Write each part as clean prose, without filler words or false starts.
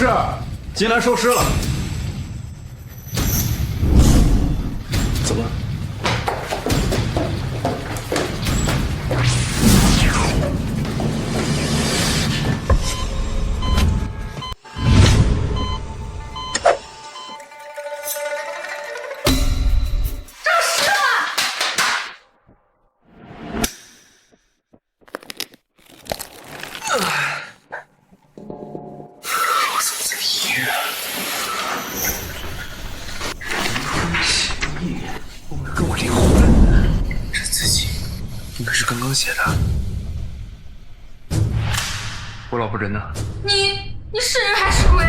士，进来收尸了。怎么？刚刚写的。我老婆人呢？你是人还是鬼？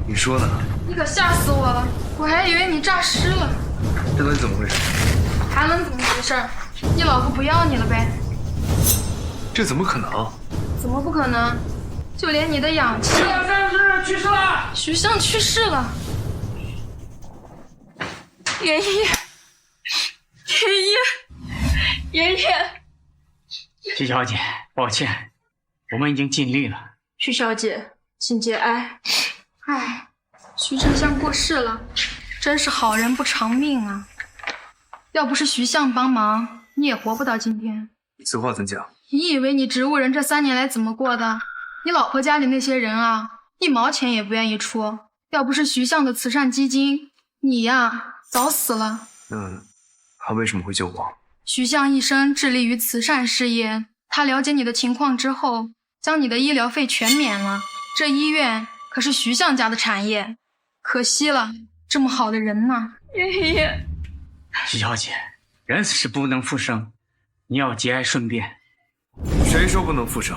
你说呢？你可吓死我了，我还以为你诈尸了。这到底怎么回事？还能怎么回事？你老婆不要你了呗？这怎么可能？怎么不可能？就连你的氧气……徐相去世了。徐相去世了。爷爷，爷爷。徐小姐，抱歉，我们已经尽力了。徐小姐，请节哀。唉，徐丞相过世了，真是好人不长命啊！要不是徐相帮忙，你也活不到今天。此话怎讲？你以为你植物人这3年来怎么过的？你老婆家里那些人啊，1毛钱也不愿意出。要不是徐相的慈善基金，你呀早死了。他为什么会救我？徐相一生致力于慈善事业，他了解你的情况之后，将你的医疗费全免了。这医院可是徐相家的产业，可惜了，这么好的人呢。爷爷，徐小姐，人死是不能复生，你要节哀顺变。谁说不能复生？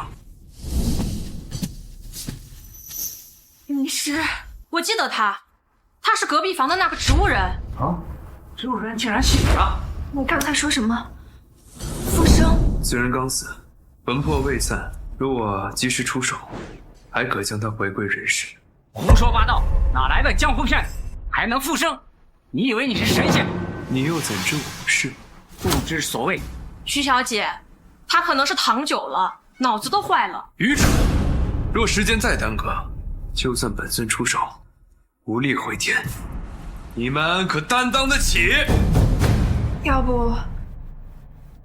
你是？我记得他是隔壁房的那个植物人。啊，植物人竟然醒了！你刚才说什么？复生？此人刚死，魂魄未散，如我及时出手，还可将他回归人世。胡说八道，哪来的江湖骗子？还能复生？你以为你是神仙？你又怎知我不是？不知所谓。徐小姐，他可能是躺久了，脑子都坏了。愚蠢！若时间再耽搁，就算本尊出手，无力回天，你们可担当得起？要不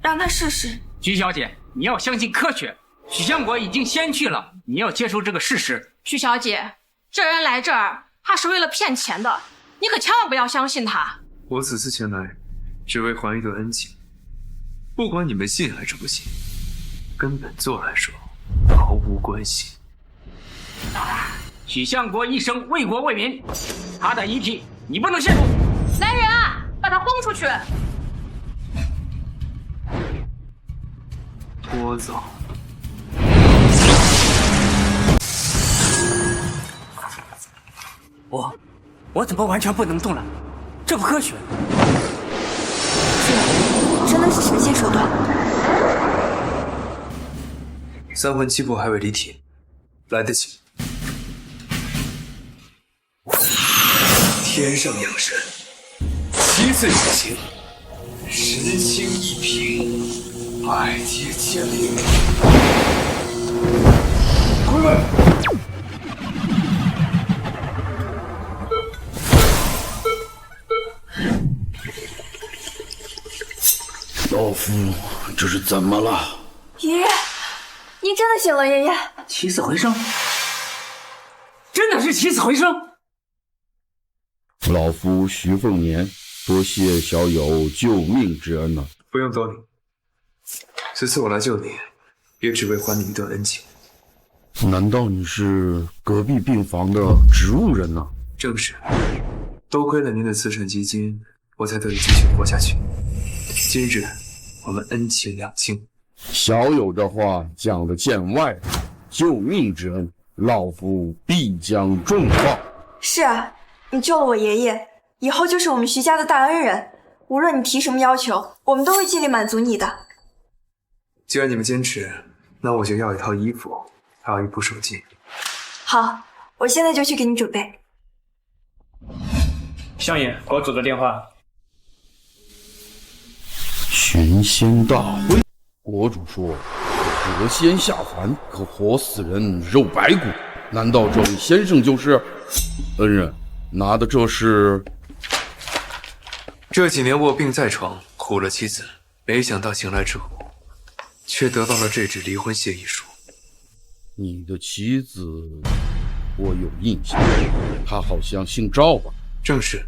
让他试试？徐小姐，你要相信科学。许相国已经先去了，你要接受这个事实。徐小姐，这人来这儿，他是为了骗钱的，你可千万不要相信他。我此次前来，只为还一段恩情。不管你们信还是不信，跟本座来说毫无关系。许相国一生为国为民，他的遗体你不能亵渎。来人啊，把他轰出去！拖走。我怎么完全不能动了？这不科学。这真的是神仙手段。三魂七魄还未离体，来得及。天上养神，7次养形，神清一平，百劫千灵。滚滚！老夫这是怎么了？爷爷，您真的醒了，爷爷。起死回生，真的是起死回生。老夫徐凤年，多谢小友救命之恩啊！不用多礼。此次我来救你，也只为还你一段恩情。难道你是隔壁病房的植物人呢？正是，多亏了您的慈善基金，我才得以继续活下去。今日我们恩情两清。小友这话讲得见外，救命之恩，老夫必将重报。是啊，你救了我爷爷，以后就是我们徐家的大恩人。无论你提什么要求，我们都会尽力满足你的。既然你们坚持，那我就要一套衣服，还有一部手机。好，我现在就去给你准备。相爷，给我组个电话。群仙大会，国主说，谪仙下凡可活死人肉白骨，难道这位先生就是恩人？拿的这是？这几年卧病在床，苦了妻子，没想到醒来之后，却得到了这纸离婚协议书。你的妻子，我有印象，她好像姓赵吧？正是，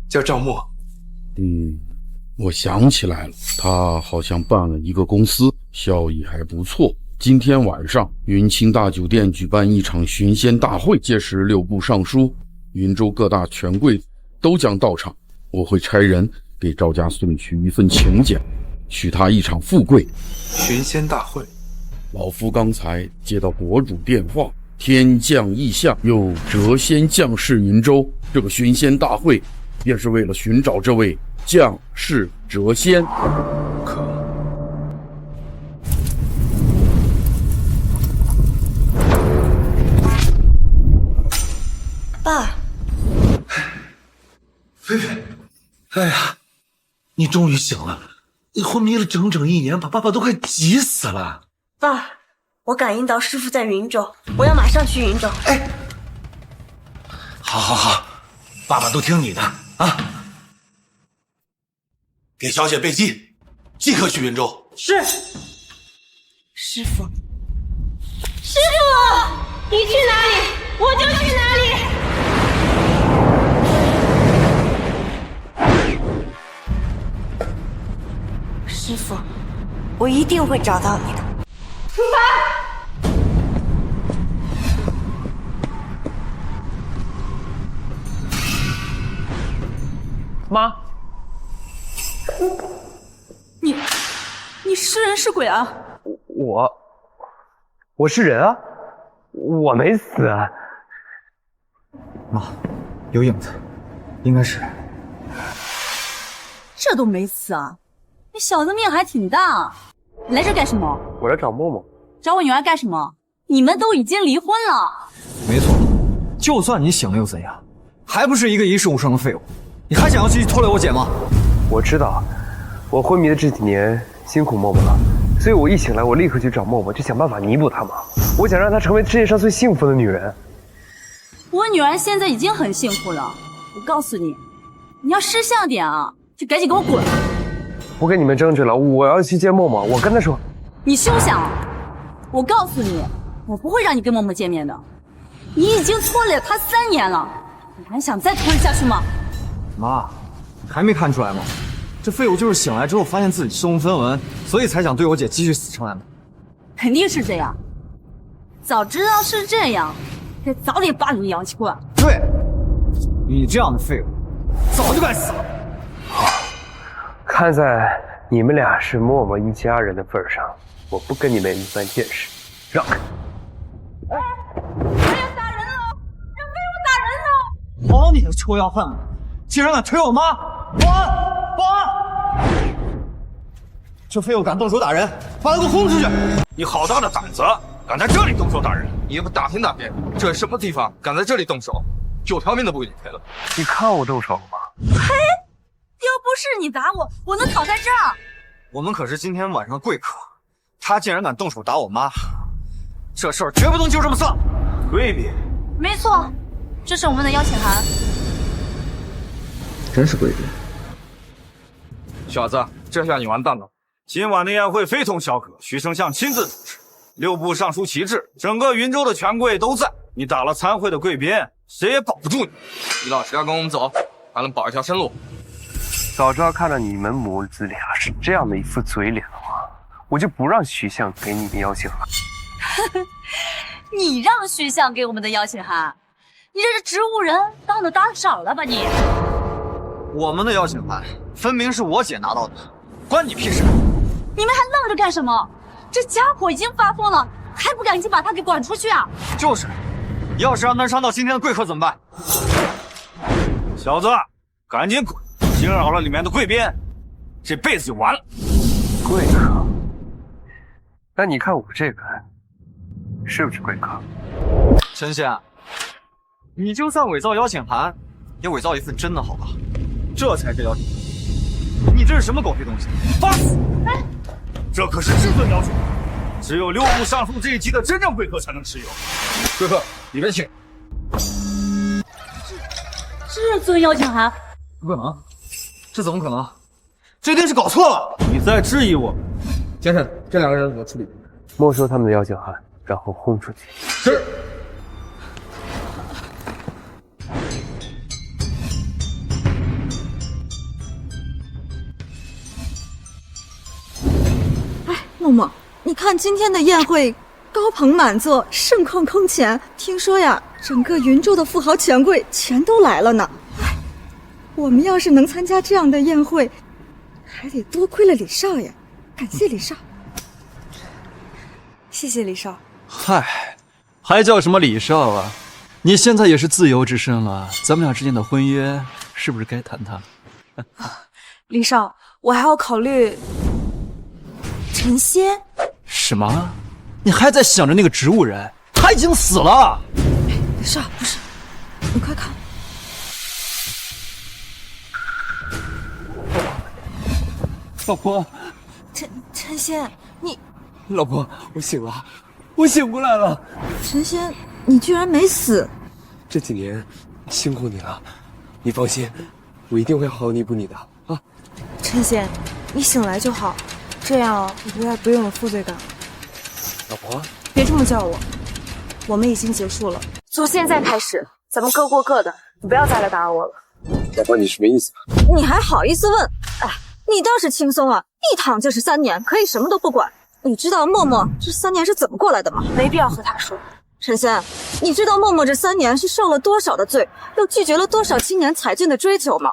叫赵默。我想起来了，她好像办了一个公司，效益还不错。今天晚上，云清大酒店举办一场寻仙大会，届时6部尚书、云州各大权贵都将到场。我会差人给赵家送去一份请柬，许他一场富贵。寻仙大会，老夫刚才接到国主电话，天降异象，有谪仙降世云州。这个寻仙大会，便是为了寻找这位降世谪仙。爸，菲菲，哎呀，你终于醒了！你昏迷了整整1年，把爸爸都快急死了。爸，我感应到师傅在云州，我要马上去云州。哎，好，爸爸都听你的啊！给小姐备机，即刻去云州。是。师傅，师傅，你去哪里，我就去哪里。师傅，我一定会找到你的。妈，你是人是鬼啊？我是人啊，我没死啊。妈，有影子，应该是。这都没死啊？你小子命还挺大。你来这干什么？我来找默默。找我女儿干什么？你们都已经离婚了。没错，就算你醒了又怎样？还不是一个一事无成的废物。你还想要继续拖累我姐吗？我知道，我昏迷的这几年辛苦默默了，所以我一醒来，我立刻去找默默，就想办法弥补她嘛。我想让她成为世界上最幸福的女人。我女儿现在已经很幸福了。我告诉你，你要识相点啊，就赶紧给我滚！不跟你们争执了，我要去见默默。我跟她说，你休想！我告诉你，我不会让你跟默默见面的。你已经拖累了她3年了，你还想再拖累下去吗？妈，还没看出来吗？这废物就是醒来之后发现自己身无分文，所以才想对我姐继续死缠烂打。肯定是这样。早知道是这样，该早点把你们养起过来。对，你这样的废物，早就该死了。看在你们俩是默默一家人的份上，我不跟你们一般见识。让开！哎，他要打人了！让废物打人了！好你个臭要饭的，竟然敢推我妈！保安！保安！这废物敢动手打人，把他给我轰出去！你好大的胆子，敢在这里动手打人！你也不打听打听，这是什么地方？敢在这里动手，9条命都不给你赔了。你看我动手了吗？嘿，要不是你打我，我能躺在这儿？我们可是今天晚上的贵客，他竟然敢动手打我妈，这事儿绝不能就这么算。贵宾，没错，这是我们的邀请函。真是贵宾。小子，这下你完蛋了。今晚的宴会非同小可，徐丞相亲自主持，6部尚书齐至，整个云州的权贵都在。你打了参会的贵宾，谁也保不住你。你老实要跟我们走，还能保一条生路。早知道看到你们母子俩是这样的一副嘴脸的话，我就不让徐相给你们邀请函。你让徐相给我们的邀请函？你这是植物人当的当少了吧你？我们的邀请函分明是我姐拿到的，关你屁事！你们还愣着干什么？这家伙已经发疯了，还不赶紧把他给赶出去啊！就是，要是让他伤到今天的贵客怎么办？小子，赶紧滚！惊扰了里面的贵宾，这辈子就完了。贵客？那你看我这个是不是贵客？陈仙，你就算伪造邀请函，也伪造一份真的好吧？这才是邀请函。你这是什么狗屁东西？发死！这可是至尊邀请函，只有6部尚书这一级的真正贵客才能持有。贵客，里边请。这尊邀请函，不可能，这怎么可能？这一定是搞错了！你在质疑我？先生，这2个人怎么处理？没收他们的邀请函，然后轰出去。是。默默，你看今天的宴会，高朋满座，盛况空前。听说呀，整个云州的富豪权贵全都来了呢。我们要是能参加这样的宴会，还得多亏了李少爷，感谢李少。谢谢李少。嗨，还叫什么李少啊？你现在也是自由之身了，咱们俩之间的婚约是不是该谈谈？李少，我还要考虑。陈仙？什么？你还在想着那个植物人？他已经死了。李少，不是，你快看。老婆，陈仙，你……老婆，我醒了，我醒过来了。陈仙，你居然没死！这几年辛苦你了，你放心，我一定会好好弥补你的啊。陈仙，你醒来就好，这样我也不用有负罪感。老婆，别这么叫我，我们已经结束了，从现在开始，咱们各过各的，你不要再来打扰我了。老婆，你什么意思？你还好意思问？哎，你倒是轻松啊，一躺就是3年，可以什么都不管。你知道默默这3年是怎么过来的吗？没必要和他说。陈仙，你知道默默这3年是受了多少的罪，又拒绝了多少青年才俊的追求吗？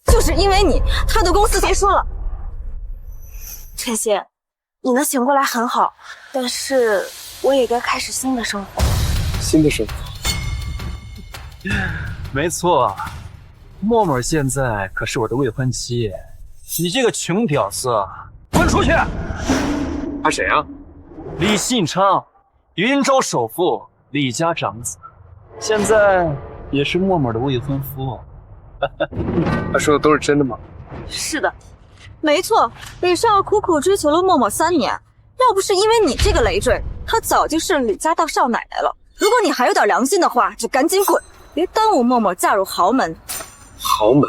就是因为你，他的公司才说了。陈仙，你能醒过来很好，但是我也该开始新的生活。新的生活？没错，默默现在可是我的未婚妻，你这个穷屌丝，滚出去！他谁啊？李信昌，云州首富，李家长子，现在也是默默的未婚夫。他说的都是真的吗？是的，没错。李少苦苦追求了默默3年，要不是因为你这个累赘，他早就是李家大少奶奶了。如果你还有点良心的话，就赶紧滚，别耽误默默嫁入豪门。豪门？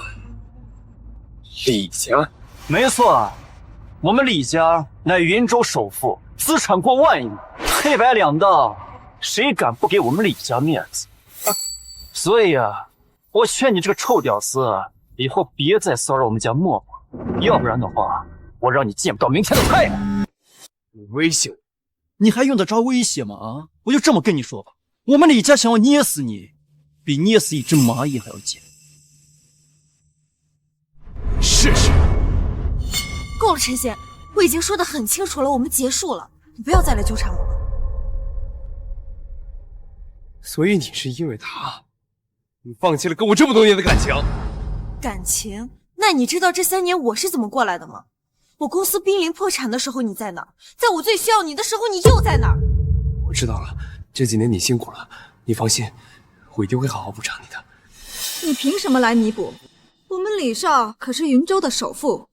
李家？没错，我们李家乃云州首富，资产过万亿，黑白两道，谁敢不给我们李家面子？所以啊，我劝你这个臭屌丝，以后别再骚扰我们家默默，要不然的话，我让你见不到明天的太阳。你威胁我？你还用得着威胁吗？啊！我就这么跟你说吧，我们李家想要捏死你，比捏死一只蚂蚁还要简单。试试。够了，陈仙，我已经说得很清楚了，我们结束了，你不要再来纠缠我了。所以你是因为他，你放弃了跟我这么多年的感情？感情？那你知道这3年我是怎么过来的吗？我公司濒临破产的时候你在哪儿？在我最需要你的时候你又在哪儿？我知道了，这几年你辛苦了，你放心，我一定会好好补偿你的。你凭什么来弥补？我们李少可是云州的首富，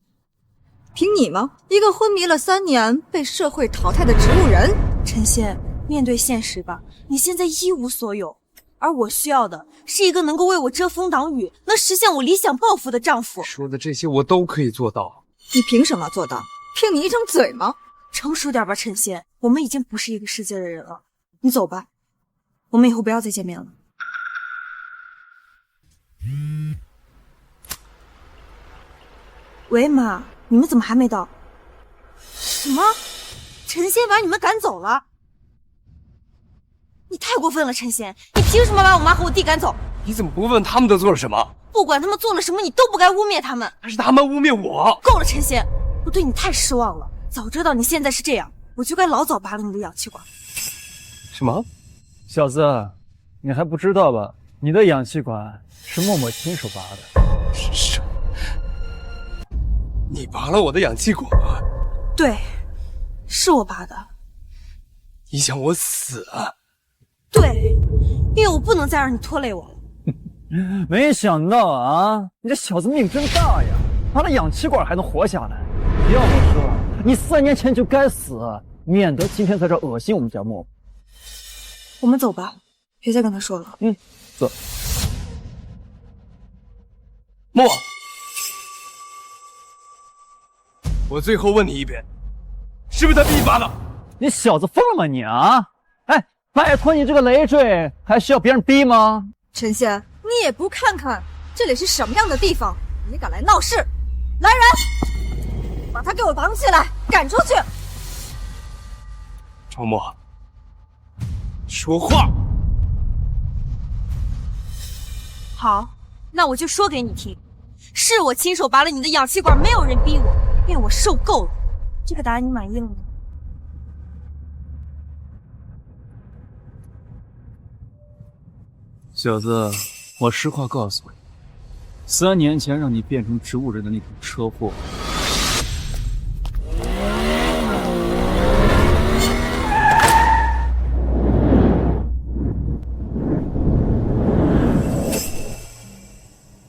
凭你吗？一个昏迷了3年、被社会淘汰的植物人。陈仙，面对现实吧，你现在一无所有，而我需要的是一个能够为我遮风挡雨、能实现我理想抱负的丈夫。说的这些我都可以做到。你凭什么做到？凭你一张嘴吗？成熟点吧，陈仙，我们已经不是一个世界的人了。你走吧，我们以后不要再见面了。喂，妈，你们怎么还没到？什么？陈仙把你们赶走了？你太过分了，陈仙！你凭什么把我妈和我弟赶走？你怎么不问他们都做了什么？不管他们做了什么，你都不该污蔑他们。还是他们污蔑我？够了，陈仙，我对你太失望了。早知道你现在是这样，我就该老早拔了你的氧气管。什么？小子，你还不知道吧？你的氧气管是默默亲手拔的。是？你拔了我的氧气管？对，是我拔的。你想我死啊？对，因为我不能再让你拖累我了。没想到啊，你这小子命真大呀，拔了氧气管还能活下来。要我说，你3年前就该死，免得今天在这恶心我们家默默。我们走吧。别再跟他说了。走。默，我最后问你一遍，是不是他逼你拔的？你小子疯了吗你啊！哎，拜托你这个累赘，还需要别人逼吗？陈仙，你也不看看这里是什么样的地方，你敢来闹事！来人，把他给我绑起来，赶出去！赵默，说话。好，那我就说给你听，是我亲手拔了你的氧气管，没有人逼我，因为我受够了。这个答案你满意了吗？小子，我实话告诉你，3年前让你变成植物人的那场车祸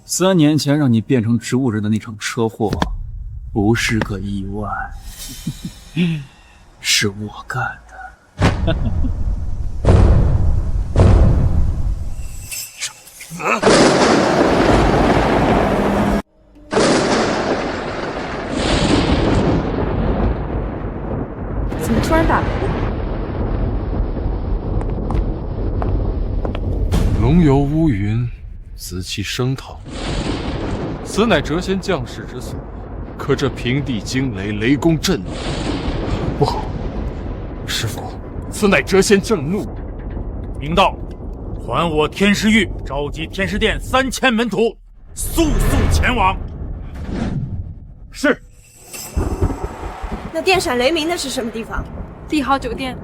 ，3年前让你变成植物人的那场车祸，不是个意外，是我干的。怎么突然打来了？龙游乌云，紫气升腾，此乃谪仙降世之所。可这平地惊雷，雷公震怒。不好，师父，此乃谪仙震怒。明道，还我天师玉，召集天师殿3000门徒，速前往。是。那电闪雷鸣的是什么地方？帝豪酒店。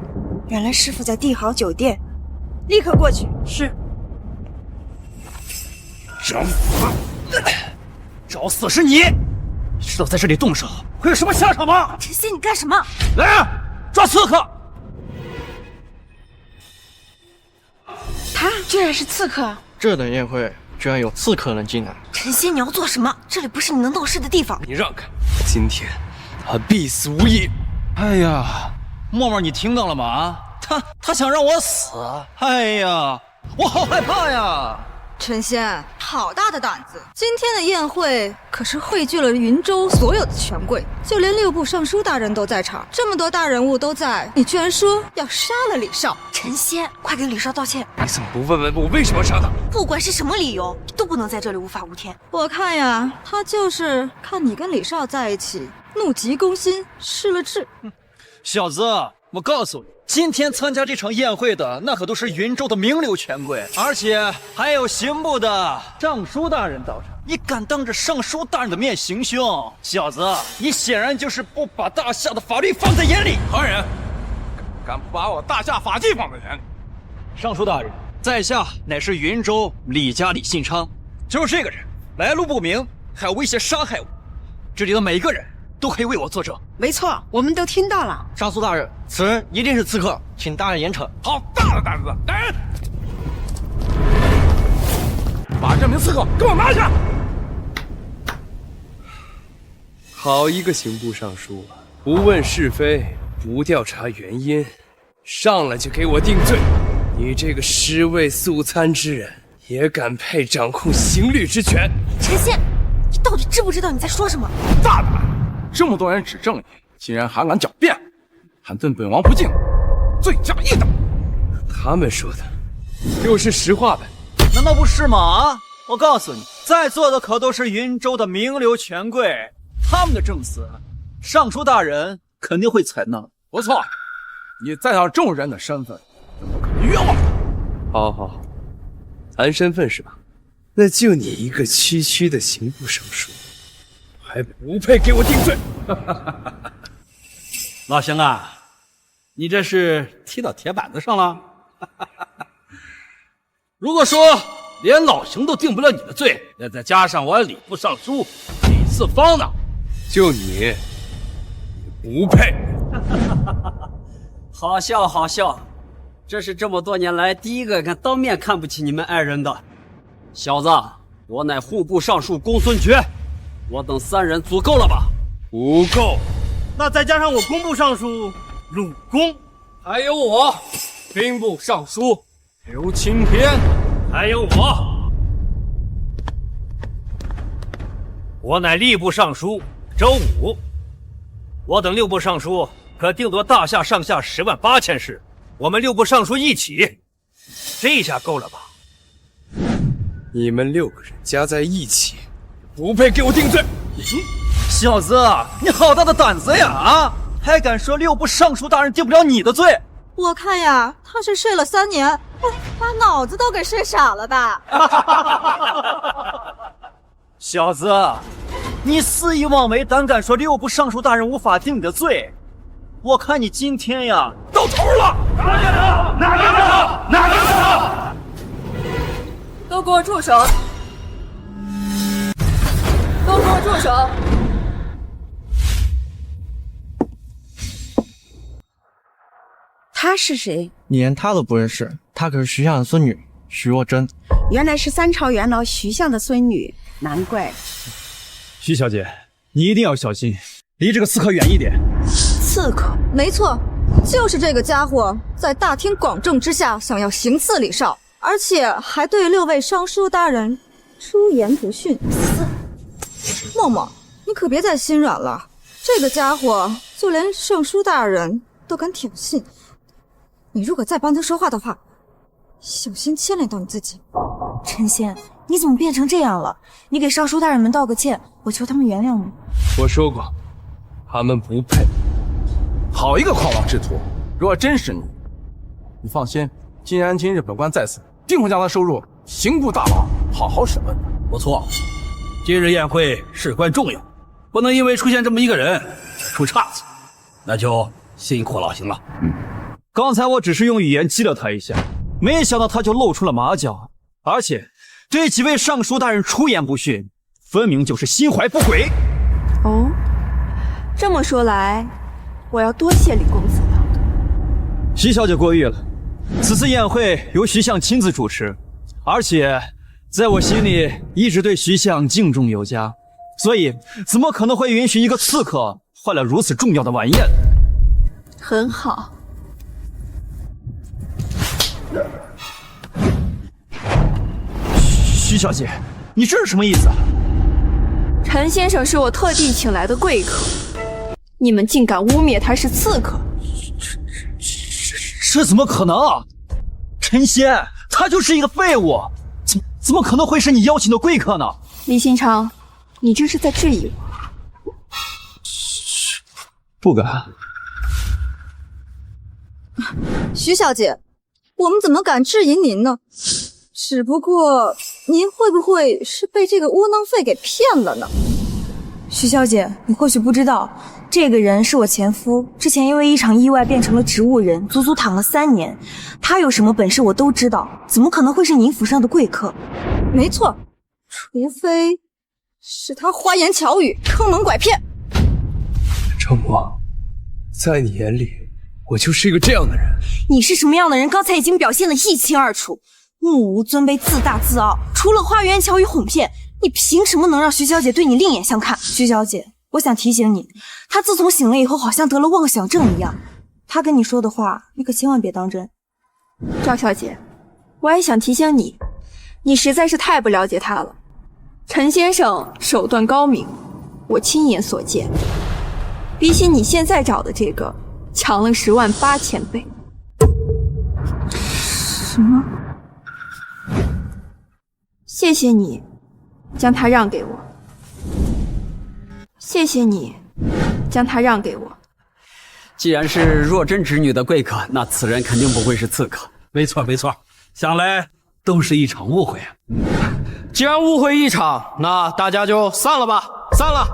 原来师傅在帝豪酒店，立刻过去。是。找死是你！你知道在这里动手会有什么下场吗？陈曦，你干什么？来人，抓刺客！他居然是刺客！这等宴会居然有刺客能进来！陈曦，你要做什么？这里不是你能闹事的地方！你让开！今天他必死无疑！哎呀，默默，你听到了吗？他想让我死！哎呀，我好害怕呀！陈仙，好大的胆子！今天的宴会可是汇聚了云州所有的权贵，就连6部尚书大人都在场，这么多大人物都在，你居然说要杀了李少！陈仙，快给李少道歉！你怎么不问问我为什么杀他？不管是什么理由，都不能在这里无法无天。我看呀，他就是看你跟李少在一起，怒急攻心，失了智。小子，我告诉你，今天参加这场宴会的那可都是云州的名流权贵，而且还有刑部的尚书大人到场。你敢当着尚书大人的面行凶，小子，你显然就是不把大夏的法律放在眼里。何人敢不把我大夏法纪放在眼里？尚书大人，在下乃是云州李家李信昌，就是这个人来路不明，还要威胁杀害我，这里的每一个人都可以为我作证。没错，我们都听到了。尚书大人，此人一定是刺客，请大人严惩。好大的胆子！来人，把这名刺客给我拿下！好一个刑部尚书啊！不问是非，不调查原因，上来就给我定罪！你这个尸位素餐之人，也敢配掌控刑律之权？陈曦，你到底知不知道你在说什么？大胆！这么多人指证你，竟然还敢狡辩，还对本王不敬，罪加一等。他们说的就是实话呗？难道不是吗？啊！我告诉你，在座的可都是云州的名流权贵，他们的证词，尚书大人肯定会采纳。不错，你在场众人的身份，怎么可能冤枉？好好，谈身份是吧？那就你一个区区的刑部尚书，还不配给我定罪！老邢啊，你这是踢到铁板子上了。如果说连老邢都定不了你的罪，那再加上我礼部尚书李四方呢？就你不配。好笑好笑，这是这么多年来第一个敢当面看不起你们2人的小子。我乃户部尚书公孙决，我等3人足够了吧？不够。那再加上我工部尚书鲁公，还有我兵部尚书刘青天，还有我乃吏部尚书周武，我等6部尚书可定夺大夏上下10万8千石，我们6部尚书一起，这下够了吧？你们6个人加在一起，不配给我定罪。小子，你好大的胆子呀！啊，还敢说6部尚书大人定不了你的罪？我看呀，他是睡了3年，把脑子都给睡傻了吧？小子，你肆意妄为，胆敢说6部尚书大人无法定你的罪？我看你今天呀，到头了！哪个人？哪个人？哪个人？都给我住手！都给我住手！她是谁？你连她都不认识，她可是徐相的孙女徐若珍。原来是3朝元老徐相的孙女，难怪。徐小姐，你一定要小心，离这个刺客远一点。刺客？没错，就是这个家伙，在大庭广众之下想要行刺李少，而且还对6位尚书大人出言不逊。默默，你可别再心软了，这个家伙就连尚书大人都敢挑衅，你如果再帮他说话的话，小心牵连到你自己。陈仙，你怎么变成这样了？你给尚书大人们道个歉，我求他们原谅你。我说过，他们不配。好一个狂妄之徒！若真是你，你放心，今安今日本官在此，定会将他收入刑部大牢，好好审问。不错，今日宴会事关重要，不能因为出现这么一个人出岔子，那就辛苦老邢了。刚才我只是用语言激了他一下，没想到他就露出了马脚，而且对几位尚书大人出言不逊，分明就是心怀不轨。哦，这么说来，我要多谢李公子了。徐小姐过誉了，此次宴会由徐相亲自主持，而且在我心里一直对徐相敬重有加，所以怎么可能会允许一个刺客坏了如此重要的晚宴？很好。徐小姐，你这是什么意思啊？陈先生是我特地请来的贵客，你们竟敢污蔑他是刺客，这怎么可能啊？陈仙，他就是一个废物，怎么可能会是你邀请的贵客呢？李新昌，你这是在质疑我？不敢。徐小姐，我们怎么敢质疑您呢？只不过您会不会是被这个窝囊废给骗了呢？徐小姐，你或许不知道，这个人是我前夫，之前因为一场意外变成了植物人，足足躺了3年。他有什么本事我都知道，怎么可能会是您府上的贵客？没错，除非是他花言巧语、坑蒙拐骗。周默，在你眼里，我就是一个这样的人。你是什么样的人，刚才已经表现得一清二楚。目无尊卑，自大自傲，除了花言巧语哄骗，你凭什么能让徐小姐对你另眼相看？徐小姐，我想提醒你，她自从醒了以后，好像得了妄想症一样。她跟你说的话，你可千万别当真。赵小姐，我还想提醒你，你实在是太不了解他了。陈先生手段高明，我亲眼所见，比起你现在找的这个，强了10万8千倍。什么？谢谢你将他让给我，谢谢你将他让给我。既然是若真侄女的贵客，那此人肯定不会是刺客。没错没错，想来都是一场误会啊。既然误会一场，那大家就散了吧，散了。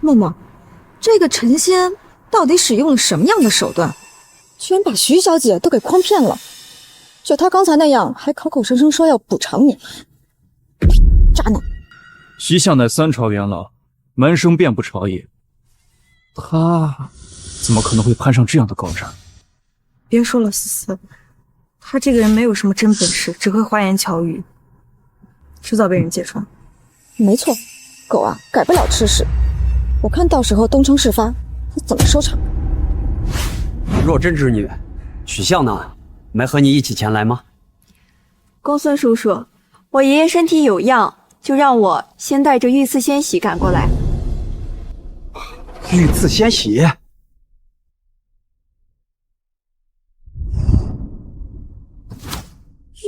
默默，这个陈仙到底使用了什么样的手段，居然把徐小姐都给诓骗了？就他刚才那样，还口口声声说要补偿你，渣男！徐相乃3朝元老，门生遍布朝野，他怎么可能会攀上这样的高枝？别说了，思思，他这个人没有什么真本事，只会花言巧语，迟早被人揭穿。没错，狗啊，改不了吃屎。我看到时候东窗事发，他怎么收场？若真之女，许相呢？没和你一起前来吗？公孙叔叔，我爷爷身体有恙，就让我先带着御赐仙喜赶过来。御赐仙喜？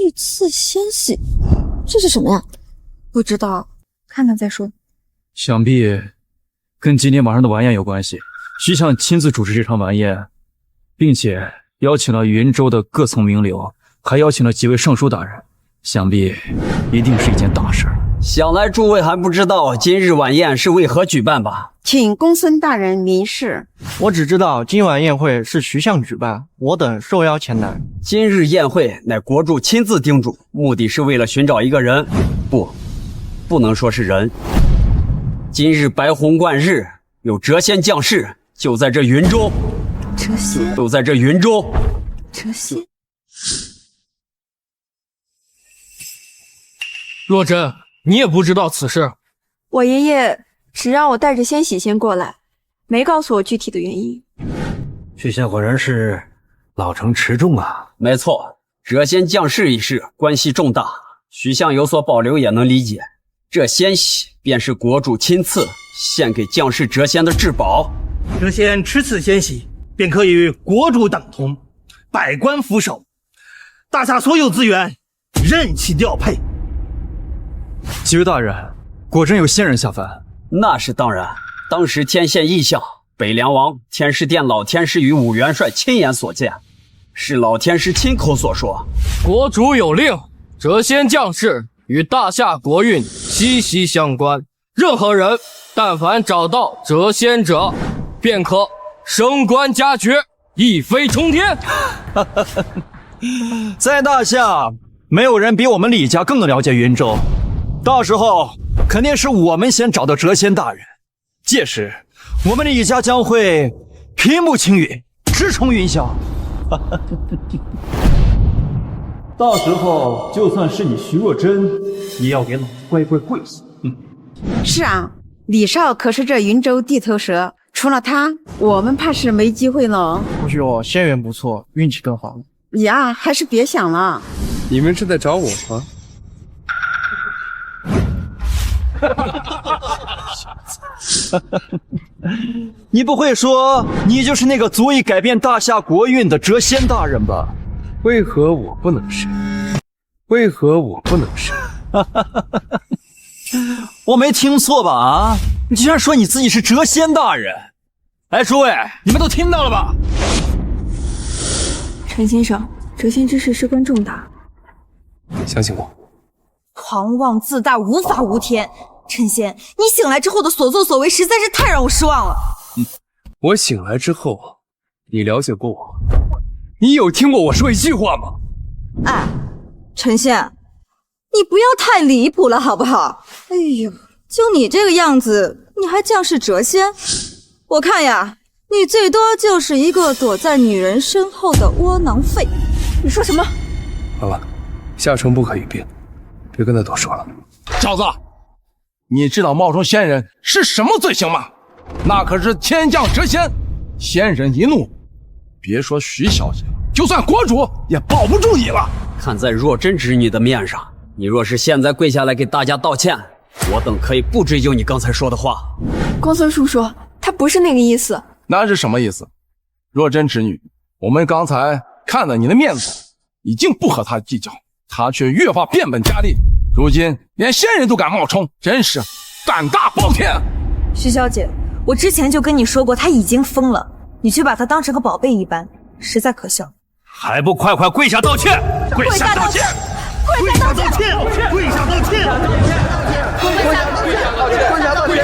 御赐仙喜，这是什么呀？不知道，看看再说。想必跟今天晚上的晚宴有关系。徐相亲自主持这场晚宴，并且邀请了云州的各层名流，还邀请了几位尚书大人，想必一定是一件大事。想来诸位还不知道今日晚宴是为何举办吧？请公孙大人明示。我只知道今晚宴会是徐相举办，我等受邀前来。今日宴会乃国主亲自叮嘱，目的是为了寻找一个人，不能说是人。今日白虹贯日，有谪仙将士就在这云州。谪仙就在这云州。谪仙。若真，你也不知道此事？我爷爷只让我带着仙喜先过来，没告诉我具体的原因。许相果然是老成持重啊。没错，谪仙将士一事关系重大，许相有所保留也能理解。这仙喜便是国主亲赐献给将士谪仙的至宝。谪仙持此仙喜，便可与国主等同，百官俯首，大夏所有资源任其调配。几位大人，果真有仙人下凡？那是当然，当时天现异象，北凉王天师殿老天师与武元帅亲眼所见，是老天师亲口所说。国主有令，谪仙将士与大夏国运息息相关，任何人但凡找到谪仙者，便可升官加爵，一飞冲天。在大夏，没有人比我们李家更能了解云州。到时候肯定是我们先找到谪仙大人，届时我们李家将会平步青云，直冲云霄。到时候就算是你徐若真，也要给老子乖乖跪下。是啊，李少可是这云州地头蛇，除了他，我们怕是没机会了。不许我仙缘不错，运气更好。呀，还是别想了。你们是在找我吗？你不会说你就是那个足以改变大夏国运的谪仙大人吧？为何我不能是？为何我不能是？我没听错吧？啊！你居然说你自己是谪仙大人！哎，诸位，你们都听到了吧？陈先生，谪仙之事事关重大，相信我。狂妄自大，无法无天。陈仙，你醒来之后的所作所为实在是太让我失望了。我醒来之后，你了解过我？你有听过我说一句话吗？哎，陈仙，你不要太离谱了好不好？哎呦，就你这个样子，你还将士谪仙？我看呀，你最多就是一个躲在女人身后的窝囊废。你说什么？好了，下城不可语病，别跟他多说了。小子，你知道冒充仙人是什么罪行吗？那可是天降谪仙，仙人一怒，别说徐小姐，就算国主也保不住你了。看在若真侄女的面上，你若是现在跪下来给大家道歉，我等可以不追究你刚才说的话。公孙叔叔，他不是那个意思。那是什么意思？若真侄女，我们刚才看了你的面子，已经不和他计较，他却越发变本加厉，如今连仙人都敢冒充，真是胆大包天。徐小姐，我之前就跟你说过，他已经疯了，你却把他当成个宝贝一般，实在可笑。还不快快跪下道歉！跪下道歉！跪下道歉！跪下道歉！跪下道歉！跪下道歉！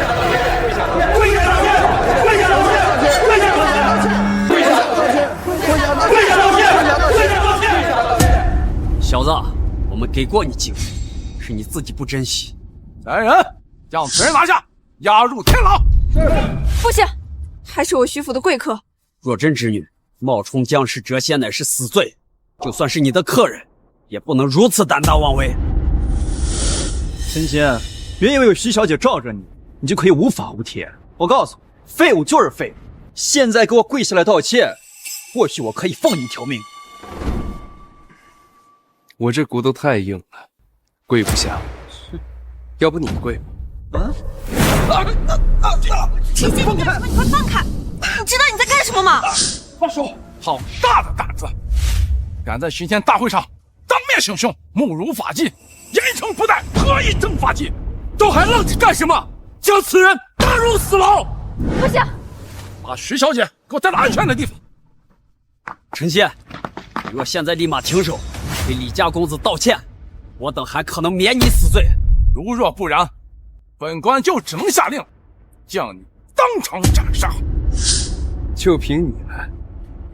跪下道歉！跪下道歉！跪下道歉！跪下道歉！跪下道歉！跪下道歉！跪下道歉！跪下道歉！跪下道歉！小子，我们给过你机会，是你自己不珍惜。来人，将此人拿下，押入天牢。不行，还是我徐府的贵客。若真之女冒充将士谪仙乃是死罪，就算是你的客人，也不能如此胆大妄为。陈仙，别以为有徐小姐罩着你，你就可以无法无天。我告诉你，废物就是废物。现在给我跪下来道歉，或许我可以放你一条命。我这骨头太硬了，跪不下。要不你跪吧？陈曦，你快放开！你知道你在干什么吗？放手！好大的胆子，敢在巡天大会上当面行凶，目如法纪，严惩不贷，何以正法纪？都还愣着干什么？将此人打入死牢！不行，把徐小姐给我带到安全的地方。陈曦，你若现在立马停手，给李家公子道歉，我等还可能免你死罪。如若不然，本官就只能下令将你当场斩杀。就凭你们，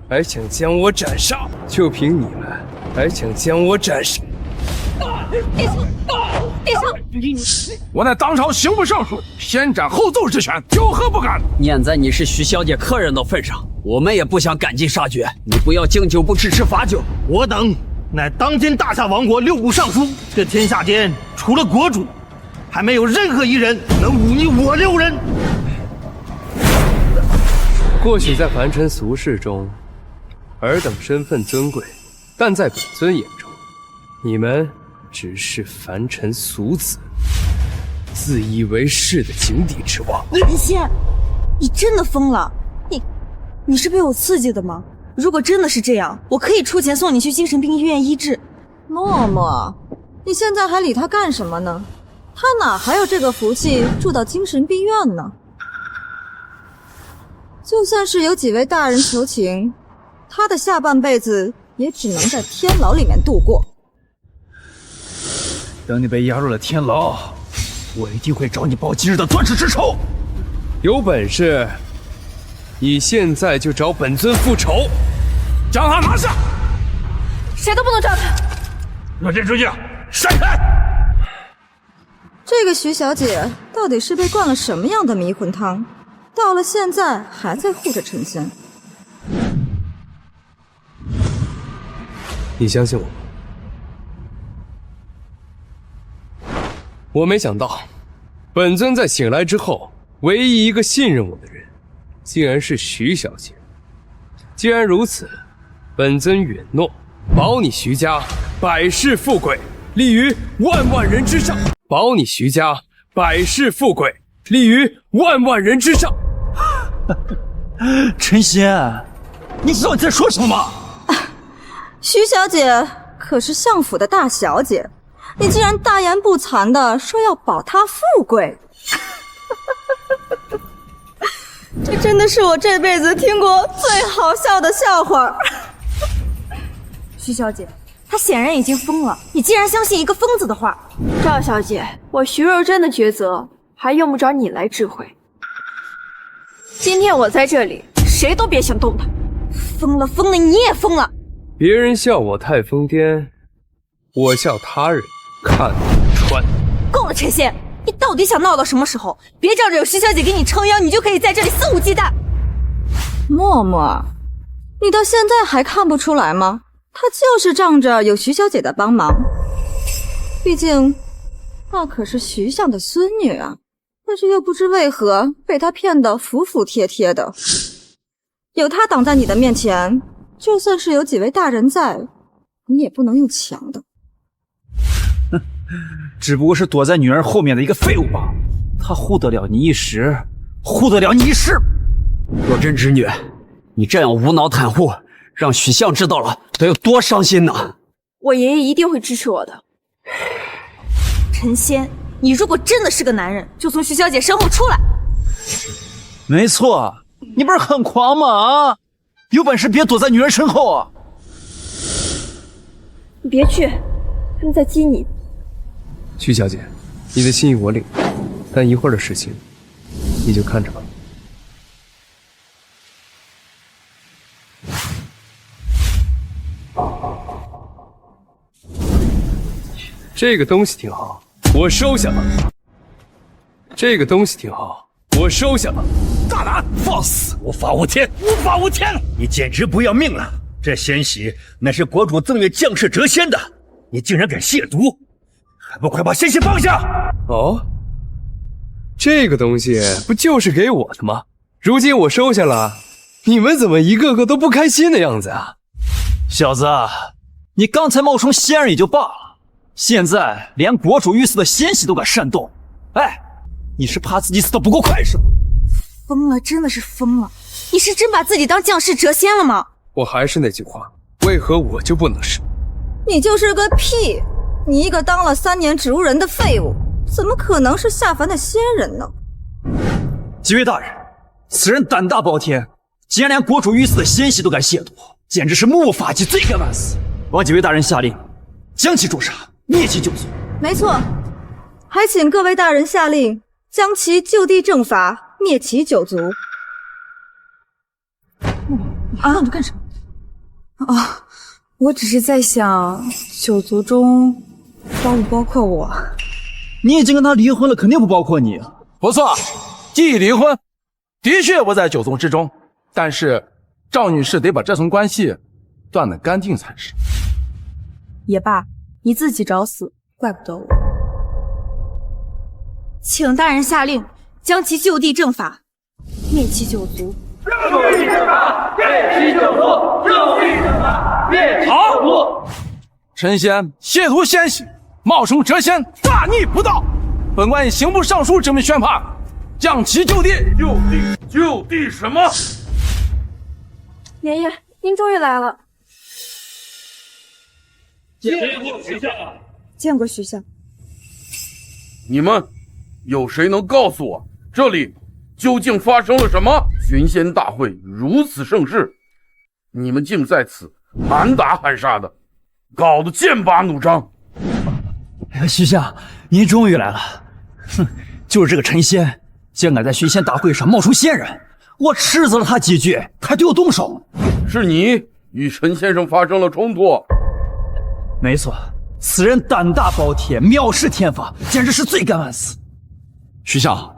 还想将我斩杀？就凭你们，还想将我斩杀？弟兄，我乃当朝刑部尚书，先斩后奏之权，有何不敢？念在你是徐小姐客人的份上，我们也不想赶尽杀绝，你不要敬酒不吃吃罚酒。我等乃当今大夏王国6部尚书，这天下间除了国主，还没有任何一人能忤逆我6人。或许在凡尘俗世中，尔等身份尊贵，但在本尊眼中，你们只是凡尘俗子，自以为是的井底之蛙。陈曦，你真的疯了？你是被我刺激的吗？如果真的是这样，我可以出钱送你去精神病医院医治。默默，你现在还理他干什么呢？他哪还有这个福气住到精神病院呢？就算是有几位大人求情，他的下半辈子也只能在天牢里面度过。等你被押入了天牢，我一定会找你报今日的断齿之仇。有本事，你现在就找本尊复仇，将他拿下！谁都不能抓他！若真书记，闪开！这个徐小姐到底是被灌了什么样的迷魂汤？到了现在还在护着陈仙。你相信我吗？我没想到，本尊在醒来之后，唯一一个信任我的人，竟然是徐小姐。既然如此，本尊允诺，保你徐家百世富贵，立于万人之上。保你徐家百世富贵，立于万人之上。陈仙，你知道你在说什么吗？徐小姐可是相府的大小姐，你竟然大言不惭的说要保她富贵，这真的是我这辈子听过最好笑的笑话。徐小姐，她显然已经疯了，你竟然相信一个疯子的话。赵小姐，我徐若真的抉择还用不着你来指挥。今天我在这里，谁都别想动他。疯了，疯了，你也疯了！别人笑我太疯癫，我笑他人看不穿。够了，陈仙，你到底想闹到什么时候？别仗着有徐小姐给你撑腰，你就可以在这里肆无忌惮。默默，你到现在还看不出来吗？他就是仗着有徐小姐的帮忙，毕竟那可是徐相的孙女啊。但是又不知为何被他骗得服服帖帖的，有他挡在你的面前，就算是有几位大人在，你也不能用强的。只不过是躲在女儿后面的一个废物吧。他护得了你一时，护得了你一世。若真侄女，你这样无脑袒护，让许相知道了，得有多伤心呢？我爷爷一定会支持我的。陈仙，你如果真的是个男人，就从徐小姐身后出来。没错，你不是很狂吗？啊，有本事别躲在女人身后啊！你别去，他们在激你。徐小姐，你的心意我领，但一会儿的事情，你就看着吧。这个东西挺好，我收下了。这个东西挺好，我收下了。大胆放肆！无法无天，无法无天！你简直不要命了！这仙玺乃是国主赠予将士谪仙的，你竟然敢亵渎，还不快把仙玺放下！哦，这个东西不就是给我的吗？如今我收下了，你们怎么一个个都不开心的样子啊？小子，你刚才冒充仙人也就罢了，现在连国主御赐的仙玺都敢煽动，哎，你是怕自己死得不够快是吗？疯了，真的是疯了！你是真把自己当降世谪仙了吗？我还是那句话，为何我就不能是？你就是个屁！你一个当了3年植物人的废物，怎么可能是下凡的仙人呢？几位大人，此人胆大包天，竟然连国主御赐的仙玺都敢亵渎，简直是目无法纪，罪该万死！望几位大人下令，将其诛杀，灭其九族。没错，还请各位大人下令，将其就地正法，灭其九族。啊，你干什么？啊，我只是在想，九族中包不包括我？你已经跟他离婚了，肯定不包括你。不错，既已离婚，的确不在九族之中，但是赵女士得把这层关系断得干净才是。也罢，你自己找死，怪不得我。请大人下令，将其就地正法，灭其九族。就地正法，灭其九族！就地正法，灭其九族！陈仙亵渎仙玺，冒充谪仙，大逆不道！本官以刑部尚书之名宣判，将其就地。就地什么？爷爷，您终于来了。见过徐相。见过徐相。你们有谁能告诉我，这里究竟发生了什么？寻仙大会如此盛世，你们竟在此喊打喊杀的，搞得剑拔弩张。徐相，您终于来了。哼，就是这个陈仙，竟敢在寻仙大会上冒充仙人，我斥责了他几句，他还对我动手。是你与陈先生发生了冲突？没错，此人胆大包天，藐视天法，简直是罪该万死。徐相，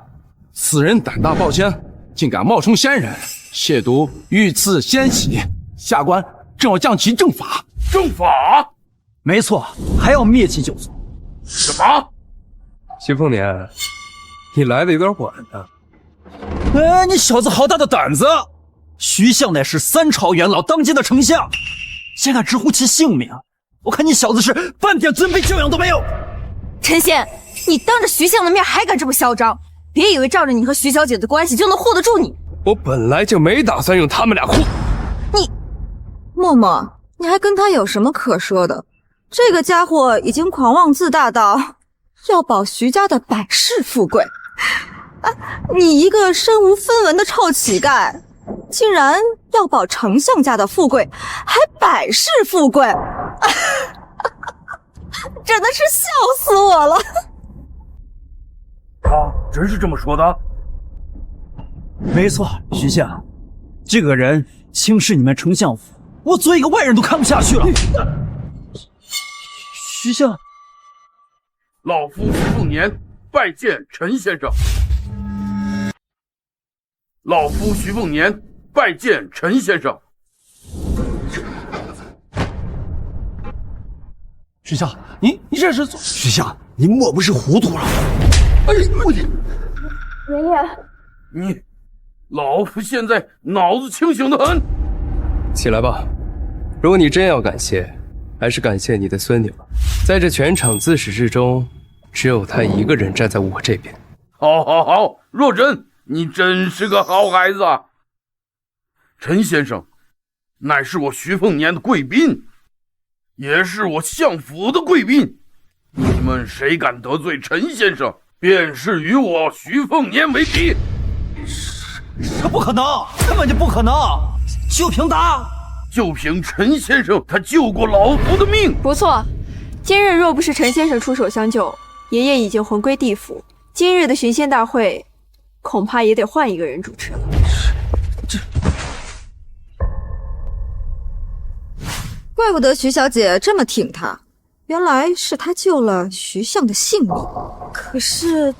此人胆大包天，竟敢冒充仙人，亵渎御赐仙玺，下官正要将其正法。正法？没错，还要灭其九族。什么？徐凤年，你来的有点晚啊。哎，你小子好大的胆子！徐相乃是3朝元老，当今的丞相，竟敢直呼其性命！我看你小子是半点尊卑教养都没有。陈仙，你当着徐相的面还敢这么嚣张？别以为仗着你和徐小姐的关系就能护得住你。我本来就没打算用他们俩护你。默默，你还跟他有什么可说的？这个家伙已经狂妄自大到要保徐家的百世富贵。你一个身无分文的臭乞丐，竟然要保丞相家的富贵，还百世富贵，真的是笑死我了。他真是这么说的？没错，徐相，这个人轻视你们丞相府，我作为一个外人都看不下去了。徐相，老夫徐凤年拜见陈先生。老夫徐凤年拜见陈先生。徐相，你这是？徐相，你莫不是糊涂了？哎，我爷你，老夫现在脑子清醒的很。起来吧，如果你真要感谢，还是感谢你的孙女吧。在这全场自始至终，只有她一个人站在我这边。好，若真，你真是个好孩子啊。陈先生乃是我徐凤年的贵宾，也是我相府的贵宾，你们谁敢得罪陈先生，便是与我徐凤年为敌。这不可能，根本就不可能！就凭陈先生他救过老夫的命。不错，今日若不是陈先生出手相救，爷爷已经魂归地府。今日的寻仙大会，恐怕也得换一个人主持了。怪不得徐小姐这么挺他，原来是他救了徐相的性命。可是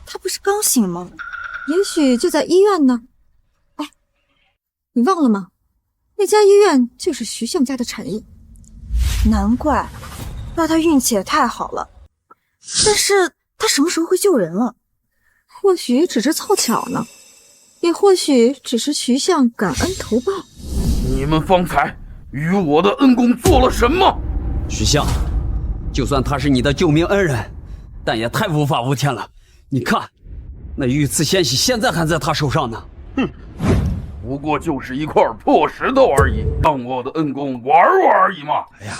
他不是刚醒吗？也许就在医院呢。哎，你忘了吗？那家医院就是徐相家的产业。难怪，那他运气也太好了。但是他什么时候会救人了？或许只是凑巧呢，也或许只是徐相感恩图报。你们方才与我的恩公做了什么？徐相，就算他是你的救命恩人，但也太无法无天了。你看，那御赐仙玺现在还在他手上呢。哼，不过就是一块破石头而已，让我的恩公玩玩而已嘛。哎呀，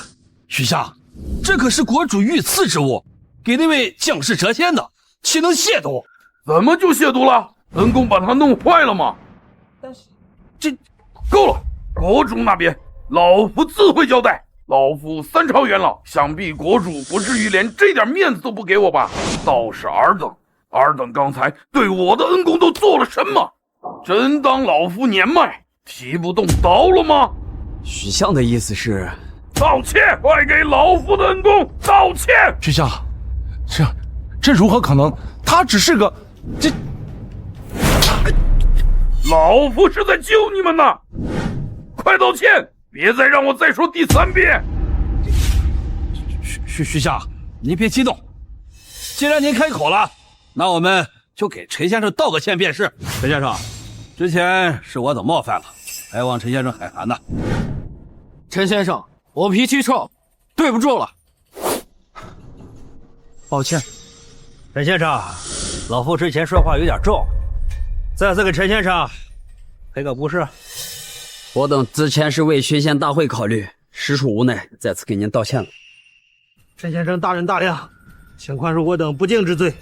徐相，这可是国主御赐之物，给那位将士谪仙的，岂能亵渎？怎么就亵渎了？恩公把它弄坏了吗？但是这够了，国主那边老夫自会交代。老夫3朝元老，想必国主不至于连这点面子都不给我吧？倒是尔等刚才对我的恩公都做了什么？真当老夫年迈提不动刀了吗？许相的意思是道歉，快给老夫的恩公道歉。徐相，这如何可能？他只是个老夫是在救你们呢，快道歉，别再让我再说第3遍。徐相，您别激动，既然您开口了，那我们就给陈先生道个歉便是。陈先生，之前是我等冒犯了，还望陈先生海涵呐。陈先生，我脾气臭，对不住了。抱歉，陈先生，老夫之前说话有点重，再次给陈先生赔个不是。我等之前是为巡县大会考虑，实属无奈，再次给您道歉了。陈先生大人大量，请宽恕我等不敬之罪。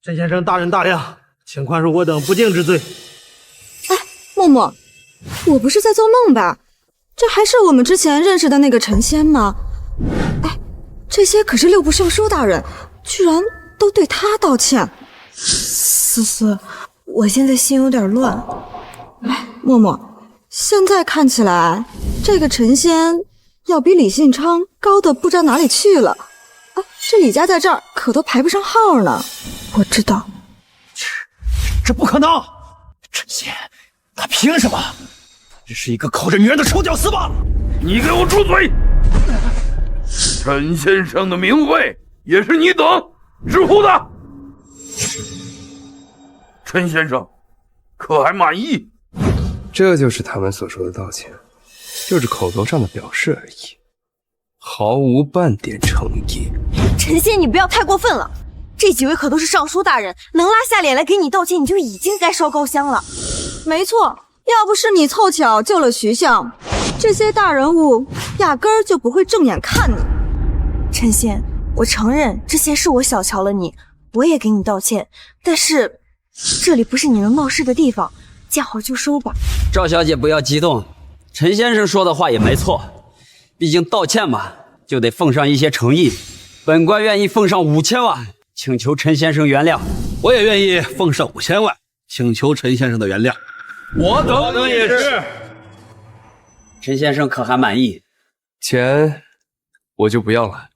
陈先生大人大量，请宽恕我等不敬之罪。哎，默默，我不是在做梦吧？这还是我们之前认识的那个陈仙吗？哎，这些可是6部尚书大人，居然都对他道歉。思思，我现在心有点乱。哎，默默，现在看起来这个陈仙要比李信昌高的不知道哪里去了。啊，这李家在这儿可都排不上号呢。我知道，这不可能！陈仙，他凭什么？只是一个靠着女人的臭屌丝罢了。你给我住嘴！陈先生的名讳也是你等直呼的。陈先生，可还满意？这就是他们所说的道歉，就是口头上的表示而已，毫无半点诚意。陈仙，你不要太过分了，这几位可都是尚书大人，能拉下脸来给你道歉，你就已经该烧高香了。没错，要不是你凑巧救了徐相，这些大人物压根儿就不会正眼看你。陈仙，我承认之前是我小瞧了你，我也给你道歉，但是这里不是你能闹事的地方，见好就收吧。赵小姐不要激动，陈先生说的话也没错，毕竟道歉嘛，就得奉上一些诚意。本官愿意奉上5000万，请求陈先生原谅。我也愿意奉上5000万，请求陈先生的原谅。我等也是。陈先生可还满意？钱我就不要了，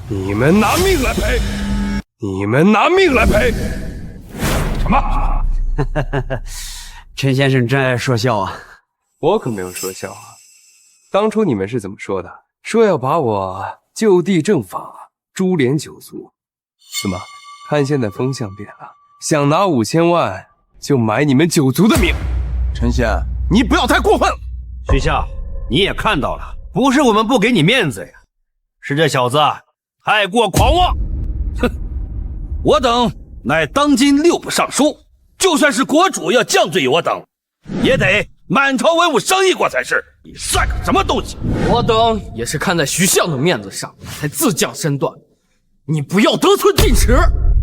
你们拿命来赔！你们拿命来赔！什么？陈先生真爱说笑啊！我可没有说笑啊！当初你们是怎么说的？说要把我就地正法，株连九族。怎么？看现在风向变了，想拿5000万就买你们9族的命。陈仙，你不要太过分了。徐相，你也看到了，不是我们不给你面子呀，是这小子太过狂妄。哼，我等乃当今6部尚书，就算是国主要降罪于我等，也得满朝文武商议过才是。你算个什么东西？我等也是看在徐相的面子上才自降身段，你不要得寸进尺。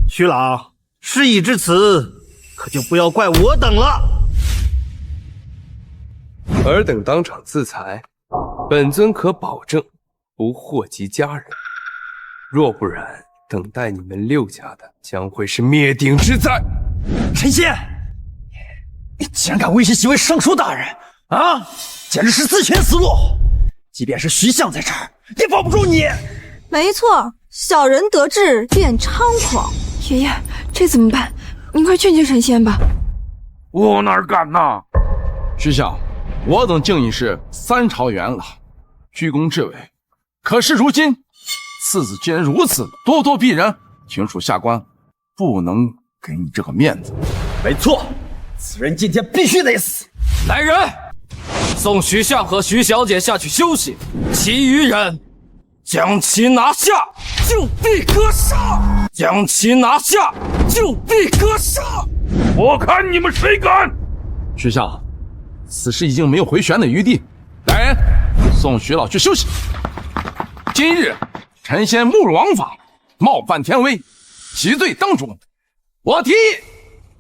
徐老，事已至此，可就不要怪我等了。尔等当场自裁，本尊可保证不祸及家人。若不然，等待你们6家的将会是灭顶之灾。陈仙，你竟然敢威胁几位尚书大人啊！简直是自寻死路！即便是徐相在这儿，也保不住你。没错，小人得志便猖狂。爷爷，这怎么办？您快劝劝陈仙吧。我哪敢呐！徐相，我等竟已是3朝元老，居功至伟，可是如今次子既然如此咄咄逼人，群属下官不能给你这个面子。没错，此人今天必须得死。来人，送徐相和徐小姐下去休息，其余人将其拿下，就地格杀！将其拿下，就地格杀！我看你们谁敢！徐相，此事已经没有回旋的余地。来人，送徐老去休息。今日陈仙误入王法，冒犯天威，其罪当诛。我提议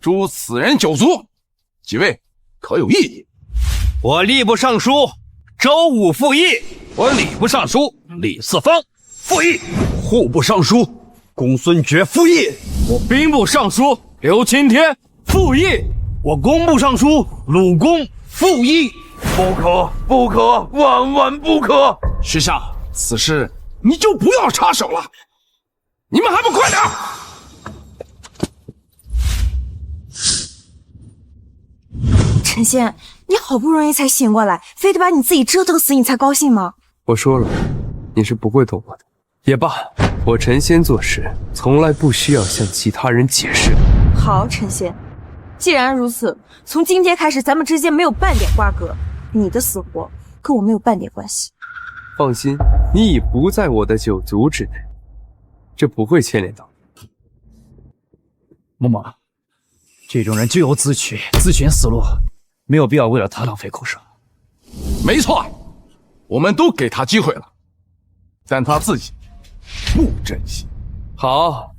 诛此人9族，几位可有异议？我吏部尚书周武复议。我礼部尚书李四方复议。户部尚书公孙决复议。我兵部尚书刘青天复议。我工部尚书鲁公复议。不可，不可，万万不可！徐相，此事你就不要插手了。你们还不快点！陈仙，你好不容易才醒过来，非得把你自己折腾死，你才高兴吗？我说了，你是不会懂我的。也罢，我陈仙做事从来不需要向其他人解释。好，陈仙，既然如此，从今天开始，咱们之间没有半点瓜葛，你的死活跟我没有半点关系。放心，你已不在我的9族之内，这不会牵连到你。嬷嬷，这种人咎由自取，自寻死路，没有必要为了他浪费口舌。没错，我们都给他机会了，但他自己不珍惜。好，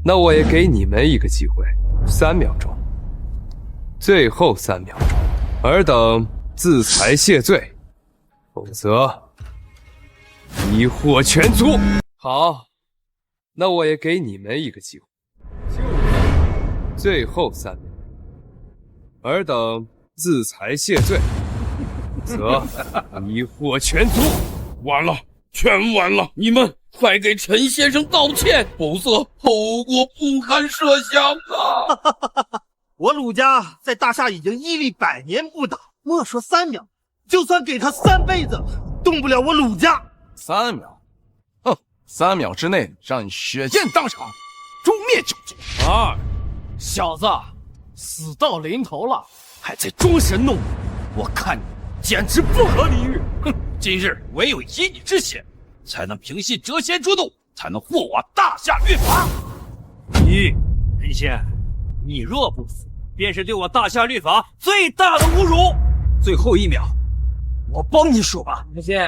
那我也给你们一个机会，3秒钟，最后3秒钟，尔等自裁谢罪，否则疑惑全族。好，那我也给你们一个机会，最后3秒，尔等自裁谢罪，否则疑惑全族。完了，全完了！你们快给陈先生道歉，否则后果不堪设想啊！我鲁家在大夏已经屹立100年不倒，莫说3秒，就算给他3辈子，动不了我鲁家。3秒，哼，3秒之内让你血溅当场，诛灭9族。小子，死到临头了，还在装神弄鬼，我看你简直不可理喻！哼，今日唯有以你之血，才能平息谪仙之怒，才能护我大夏律法。陈仙，你若不死，便是对我大夏律法最大的侮辱。最后1秒，我帮你数吧。陈仙，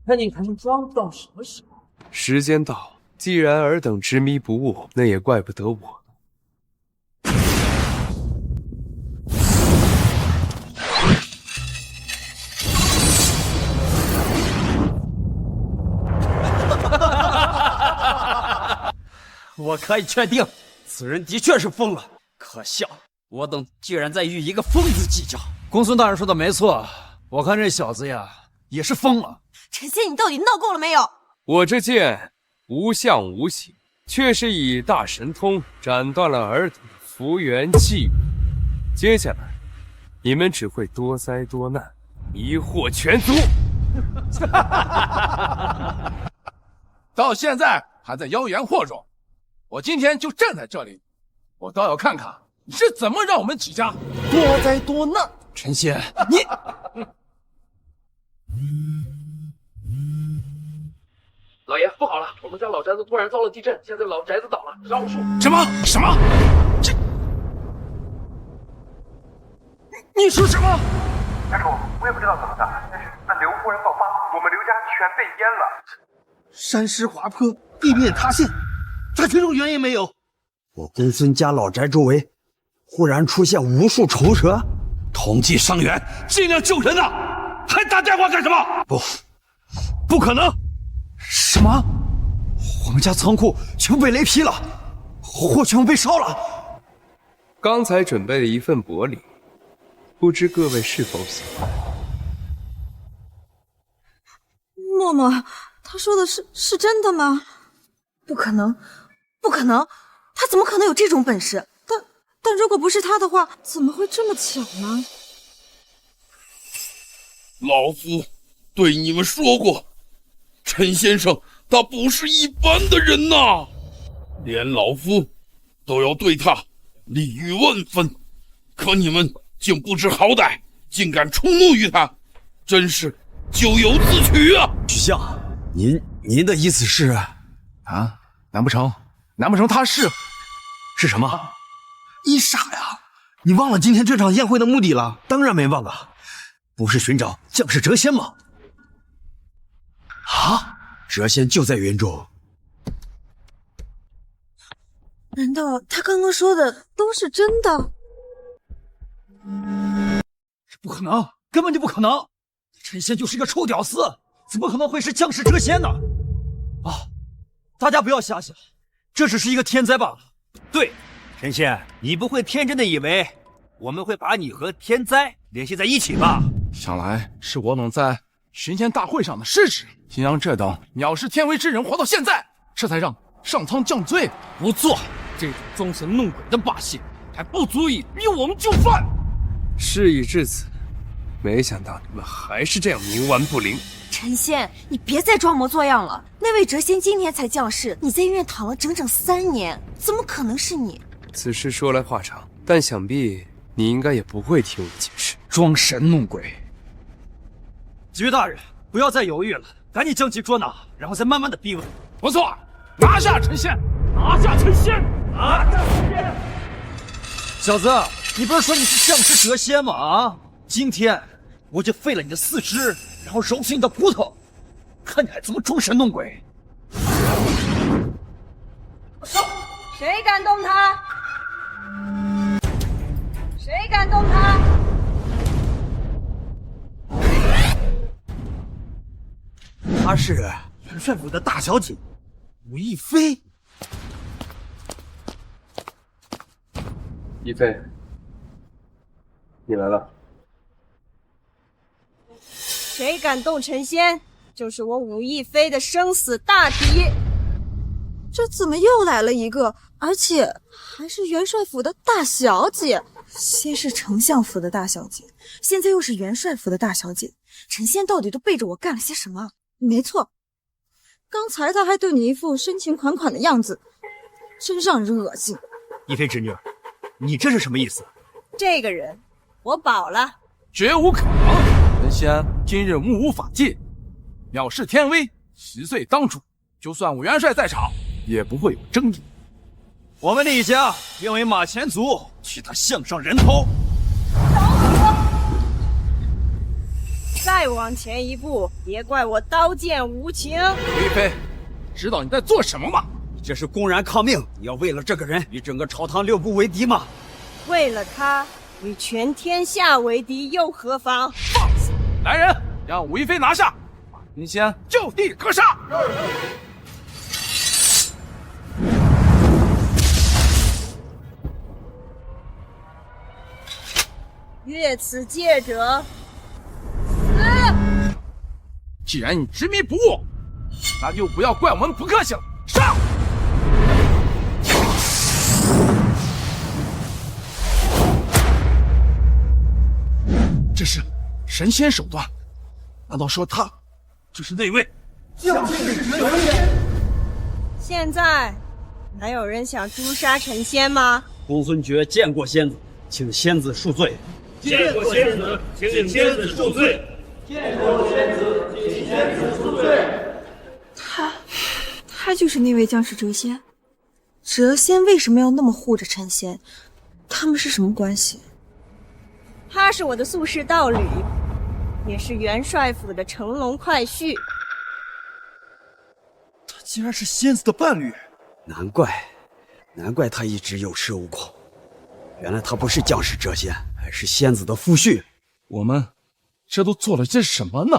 看你还能装到什么时候？时间到，既然尔等执迷不悟，那也怪不得我。我可以确定，此人的确是疯了。可笑，我等居然在与一个疯子计较。公孙大人说的没错，我看这小子呀也是疯了。陈仙，你到底闹够了没有？我这剑无相无形，却是以大神通斩断了尔等的福缘际遇。接下来，你们只会多灾多难，疑惑全族。到现在还在妖言惑众，我今天就站在这里，我倒要看看你是怎么让我们几家多灾多难。陈仙，你老爷，不好了，我们家老宅子突然遭了地震，现在老宅子倒了，饶恕。什么？这你说什么？家主，我也不知道怎么的，但是那刘夫人爆发，我们刘家全被淹了。山石滑坡，地面塌陷，再这种原因没有？我公孙家老宅周围忽然出现无数虫蛇，统计伤员，尽量救人啊！还打电话干什么？不可能！什么？我们家仓库全被雷劈了，货全部被烧了。刚才准备了一份薄礼，不知各位是否喜欢？默默，他说的是真的吗？不可能，不可能，他怎么可能有这种本事？但如果不是他的话，怎么会这么巧呢？老夫对你们说过，陈先生他不是一般的人呐，连老夫都要对他礼遇万分，可你们竟不知好歹，竟敢触怒于他，真是咎由自取啊！许相，您的意思是啊？难不成他是什么？你傻呀？你忘了今天这场宴会的目的了？当然没忘啊，不是寻找将士谪仙吗？啊，谪仙就在云州。难道他刚刚说的都是真的？不可能，根本就不可能！陈仙就是一个臭屌丝，怎么可能会是将士谪仙呢？啊，大家不要瞎想，这只是一个天灾罢了。对，陈仙，你不会天真的以为我们会把你和天灾联系在一起吧？想来是我等在巡仙大会上的失职，竟让这等藐视天威之人活到现在，这才让上苍降罪。不错，这种装神弄鬼的把戏还不足以逼我们就范。事已至此，没想到你们还是这样冥顽不灵。陈仙，你别再装模作样了。那位谪仙今年才降世，你在医院躺了整整3年，怎么可能是你？此事说来话长，但想必你应该也不会听我解释。装神弄鬼！子玉大人，不要再犹豫了，赶紧将其捉拿，然后再慢慢的逼问。不错，拿下陈仙！拿下陈仙！拿下陈仙！小子，你不是说你是将士谪仙吗？啊，今天我就废了你的4肢，然后揉碎你的骨头，看你还怎么装神弄鬼！谁敢动他？谁敢动他？她是元帅府的大小姐吴亦菲。亦菲，你来了。谁敢动陈仙，就是我武亦菲的生死大敌。这怎么又来了一个，而且还是元帅府的大小姐？先是丞相府的大小姐，现在又是元帅府的大小姐，陈仙到底都背着我干了些什么？没错，刚才他还对你一副深情款款的样子，真让人恶心。亦菲侄女，你这是什么意思？这个人我保了，绝无可能。陈仙今日目无法纪，藐视天威，袭罪当主，就算武元帅在场，也不会有争议。我们李家愿为马前卒替他项上人头。再往前一步，别怪我刀剑无情。吴亦菲，知道你在做什么吗？这是公然抗命！你要为了这个人与整个朝堂6部为敌吗？为了他与全天下为敌又何妨？放肆！来人，将吴亦菲拿下，把陈仙就地格杀！越此戒者，既然你执迷不悟，那就不要怪我们不客气了。上！这是神仙手段，难道说他就是那位将士谪仙？现在还有人想诛杀陈仙吗？公孙爵见过仙子，请仙子恕罪。见过仙子，请仙子恕罪。见过仙子，请仙子恕罪。他就是那位将士谪仙。谪仙为什么要那么护着陈仙？他们是什么关系？他是我的宿世道侣，也是元帅府的乘龙快婿。他竟然是仙子的伴侣，难怪他一直有恃无恐。原来他不是将士谪仙，还是仙子的夫婿。我们这都做了些什么呢？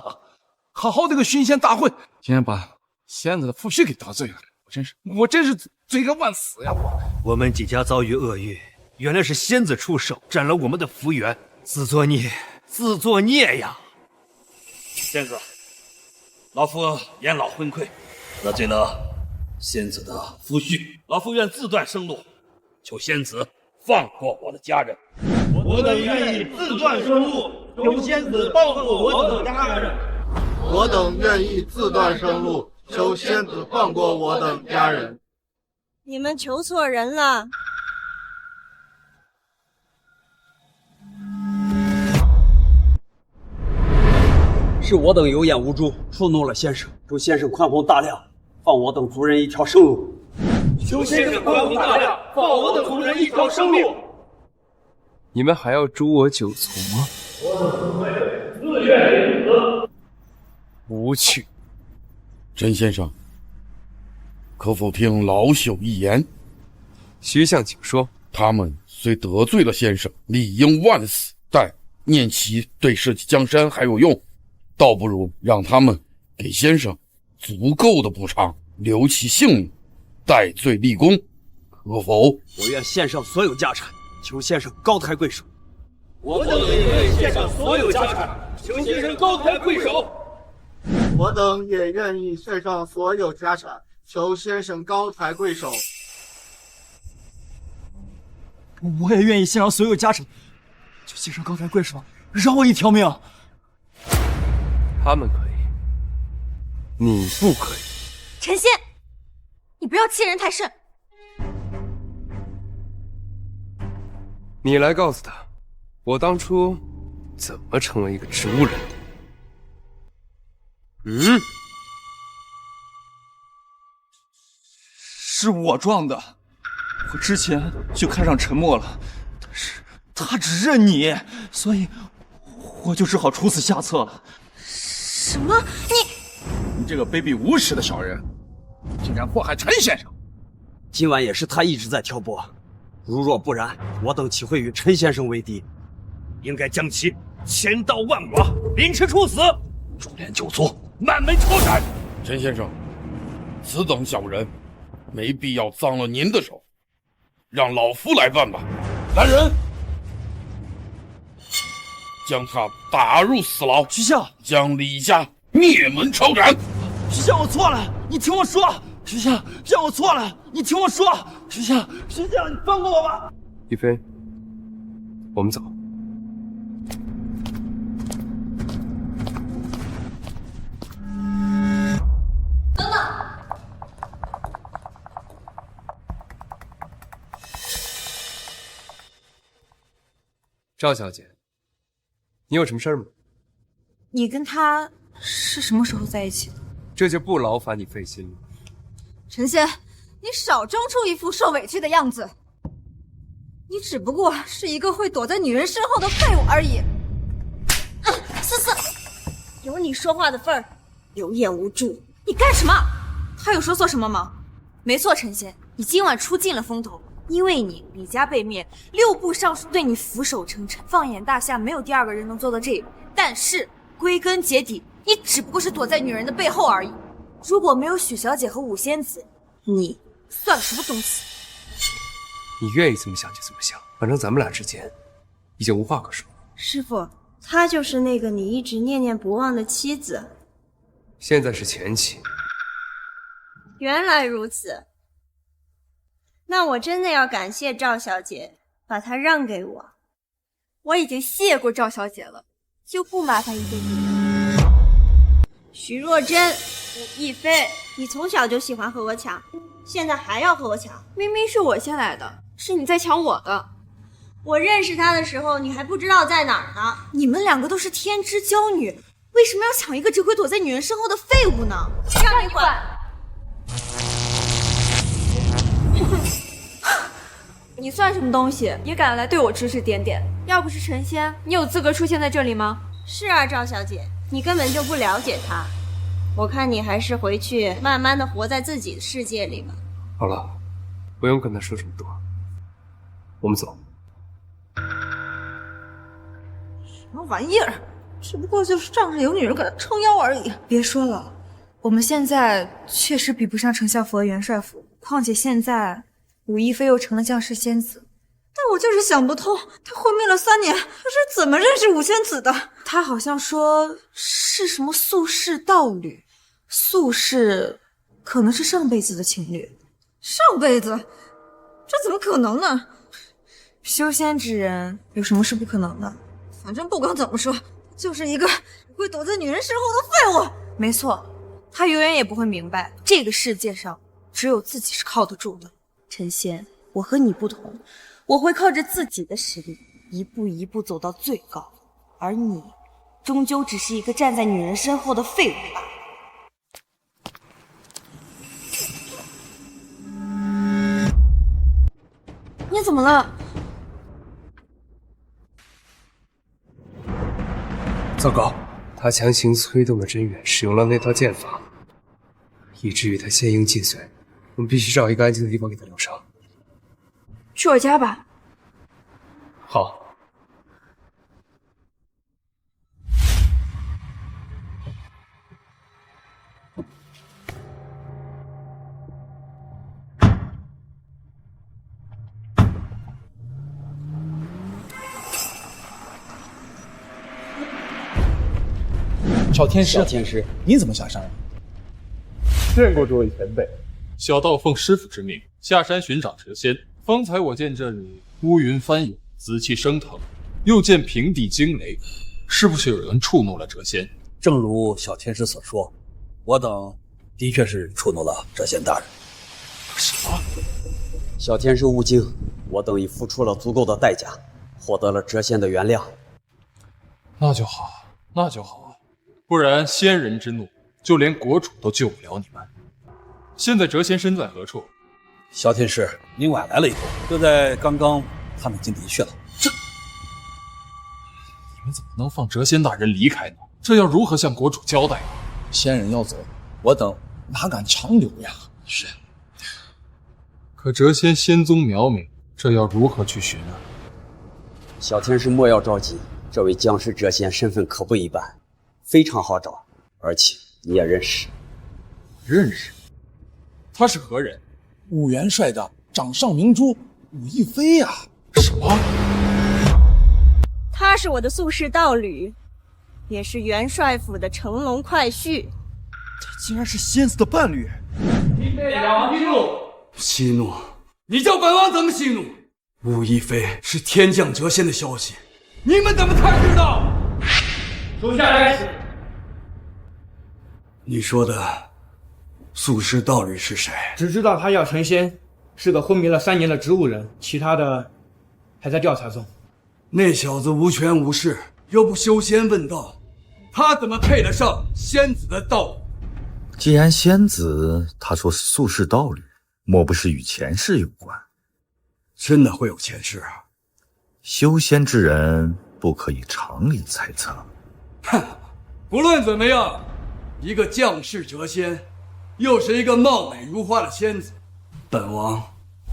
好好的个巡仙大会，竟然把仙子的夫婿给得罪了，我真是罪该万死呀！我们几家遭遇厄运，原来是仙子出手斩了我们的福缘，自作孽呀！仙子，老夫年老昏聩，得罪了仙子的夫婿，老夫愿自断生路，求仙子放过我的家人。我等愿意自断生路，求仙子放过我等家人。我等愿意自断生路，求仙子放过我等家人。你们求错人了。是我等有眼无珠，触怒了先生，祝先生宽宏大量，放我等族人一条生路。求先生宽宏大量，放我等族人一条生路。你们还要诛我九族吗？我等自会自愿领责。无趣。陈先生，可否听老朽一言？徐相，请说。他们虽得罪了先生，理应万死，但念其对社稷江山还有用，倒不如让他们给先生足够的补偿，留其性命，戴罪立功，可否？我愿献上所有家产，求先生高抬贵手。我等也愿献上所有家产，求先生高抬贵手。我等也愿意献上所有家产，求先生高抬贵手。我也愿意献上所有家产，求先生高抬贵手，饶我一条命。他们可以，你不可以。陈仙，你不要欺人太甚。你来告诉他，我当初怎么成为一个植物人的。是我撞的，我之前就看上陈默了，但是他只认你，所以我就只好出此下策了。什么？你这个卑鄙无耻的小人，竟敢祸害陈先生！今晚也是他一直在挑拨，如若不然，我等岂会与陈先生为敌？应该将其千刀万剐，凌迟处死，株连九族，满门抄斩。陈先生，此等小人，没必要脏了您的手，让老夫来办吧。来人，将他打入死牢。徐相，将李家灭门抄斩。徐相，我错了，你听我说。徐相，我错了，你听我说。徐相，你放过我吧。一飞，我们走。等等。赵小姐，你有什么事儿吗？你跟他是什么时候在一起的？这就不劳烦你费心了。陈仙，你少装出一副受委屈的样子。你只不过是一个会躲在女人身后的废物而已。思思，有你说话的份儿，有眼无珠。你干什么？他有说错什么吗？没错，陈仙，你今晚出尽了风头，因为你李家被灭，6部尚书对你俯首称臣。放眼大夏，没有第二个人能做到这一步。但是归根结底，你只不过是躲在女人的背后而已。如果没有许小姐和五仙子，你算什么东西？你愿意这么想就这么想，反正咱们俩之间已经无话可说。师傅，她就是那个你一直念念不忘的妻子。现在是前妻。原来如此，那我真的要感谢赵小姐，把她让给我。我已经谢过赵小姐了，就不麻烦一个你了。徐若真，武亦菲，你从小就喜欢和我抢，现在还要和我抢？明明是我先来的，是你在抢我的。我认识她的时候，你还不知道在哪儿呢。你们两个都是天之娇女，为什么要抢一个只会躲在女人身后的废物呢？让你管！你算什么东西，也敢来对我指指点点？要不是陈仙，你有资格出现在这里吗？是啊，赵小姐，你根本就不了解他。我看你还是回去慢慢的活在自己的世界里吧。好了，不用跟他说这么多，我们走。什么玩意儿？只不过就是仗着有女人给他撑腰而已。别说了，我们现在确实比不上丞相府和元帅府，况且现在武亦菲又成了将士仙子。但我就是想不通，她昏迷了3年，她是怎么认识五仙子的？她好像说是什么宿世道侣，宿世可能是上辈子的情侣。上辈子？这怎么可能呢？修仙之人有什么是不可能的？反正不管怎么说，就是一个会躲在女人身后的废物。没错，他永远也不会明白，这个世界上只有自己是靠得住的。陈仙，我和你不同，我会靠着自己的实力，一步一步走到最高，而你，终究只是一个站在女人身后的废物罢了。你怎么了？糟糕，他强行催动了真元，使用了那套剑法，以至于他仙婴尽碎。我们必须找一个安静的地方给他疗伤。去我家吧。好。小天师，小天师，你怎么下山了？见过这位前辈。小道奉师傅之命下山寻找谪仙。方才我见这里乌云翻涌，紫气升腾，又见平地惊雷，是不是有人触怒了谪仙？正如小天师所说，我等的确是触怒了谪仙大人。什么？小天师勿惊，我等已付出了足够的代价，获得了谪仙的原谅。那就好，那就好。不然仙人之怒，就连国主都救不了你们。现在谪仙身在何处？小天师，您晚来了一步，就在刚刚，他们已经离去了。你们怎么能放谪仙大人离开呢？这要如何向国主交代？仙人要走，我等哪敢强留呀？是。可谪仙仙宗苗民，这要如何去寻啊？小天师莫要着急，这位僵尸谪仙身份可不一般，非常好找，而且你也认识。认识？他是何人？武元帅的掌上明珠武亦菲呀！什么？他是我的宿世道侣，也是元帅府的乘龙快婿。他竟然是仙子的伴侣！你被两王激怒，息怒？你叫本王怎么息怒？武亦菲是天降谪仙的消息，你们怎么才知道？属下该死。你说的宿世道侣是谁？只知道他要成仙，是个昏迷了3年的植物人，其他的还在调查中。那小子无权无势，又不修仙问道，他怎么配得上仙子的道侣？既然仙子他说是宿世道侣，莫不是与前世有关？真的会有前世啊？修仙之人不可以常理猜测。哼，不论怎么样，一个降世谪仙，又是一个貌美如花的仙子，本王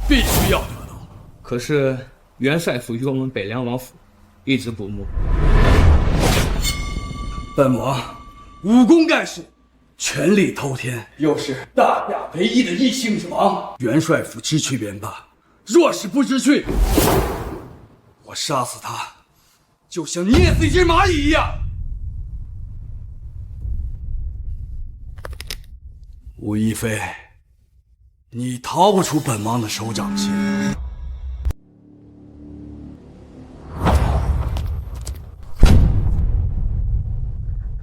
必须要得到。可是元帅府与我们北凉王府一直不睦。本王武功盖世，权力滔天，又是大夏唯一的异姓之王，元帅府知趣便罢，若是不知趣，我杀死他，就像捏死一只蚂蚁一样。武亦菲，你逃不出本王的手掌心。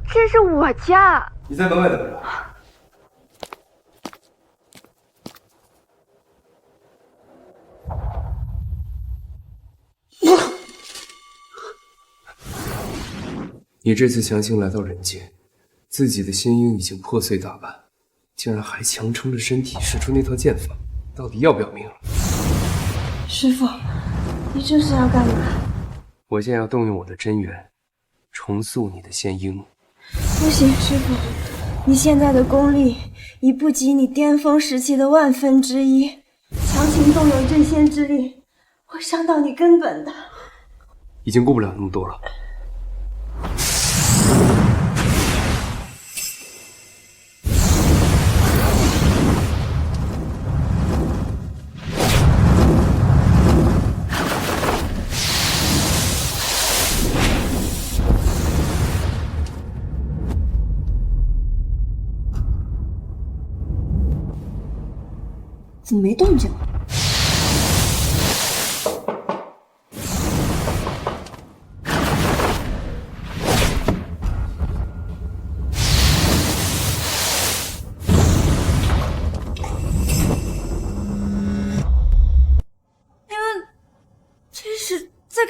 这是我家。你在门外等着。你这次强行来到人间，自己的仙婴已经破碎大半，竟然还强撑着身体使出那套剑法，到底要不要命了？师傅，你这是要干嘛？我现在要动用我的真元，重塑你的仙婴。不行，师傅，你现在的功力已不及你巅峰时期的1/1000，强行动用真仙之力，会伤到你根本的。已经顾不了那么多了。怎么没动静？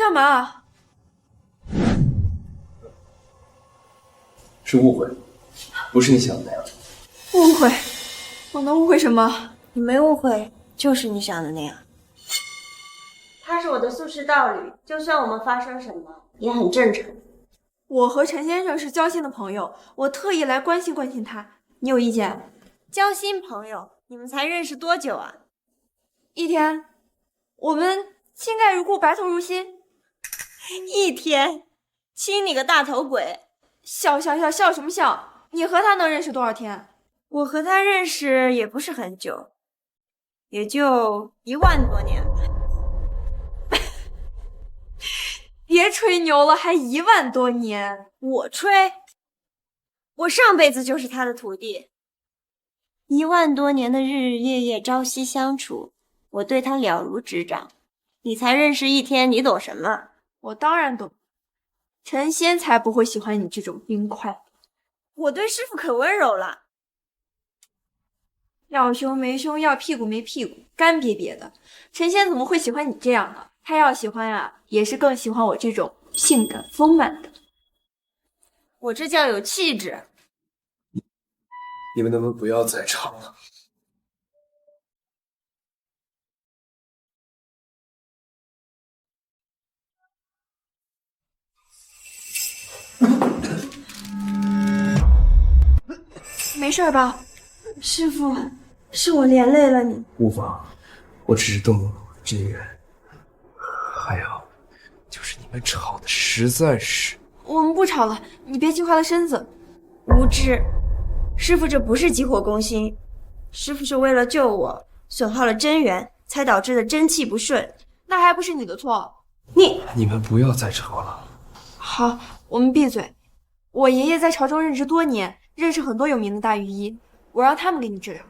干嘛？是误会，不是你想的那样。误会？我能误会什么？你没误会，就是你想的那样。他是我的宿世道侣，就算我们发生什么，也很正常。我和陈先生是交心的朋友，我特意来关心关心他。你有意见？交心朋友，你们才认识多久啊？1天。我们亲盖如故，白头如新。1天？亲你个大头鬼！笑什么笑？你和他能认识多少天？我和他认识也不是很久，也就1万多年吧。别吹牛了，还1万多年？我吹？我上辈子就是他的徒弟。1万多年的日日夜夜朝夕相处，我对他了如指掌。你才认识1天，你懂什么？我当然懂。陈仙才不会喜欢你这种冰块。我对师傅可温柔了。要胸没胸，要屁股没屁股，干瘪瘪的。陈仙怎么会喜欢你这样的？他要喜欢啊，也是更喜欢我这种性感丰满的。我这叫有气质。你们能不能不要再吵了？没事吧？师傅，是我连累了你。无妨，我只是动用了我的真元。还有，就是你们吵的实在是……我们不吵了，你别激坏了身子。无知，师傅这不是急火攻心，师傅是为了救我，损耗了真元，才导致的真气不顺。那还不是你的错。你们不要再吵了。好，我们闭嘴。我爷爷在朝中任职多年，认识很多有名的大御医，我让他们给你治疗。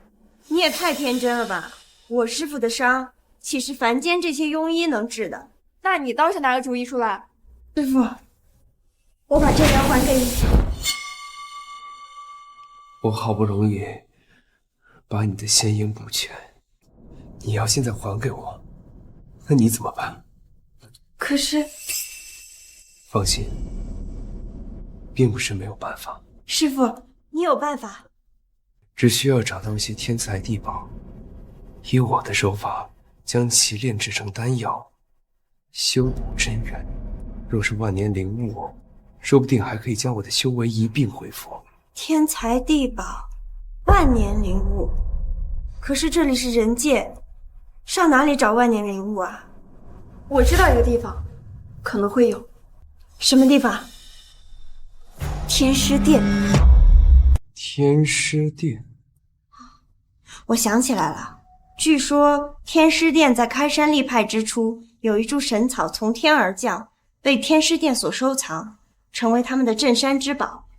你也太天真了吧！我师傅的伤，岂是凡间这些庸医能治的？那你倒是拿个主意出来。师傅，我把真元还给你。我好不容易把你的仙婴补全，你要现在还给我，那你怎么办？可是，放心，并不是没有办法。师傅，你有办法。只需要找到一些天材地宝，以我的手法将其炼制成丹药，修补真元。若是万年灵物，说不定还可以将我的修为一并恢复。天材地宝，万年灵物，可是这里是人界，上哪里找万年灵物啊？我知道一个地方，可能会有。什么地方？天师殿。天师殿。我想起来了，据说天师殿在开山立派之初，有一株神草从天而降，被天师殿所收藏，成为他们的镇山之宝。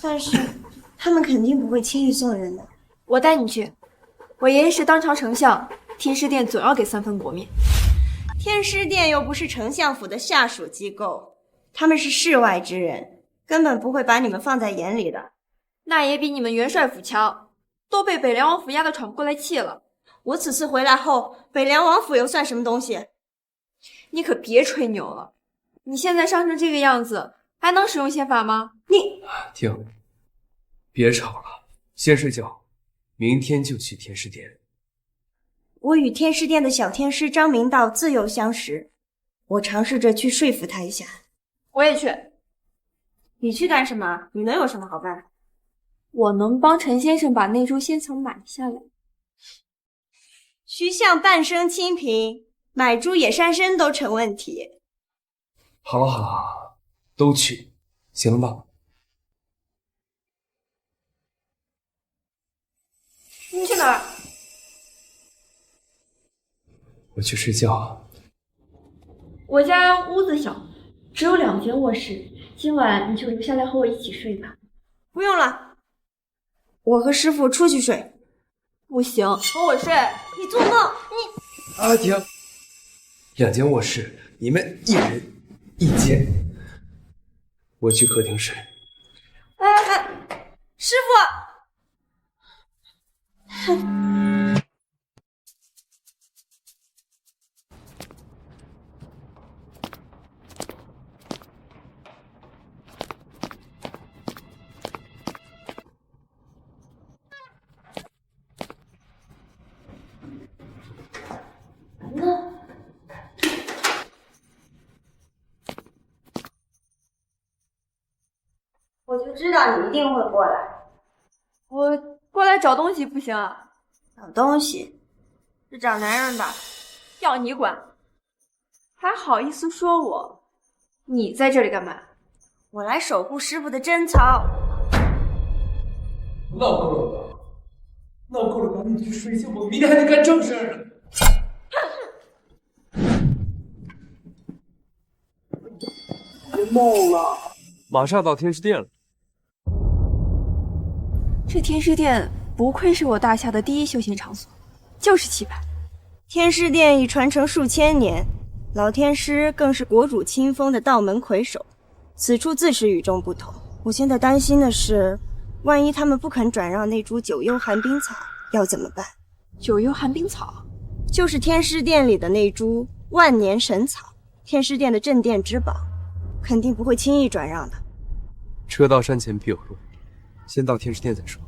但是他们肯定不会轻易送人的。我带你去。我爷爷是当朝丞相，天师殿总要给3分国面。天师殿又不是丞相府的下属机构，他们是世外之人，根本不会把你们放在眼里的。那也比你们元帅府强，都被北凉王府压得喘不过来气了。我此次回来后，北凉王府又算什么东西？你可别吹牛了，你现在伤成这个样子，还能使用仙法吗？停，别吵了，先睡觉，明天就去天师殿。我与天师殿的小天师张明道自幼相识，我尝试着去说服他一下。我也去。你去干什么？你能有什么好办？我能帮陈先生把那株仙草买下来。徐相半生清贫，买株野山参都成问题。好了好了，都去，行了吧？你去哪儿？我去睡觉。我家屋子小，只有2间卧室，今晚你就留下来和我一起睡吧。不用了，我和师傅出去睡。不行，和我睡。你做梦！你阿婷，2间卧室，你们1人1间。我去客厅睡。哎，师傅！就知道你一定会过来。我过来找东西不行啊？找东西是找男人吧？要你管？还好意思说我？你在这里干嘛？我来守护师傅的贞操。闹够了吧？闹够了，赶紧去睡觉吧，明天还得干正事儿呢。别闹了，马上到天师殿了。这天师殿不愧是我大夏的第一修行场所，就是气派。天师殿已传承数千年，老天师更是国主亲封的道门魁首，此处自是与众不同。我现在担心的是，万一他们不肯转让那株九幽寒冰草，要怎么办？九幽寒冰草就是天师殿里的那株万年神草，天师殿的镇殿之宝，肯定不会轻易转让的。车到山前必有路，先到天师殿再说。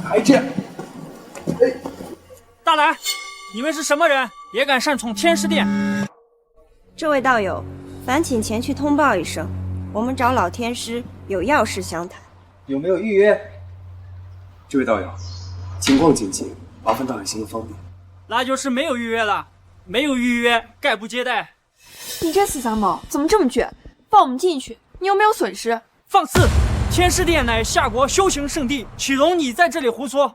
还这样？大胆！你们是什么人，也敢擅闯天师殿？这位道友，烦请前去通报一声，我们找老天师有要事相谈。有没有预约？这位道友，情况紧急，麻烦道友行个方便。那就是没有预约了，没有预约概不接待。你这死杂毛怎么这么倔？放我们进去，你有没有损失？放肆！天师殿乃夏国修行圣地，岂容你在这里胡说？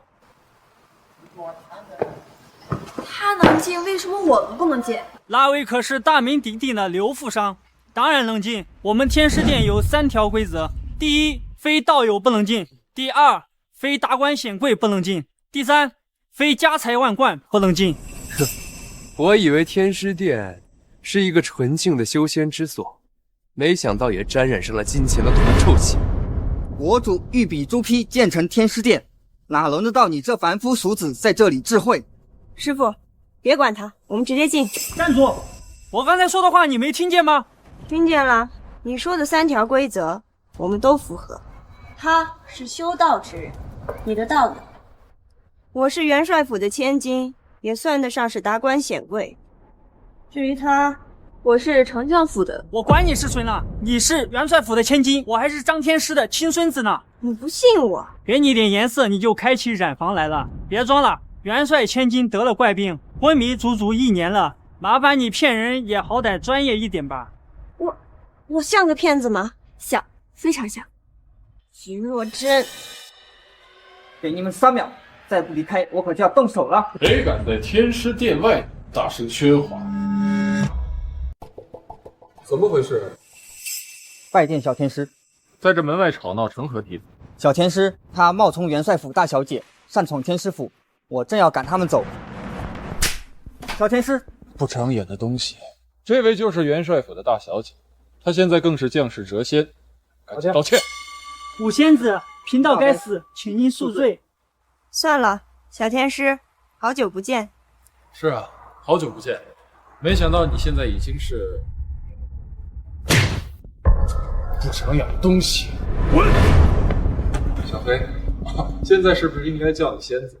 他能进，为什么我们不能进？那位可是大名鼎鼎的刘富商，当然能进。我们天师殿有3条规则：第一，非道友不能进；第二，非达官显贵不能进；第三，非家财万贯不能进。哼，我以为天师殿是一个纯净的修仙之所，没想到也沾染上了金钱的铜臭气。国主御笔朱批建成天师殿，哪轮得到你这凡夫俗子在这里智慧？师傅，别管他，我们直接进。站住！我刚才说的话你没听见吗？听见了，你说的3条规则我们都符合。他是修道之人，你的道呢？我是元帅府的千金，也算得上是达官显贵。至于他，我是丞相府的。我管你是谁呢？你是元帅府的千金，我还是张天师的亲孙子呢。你不信我？给你点颜色，你就开启染房来了。别装了，元帅千金得了怪病，昏迷足足1年了。麻烦你骗人也好歹专业一点吧。我像个骗子吗？像，非常像。徐若真，给你们3秒，再不离开，我可就要动手了。谁敢在天师殿外大声喧哗？怎么回事？拜见小天师。在这门外吵闹成何体统？小天师他冒充元帅府大小姐，擅闯天师府，我正要赶他们走。小天师，不长眼的东西！这位就是元帅府的大小姐，她现在更是将士谪仙，赶紧道歉。五仙子，贫道该死，请您恕罪。算了，小天师，好久不见。是啊，好久不见，没想到你现在已经是不长眼的东西。滚！小黑，现在是不是应该叫你仙子？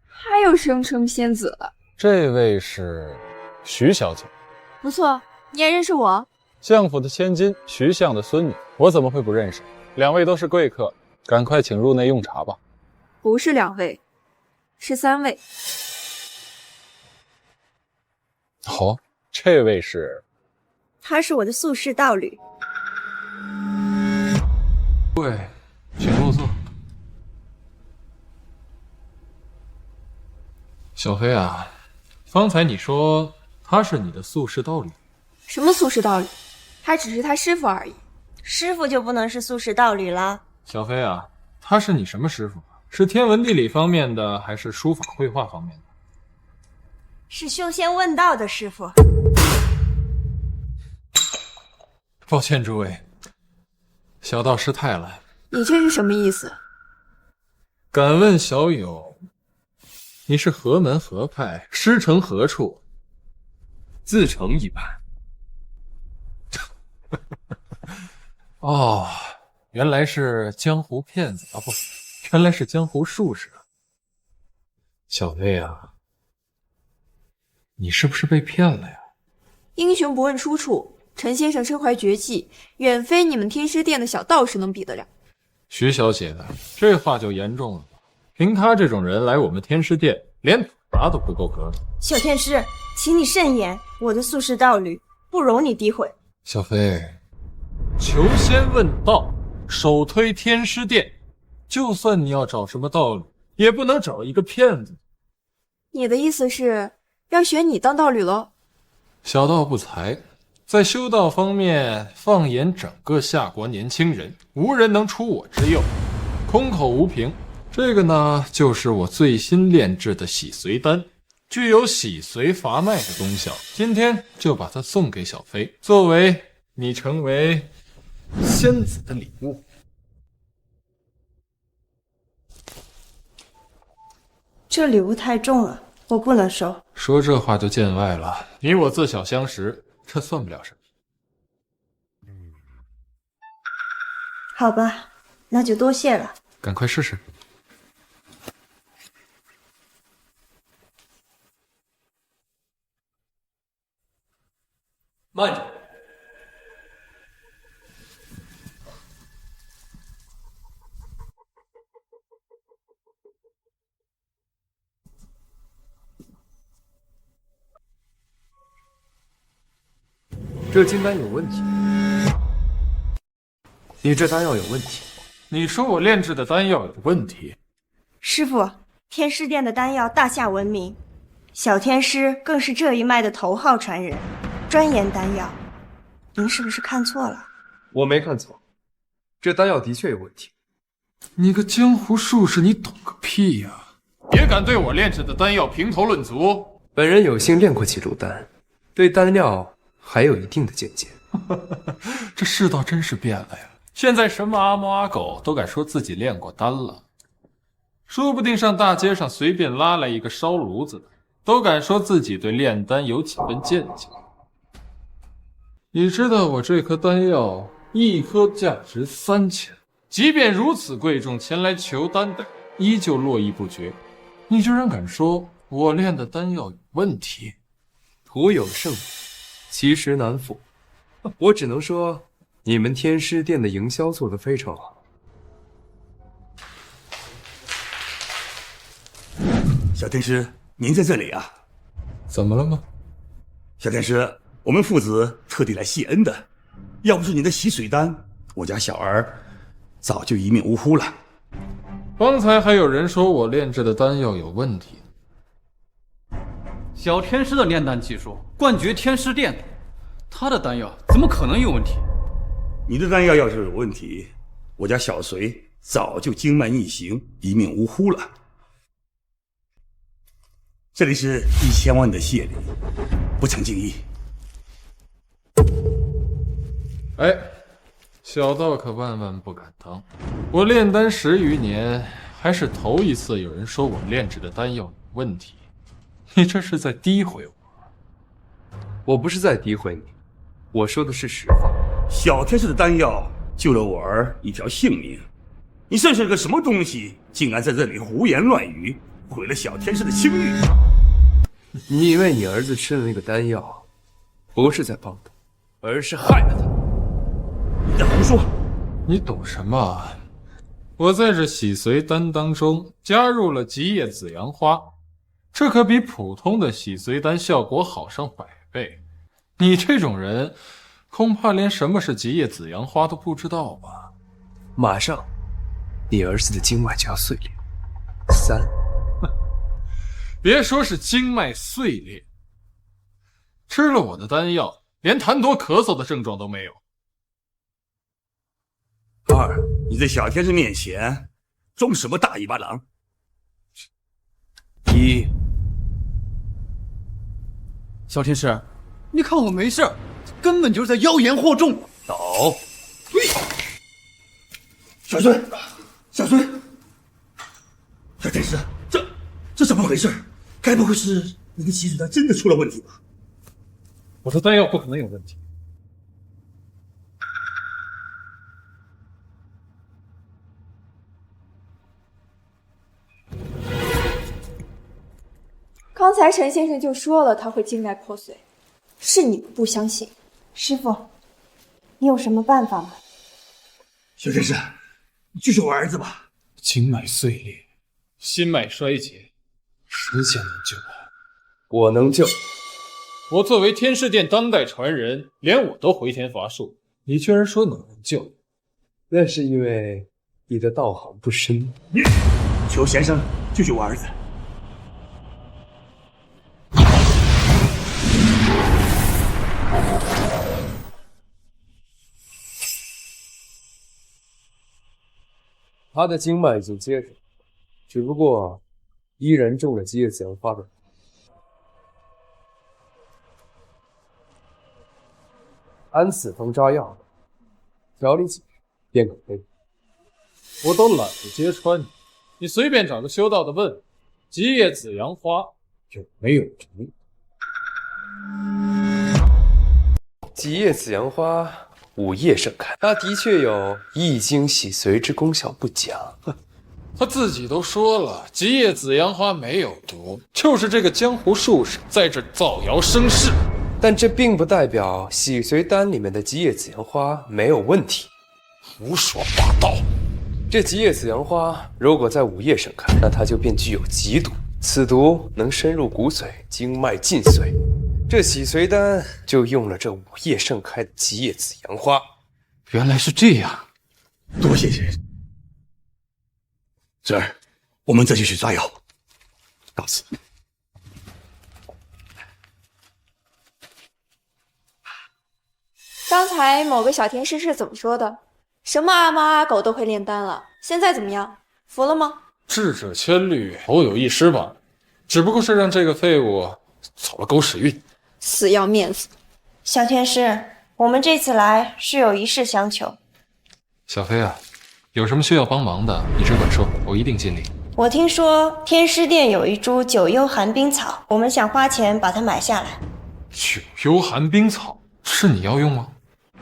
还有声称仙子了？这位是徐小姐。不错，你也认识我？相府的千金徐相的孙女，我怎么会不认识？2位都是贵客，赶快请入内用茶吧。不是2位，是3位。好，这位是？他是我的宿世道侣。对，请入座。小黑啊，方才你说他是你的宿世道侣？什么宿世道侣？他只是他师傅而已。师傅就不能是宿世道侣了？小黑啊，他是你什么师傅？是天文地理方面的，还是书法绘画方面的？是修仙问道的师傅。抱歉诸位，小道失态了。你这是什么意思？敢问小友，你是何门何派，师承何处？自成一派。哦，原来是江湖骗子啊！不，原来是江湖术士。小飞啊，你是不是被骗了呀？英雄不问出处，陈先生身怀绝技，远非你们天师殿的小道士能比得了。徐小姐的这话就严重了吧？凭他这种人来我们天师殿，连打都不够格。小天师，请你慎言，我的宿世道侣不容你诋毁。小飞，求仙问道，首推天师殿，就算你要找什么道侣，也不能找一个骗子。你的意思是要选你当道侣喽？小道不才，在修道方面，放眼整个夏国年轻人，无人能出我之右，空口无凭。这个呢，就是我最新炼制的洗髓丹，具有洗髓伐脉的功效。今天就把它送给小飞，作为你成为仙子的礼物。这礼物太重了，我不能收。说这话就见外了，你我自小相识，这算不了什么。好吧，那就多谢了。赶快试试。慢着，这金丹有问题，你这丹药有问题。你说我炼制的丹药有问题？师傅，天师殿的丹药大夏闻名，小天师更是这一脉的头号传人，专研丹药。您是不是看错了？我没看错，这丹药的确有问题。你个江湖术士，你懂个屁呀！别敢对我炼制的丹药评头论足。本人有幸炼过几炉丹，对丹药还有一定的见解。这世道真是变了呀！现在什么阿猫阿狗都敢说自己炼过丹了，说不定上大街上随便拉来一个烧炉子的，都敢说自己对炼丹有几分见解。你知道我这颗丹药一颗价值3000，即便如此贵重，前来求丹的依旧络绎不绝。你居然敢说我炼的丹药有问题？徒有胜，其实难副。我只能说，你们天师殿的营销做得非常好。小天师，您在这里啊？怎么了吗？小天师，我们父子特地来谢恩的。要不是您的洗水丹，我家小儿早就一命呜呼了。方才还有人说我炼制的丹药有问题。小天师的炼丹技术冠绝天师殿，他的丹药怎么可能有问题？你的丹药要是有问题，我家小隋早就经脉逆行，一命呜呼了。这里是1000万的谢礼，不成敬意。哎，小道可万万不敢当。我炼丹10余年，还是头一次有人说我炼制的丹药有问题。你这是在诋毁我？我不是在诋毁你，我说的是实话。小天师的丹药救了我儿一条性命，你算是个什么东西，竟然在这里胡言乱语，毁了小天师的清誉。你以为你儿子吃的那个丹药，不是在帮他，而是害了他？你在胡说！你懂什么？我在这洗髓丹当中加入了极叶紫阳花，这可比普通的洗髓丹效果好上100倍。你这种人，恐怕连什么是极叶紫阳花都不知道吧？马上，你儿子的经脉就要碎裂。3，别说是经脉碎裂，吃了我的丹药，连痰多咳嗽的症状都没有。2，你在小天师面前装什么大尾巴狼？1，小天师，你看我没事，根本就是在妖言惑众。倒！小孙，小孙，小天师，这怎么回事？该不会是你的洗水丹真的出了问题吧？我的丹药不可能有问题。刚才陈先生就说了他会经脉破碎，是你们不相信。师傅，你有什么办法吗？小天师，你救救我儿子吧！经脉碎裂，心脉衰竭，谁先能救我能救。我作为天师殿当代传人，连我都回天乏术，你居然说你能救？那是因为你的道行不深。求先生救救我儿子！他的经脉已经接上，只不过依然中了极夜紫阳花的。安此方扎药，调理几日便可恢复。我都懒得揭穿你，你随便找个修道的问，极夜紫阳花有没有毒？极夜紫阳花午夜盛开，它的确有易经洗髓之功效不假。他自己都说了，极夜紫阳花没有毒，就是这个江湖术士在这造谣生事。但这并不代表洗髓丹里面的极夜紫阳花没有问题。胡说八道！这极夜紫阳花如果在午夜盛开，那它就便具有极毒，此毒能深入骨髓，经脉尽髓。这洗髓丹就用了这午夜盛开的极夜紫阳花。原来是这样，多谢先生。侄儿，我们再继续抓药。告辞。刚才某个小天师是怎么说的？什么阿猫阿狗都会炼丹了，现在怎么样？服了吗？智者千虑，偶有一失吧，只不过是让这个废物走了狗屎运。死要面子。小天师，我们这次来是有一事相求。小飞啊，有什么需要帮忙的，你只管说，我一定尽力。我听说天师殿有一株九幽寒冰草，我们想花钱把它买下来。九幽寒冰草是你要用吗？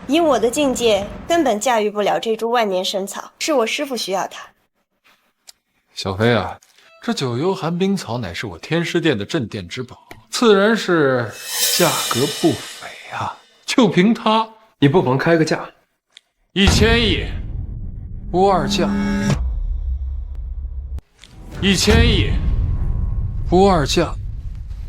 以我的境界，根本驾驭不了这株万年神草，是我师父需要它。小飞啊，这九幽寒冰草乃是我天师殿的镇店之宝，自然是价格不菲啊。就凭它，你不妨开个价，1000亿，不二价。1000亿，不二价。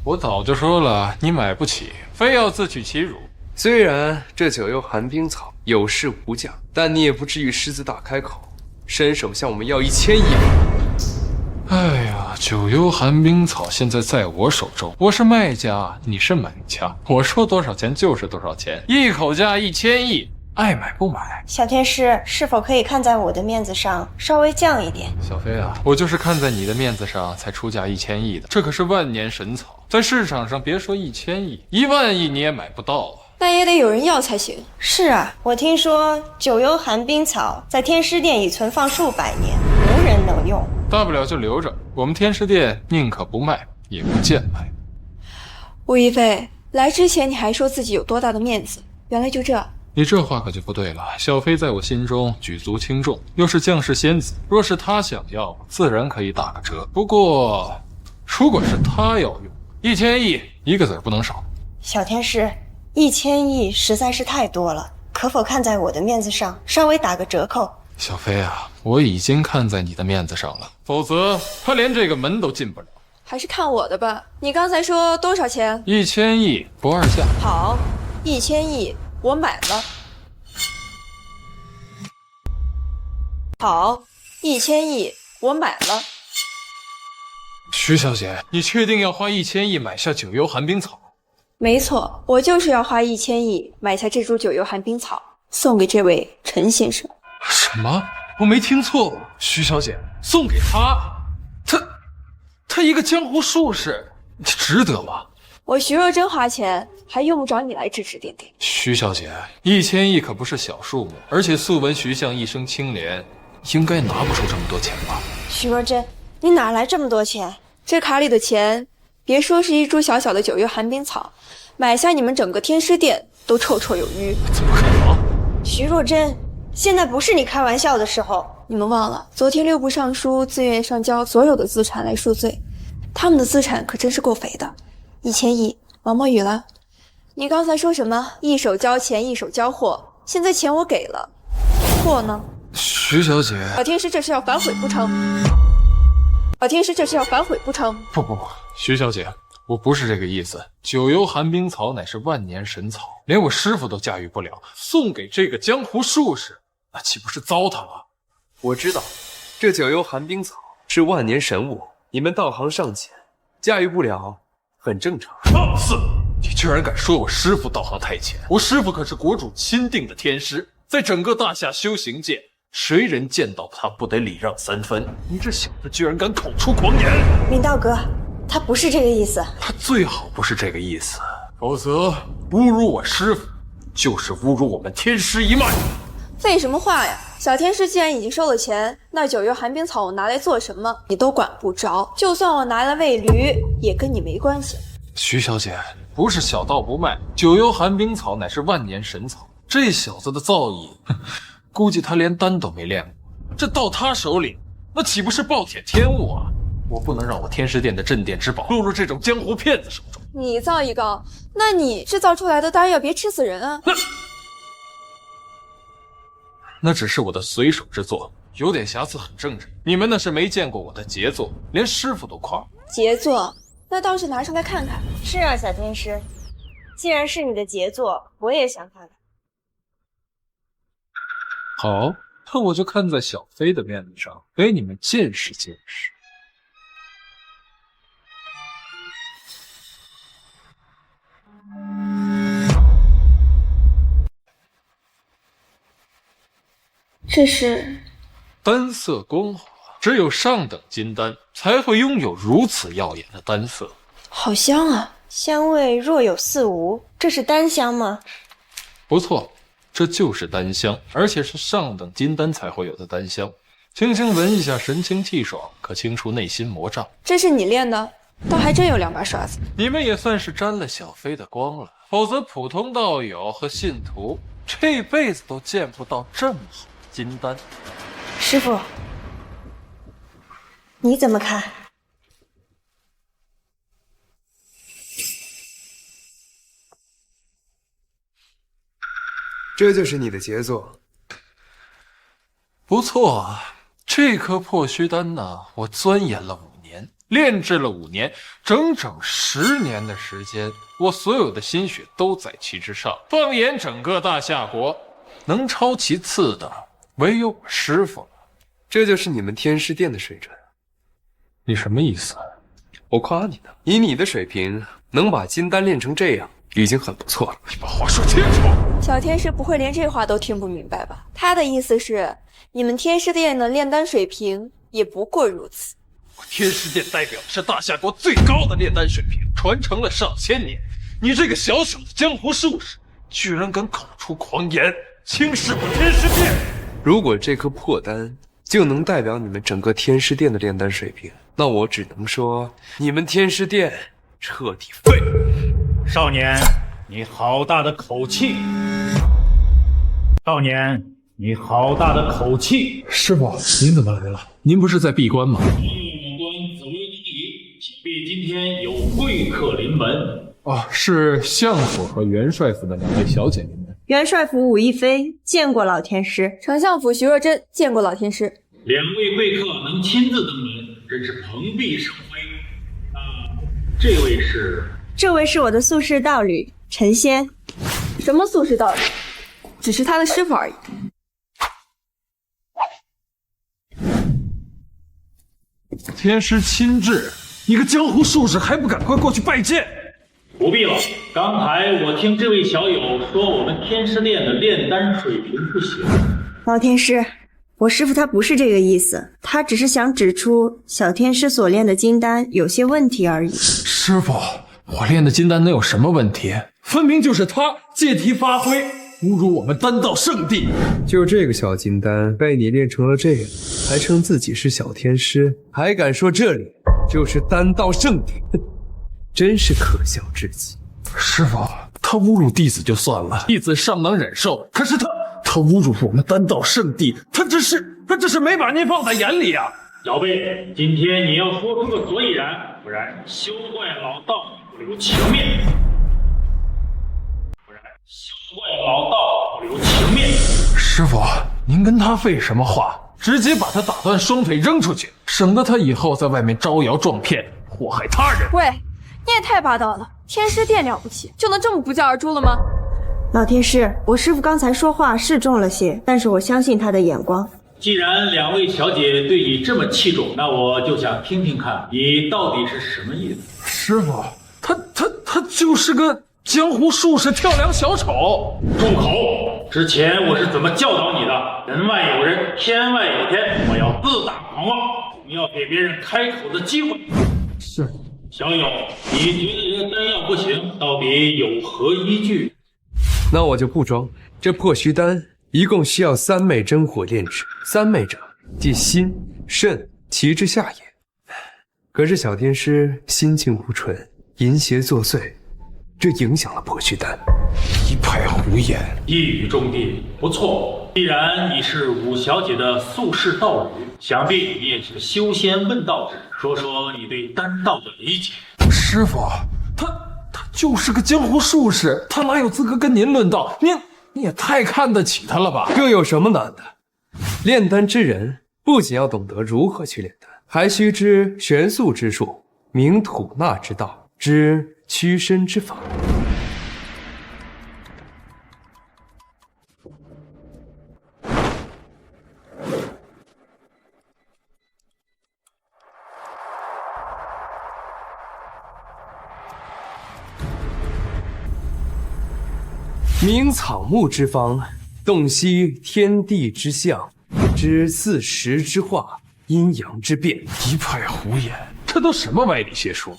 我早就说了，你买不起，非要自取其辱。虽然这九幽寒冰草有市无价，但你也不至于狮子大开口，伸手向我们要1000亿。哎呀，九幽寒冰草现在在我手中，我是卖家，你是买家，我说多少钱就是多少钱，一口价1000亿，爱买不买。小天师，是否可以看在我的面子上稍微降一点？小飞啊，我就是看在你的面子上才出价1000亿的，这可是万年神草，在市场上别说1000亿，1万亿你也买不到啊。那也得有人要才行。是啊，我听说九幽寒冰草在天师殿已存放数百年，无人能用。大不了就留着，我们天师殿宁可不卖，也不贱卖。吴一飞，来之前你还说自己有多大的面子，原来就这。你这话可就不对了。小飞在我心中举足轻重，又是将士仙子，若是他想要，自然可以打个折。不过，如果是他要用，1000亿一个子儿不能少。小天师，1000亿实在是太多了，可否看在我的面子上，稍微打个折扣？小飞啊，我已经看在你的面子上了，否则他连这个门都进不了。还是看我的吧。你刚才说多少钱？1000亿不二价。好，1000亿我买了。好，1000亿我买了。徐小姐，你确定要花1000亿买下九幽寒冰草？没错，我就是要花1000亿买下这株九幽寒冰草，送给这位陈先生。什么？我没听错，徐小姐，送给他？他一个江湖术士，值得吗？我徐若真花钱，还用不着你来指指点点。徐小姐，1000亿可不是小数目，而且素闻徐相一生清廉，应该拿不出这么多钱吧？徐若真，你哪来这么多钱？这卡里的钱，别说是一株小小的九幽寒冰草，买下你们整个天师殿都绰绰有余。怎么可能？徐若真，现在不是你开玩笑的时候。你们忘了，昨天6部尚书自愿上交所有的资产来赎罪，他们的资产可真是够肥的，1000亿毛毛雨了。你刚才说什么？一手交钱，一手交货。现在钱我给了，货呢？徐小姐，小天师这是要反悔不成？小天师这是要反悔不成？不，徐小姐，我不是这个意思。九幽寒冰草乃是万年神草，连我师傅都驾驭不了，送给这个江湖术士，那岂不是糟蹋了？我知道，这九幽寒冰草是万年神物，你们道行尚浅，驾驭不了，很正常。放肆！你居然敢说我师傅道行太浅？我师傅可是国主钦定的天师，在整个大夏修行界，谁人见到他不得礼让3分？你这小子居然敢口出狂言！明道哥，他不是这个意思。他最好不是这个意思，否则侮辱我师傅，就是侮辱我们天师一脉。废什么话呀！小天师既然已经收了钱，那九幽寒冰草我拿来做什么，你都管不着。就算我拿来喂驴，也跟你没关系。徐小姐，不是小道不卖，九幽寒冰草乃是万年神草，这小子的造诣，估计他连丹都没练过，这到他手里，那岂不是暴殄天物啊！我不能让我天师殿的镇店之宝落入这种江湖骗子手中。你造诣高，那你制造出来的丹药别吃死人啊！那只是我的随手之作，有点瑕疵很正常。你们那是没见过我的杰作，连师傅都夸。杰作？那倒是拿出来看看。是啊，小天师，既然是你的杰作，我也想看看。好，那我就看在小飞的面子上，给你们见识见识。这是丹色光滑，只有上等金丹才会拥有如此耀眼的丹色。好香啊，香味若有似无。这是丹香吗？不错，这就是丹香，而且是上等金丹才会有的丹香。轻轻闻一下，神清气爽，可清除内心魔障。这是你练的？倒还真有2把刷子。你们也算是沾了小飞的光了，否则普通道友和信徒这辈子都见不到这么好的金丹。师傅，你怎么看？这就是你的杰作。不错啊，这颗破虚丹呢，我钻研了5年，炼制了5年，整整10年的时间，我所有的心血都在其之上。放眼整个大夏国，能超其次的唯有我师傅了。这就是你们天师殿的水准。你什么意思？我夸你呢，以你的水平，能把金丹练成这样，已经很不错了。你把话说清楚。小天师不会连这话都听不明白吧？他的意思是，你们天师殿的炼丹水平也不过如此。我天师殿代表的是大夏国最高的炼丹水平，传承了上千年。你这个小小的江湖术士，居然敢口出狂言，轻视我天师殿！如果这颗破丹就能代表你们整个天师殿的炼丹水平，那我只能说，你们天师殿彻底废了。少年，你好大的口气！少年，你好大的口气！师傅，您怎么来了？您不是在闭关吗？本关紫薇之礼，想必今天有贵客临门。哦，是相府和元帅府的2位小姐临门。元帅府武亦菲见过老天师，丞相府徐若真见过老天师。2位贵客能亲自登门，真是蓬荜生辉。这位是我的宿世道侣陈仙。什么宿世道侣？只是他的师傅而已。天师亲至，一个江湖术士还不赶快过去拜见？不必了，刚才我听这位小友说我们天师殿的炼丹水平不行。老天师，我师傅他不是这个意思，他只是想指出小天师所炼的金丹有些问题而已。师傅，我炼的金丹能有什么问题？分明就是他借题发挥，侮辱我们丹道圣地。就这个小金丹被你练成了这样，还称自己是小天师，还敢说这里就是丹道圣地，真是可笑至极。师傅，他侮辱弟子就算了，弟子尚能忍受，可是他侮辱我们丹道圣地，他这是没把您放在眼里啊！小辈，今天你要说出个所以然，不然休怪老道不留情面。怪老道不留情面。师傅，您跟他废什么话？直接把他打断双腿扔出去，省得他以后在外面招摇撞骗，祸害他人。喂，你也太霸道了！天师殿了不起，就能这么不教而诛了吗？老天师，我师父刚才说话是重了些，但是我相信他的眼光。既然两位小姐对你这么器重，那我就想听听看你到底是什么意思。师傅，他就是个江湖术士跳梁小丑。住口！之前我是怎么教导你的？人外有人，天外有天，不要自大狂妄，总要给别人开口的机会。是。小友，你觉得这个丹药不行，到底有何依据？那我就不装，这破虚丹一共需要3昧真火炼制，3昧者即心、肾、其之下也。可是小天师心境不纯，淫邪作祟，这影响了破虚丹。一派胡言，一语中的，不错。既然你是五小姐的宿世道侣，想必你也是修仙问道之人，说说你对丹道的理解。师傅，他就是个江湖术士，他哪有资格跟您论道？你也太看得起他了吧？这有什么难的？炼丹之人不仅要懂得如何去炼丹，还须知玄素之术，明吐纳之道，知屈身之法。明草木之方，洞悉天地之象，知四时之化，阴阳之变。一派胡言，这都什么歪理邪说？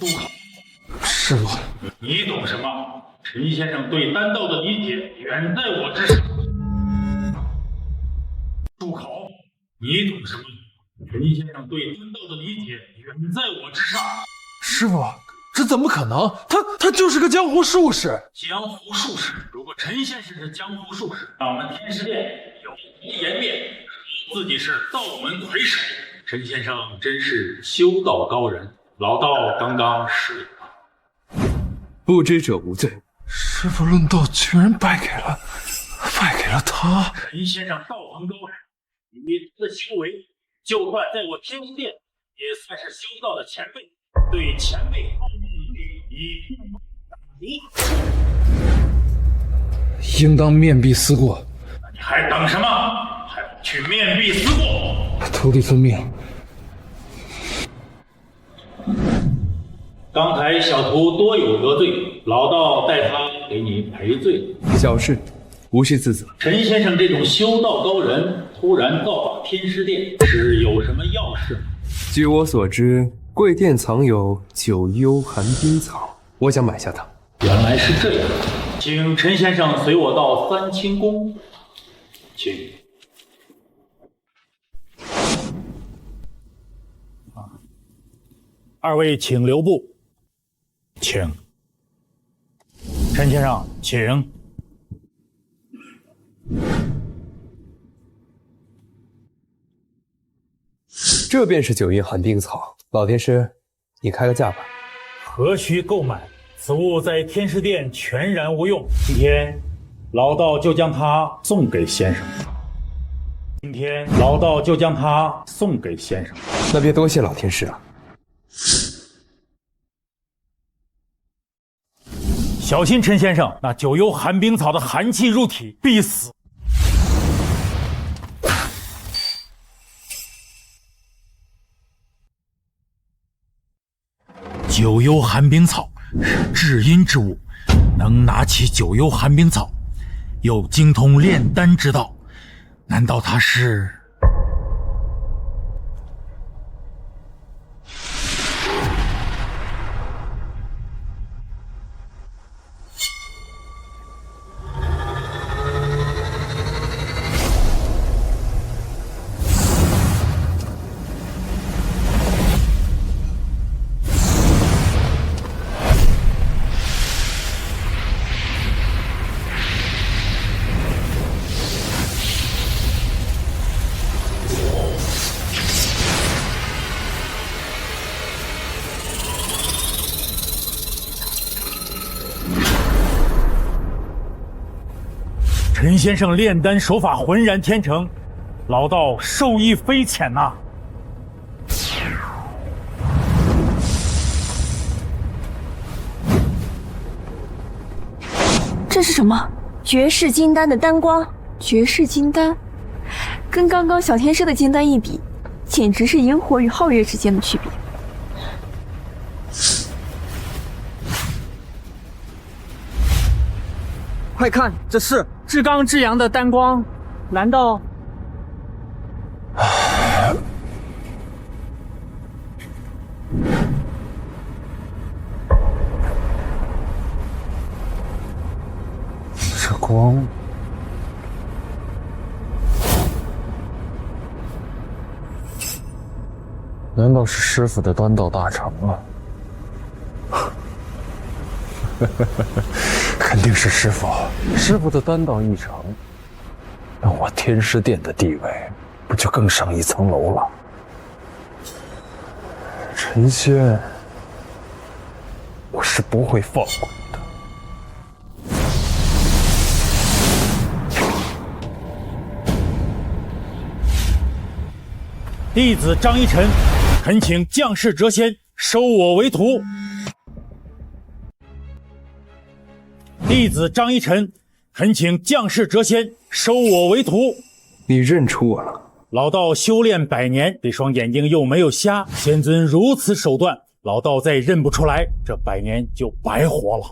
师傅，你懂什么？陈先生对丹道的理解远在我之上。住口！你懂什么？陈先生对丹道的理解远在我之上。师傅，这怎么可能？他就是个江湖术士。江湖术士？如果陈先生是江湖术士，那我们天师殿有何颜面说自己是道门魁首？陈先生真是修道高人，老道刚刚失礼了。不知者无罪。师傅论道居然败给了他。陈先生道行高人，你的行为，就算在我天师殿，也算是修道的前辈。对前辈以应当面壁思过。那你还等什么？还不去面壁思过？徒弟遵命。刚才小徒多有得罪，老道代他给你赔罪。小事，无需自责。陈先生这种修道高人突然造访天师殿，是有什么要事吗？据我所知，贵殿藏有九幽寒冰草，我想买下它。原来是这样，请陈先生随我到三清宫，请。二位请留步，请。陈先生，请。这便是九阴寒冰草，老天师，你开个价吧。何须购买？此物在天师殿全然无用。今天，老道就将它送给先生。那别多谢老天师啊。小心陈先生，那九幽寒冰草的寒气入体，必死。九幽寒冰草是至阴之物，能拿起九幽寒冰草，又精通炼丹之道，难道他是？陈先生炼丹手法浑然天成，老道受益匪浅呐。这是什么？绝世金丹的丹光。绝世金丹，跟刚刚小天师的金丹一比，简直是萤火与皓月之间的区别。快看，这是至刚至阳的丹光，难道？这光，难道是师傅的丹道大成啊？肯定是师傅的丹道一成，那我天师殿的地位不就更上一层楼了？陈仙，我是不会放过你的。弟子张一晨，恳请将士谪仙收我为徒。弟子张一晨，恳请将士谪仙收我为徒。你认出我了？老道修炼100年，这双眼睛又没有瞎，仙尊如此手段，老道再认不出来，这100年就白活了。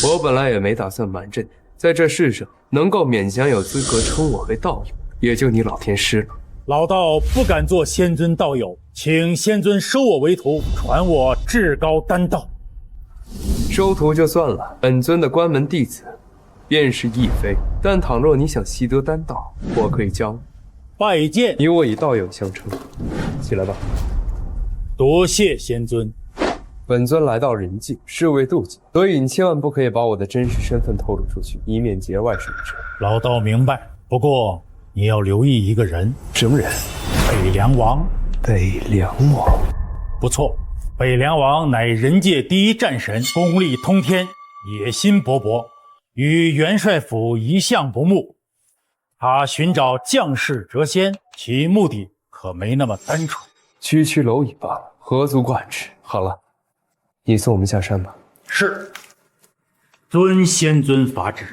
我本来也没打算瞒着你，在这世上能够勉强有资格称我为道友，也就你老天师了。老道不敢做仙尊道友，请仙尊收我为徒，传我至高丹道。收徒就算了，本尊的关门弟子便是亦非，但倘若你想习得丹道，我可以教你。拜见，你我以道友相称，起来吧。多谢仙尊。本尊来到人界是为渡己，所以你千万不可以把我的真实身份透露出去，以免节外生枝。老道明白，不过你要留意一个人。什么人？北凉王。北凉王，不错。北凉王乃人界第一战神，功力通天，野心勃勃，与元帅府一向不睦。他寻找将士谪仙，其目的可没那么单纯。区区蝼蚁罢了，何足挂齿。好了，你送我们下山吧。是，遵仙尊法旨。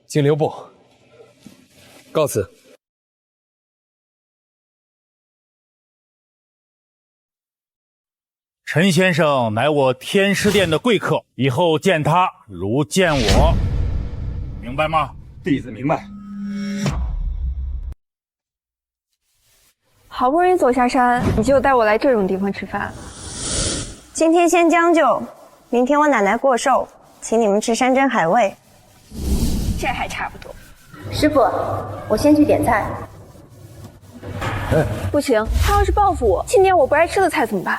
请留步。告辞。陈先生乃我天师殿的贵客，以后见他如见我，明白吗？弟子明白。好不容易走下山，你就带我来这种地方吃饭。今天先将就，明天我奶奶过寿，请你们吃山珍海味。这还差不多。师傅，我先去点菜。不行，他要是报复我，清点我不爱吃的菜怎么办？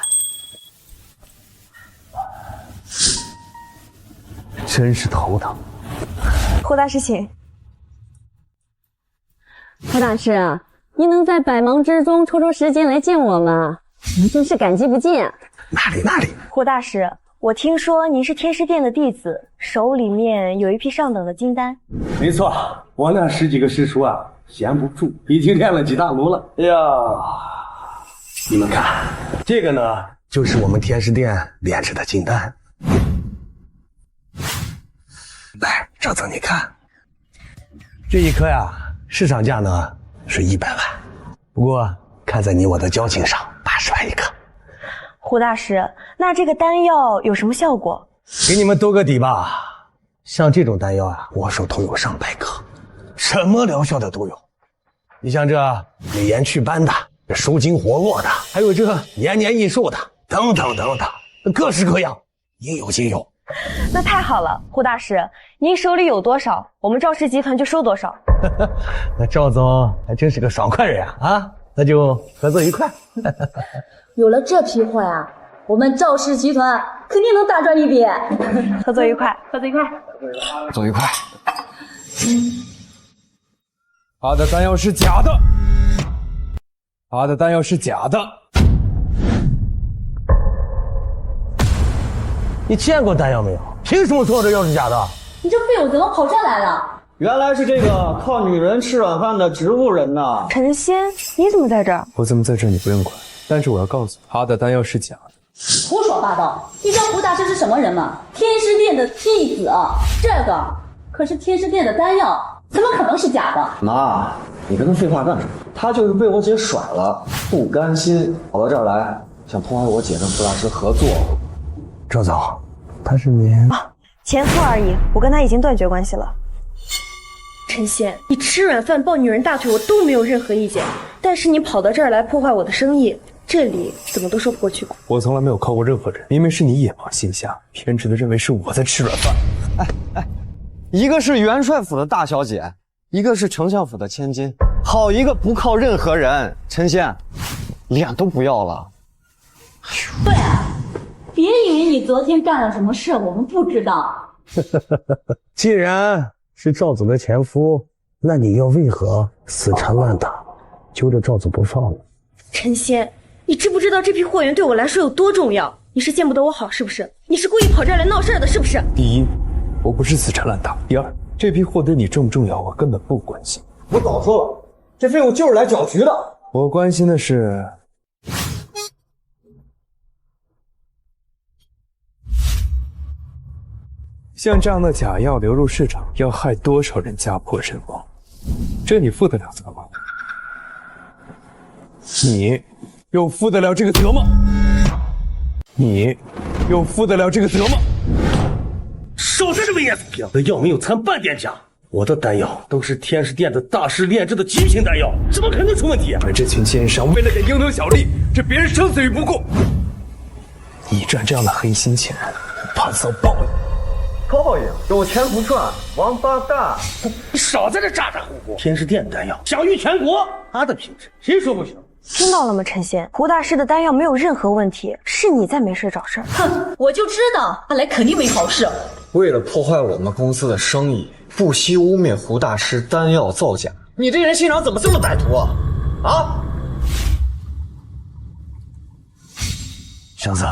真是头疼。胡大师请。胡大师啊，您能在百忙之中抽出时间来见我吗？我们真是感激不尽啊。哪里？胡大师，我听说您是天师殿的弟子，手里面有一批上等的金丹。没错，我那10几个师叔啊，闲不住，已经炼了几大炉了。哎呀，你们看，这个呢，就是我们天师殿炼制的金丹。来，赵总，你看，这一颗呀，市场价呢是100万，不过看在你我的交情上，80万一颗。胡大师，那这个丹药有什么效果？给你们兜个底吧。像这种丹药啊，我手头有上百颗，什么疗效的都有。你像这美颜祛斑的，这收精活络的，还有这延年益寿的，等等，各式各样，应有尽有。那太好了，胡大师，您手里有多少，我们赵氏集团就收多少。那赵总还真是个爽快人啊！那就合作愉快。有了这批货呀，我们赵氏集团肯定能大赚一笔。合作愉快，合作愉快，合作愉快。他的丹药是假的，他的丹药是假的。你见过丹药没有？凭什么说这药是假的？你这废物怎么跑这来了？原来是这个靠女人吃软饭的植物人呐！陈仙，你怎么在这儿？我怎么在这儿你不用管，但是我要告诉你，他的丹药是假的。胡说八道！你知道胡大师是什么人吗？天师殿的弟子，这个可是天师殿的丹药，怎么可能是假的？妈，你跟他废话干什么？他就是被我姐甩了，不甘心跑到这儿来，想破坏我姐跟胡大师合作。赵总，他是您前夫而已，我跟他已经断绝关系了。陈仙，你吃软饭抱女人大腿我都没有任何意见，但是你跑到这儿来破坏我的生意，这里怎么都说不过去。我从来没有靠过任何人，明明是你野蛮心下，偏执的认为是我在吃软饭。一个是元帅府的大小姐，一个是丞相府的千金，好一个不靠任何人。陈仙，脸都不要了。对啊，别以为你昨天干了什么事我们不知道。既然是赵总的前夫，那你又为何死缠烂打，揪着赵总不放呢？陈仙，你知不知道这批货源对我来说有多重要？你是见不得我好是不是？你是故意跑这儿来闹事儿的是不是？第一，我不是死缠烂打；第二，这批货对你重不重要，我根本不关心。我早说了，这废物就是来搅局的。我关心的是，像这样的假药流入市场，要害多少人家破人亡？这你负得了责吗？你又负得了这个责吗？你又负得了这个责吗？少在这危言耸听！我的药没有掺半点假，我的丹药都是天师殿的大师炼制的极品丹药，怎么可能出问题？你们这群奸商为了点蝇头小利，置别人生死于不顾，你赚这样的黑心钱，怕遭报应。报应有钱不赚，王八蛋！你少在这咋咋呼呼！天师殿的丹药享誉全国，他的品质谁说不行？听到了吗，陈仙？胡大师的丹药没有任何问题，是你在没事找事儿。哼，我就知道他来肯定没好事。为了破坏我们公司的生意，不惜污蔑胡大师丹药造假，你这人心肠怎么这么歹毒啊？啊！小子，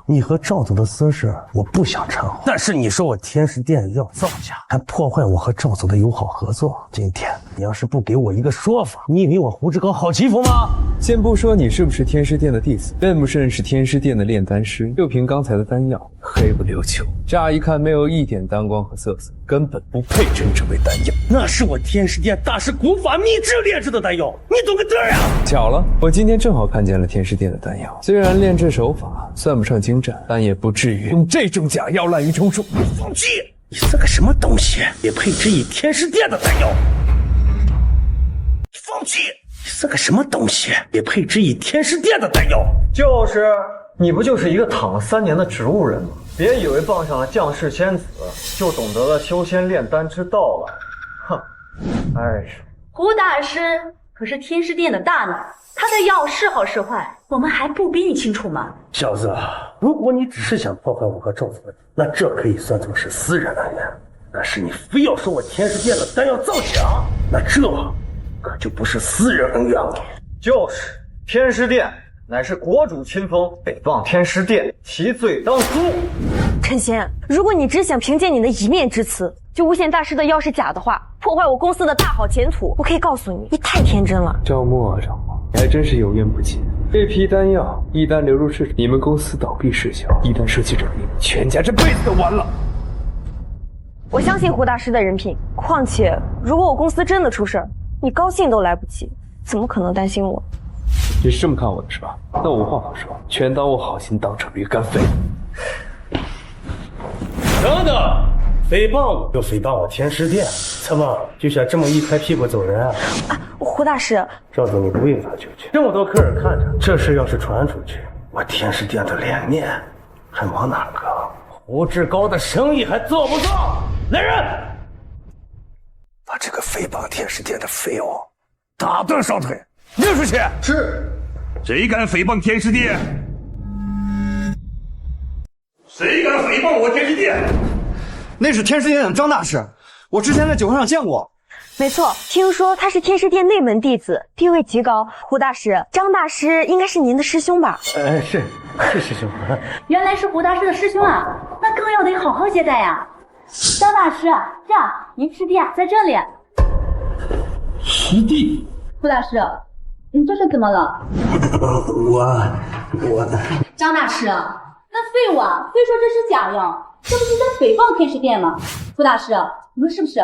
你和赵总的私事我不想掺和，但是你说我天师殿药造假，还破坏我和赵总的友好合作，今天你要是不给我一个说法，你以为我胡志高好欺负吗？先不说你是不是天师殿的弟子，认不认识天师殿的炼丹师，就凭刚才的丹药，黑不溜秋，乍一看没有一点丹光和色彩，根本不配称之为丹药。那是我天师殿大师古法秘制炼制的丹药，你懂个嘚儿呀！巧了，我今天正好看见了天师殿的丹药，虽然炼制手法算不上精湛，但也不至于用这种假药滥竽充数。放弃！你是个什么东西，也配质疑天师殿的丹药？放弃！你是个什么东西，也配质疑天师殿的丹药？就是，你不就是一个躺了3年的植物人吗？别以为傍上了将士仙子，就懂得了修仙炼丹之道了。哼！哎，胡大师可是天师殿的大脑，他的药是好是坏，我们还不比你清楚吗？小子，如果你只是想破坏我和赵总的，那这可以算作是私人恩怨。但是你非要说我天师殿的丹药造假，那这可就不是私人恩怨了。就是天师殿乃是国主亲封，诽谤天师殿，其罪当诛。陈仙，如果你只想凭借你的一面之词就诬陷大师的药是假的话，破坏我公司的大好前途，我可以告诉你，你太天真了。赵默啊，赵默，你还真是有怨不尽。这批丹药一旦流入市场，你们公司倒闭事小，一旦涉及人命，全家这辈子都完了。我相信胡大师的人品，况且如果我公司真的出事儿，你高兴都来不及，怎么可能担心我？你是这么看我的是吧？那无话好说，全当我好心当成驴肝肺。等等，诽谤我又诽谤我天师殿，怎么就想这么一拍屁股走人啊？胡大师，赵总，你不应该就去，这么多客人看着，这事要是传出去，我天师殿的脸面还往哪搁？胡志高的生意还做不做？来人，把这个诽谤天师殿的废物打断双腿，拎出去！是。谁敢诽谤天师殿？谁敢诽谤我天师殿？那是天师殿的张大师，我之前在酒会上见过。没错，听说他是天师殿内门弟子，地位极高。胡大师，张大师应该是您的师兄吧？是师兄。原来是胡大师的师兄啊，那更要得好好接待呀。张大师，这样，您师弟啊在这里。师弟？胡大师，你这是怎么了？我……张大师，那废物啊，非说这是假药，这不是在诽谤天师殿吗？胡大师，你说是不是？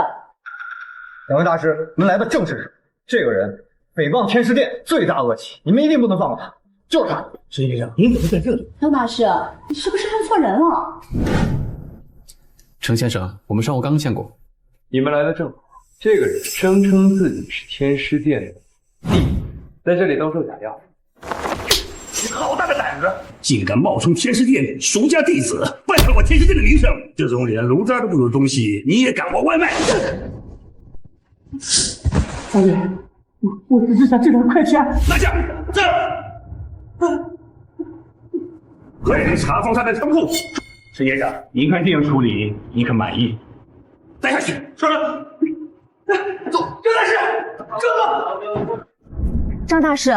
两位大师，您来的正是时候。这个人诽谤天师殿，罪大恶极，你们一定不能放过他。就是他。陈先生，您怎么在这里？张大师，你是不是认错人了？程先生，我们上午刚见过。你们来的正好。这个人声称自己是天师殿的弟子，在这里兜售假药。你好大的胆子，竟敢冒充天师殿俗家弟子，败坏我天师殿的名声！这种连炉渣都不如的东西，你也敢往外卖？少爷，我只是想挣2块钱。拿下！这儿，快点查封他的仓库。陈先生，您看这样处理，您可满意？带下去，说了。走，张大师，哥。张大师，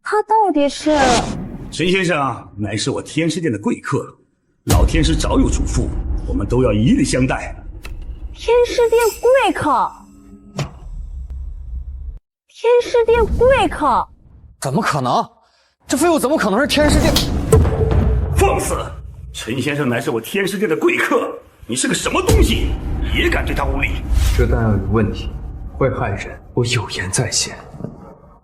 他到底是？陈先生乃是我天师殿的贵客，老天师早有嘱咐，我们都要以礼相待。天师殿贵客。天师殿贵客？怎么可能？这废物怎么可能是天师殿？放肆！陈先生乃是我天师殿的贵客，你是个什么东西，也敢对他无礼？这弹药有问题，会害人，我有言在先。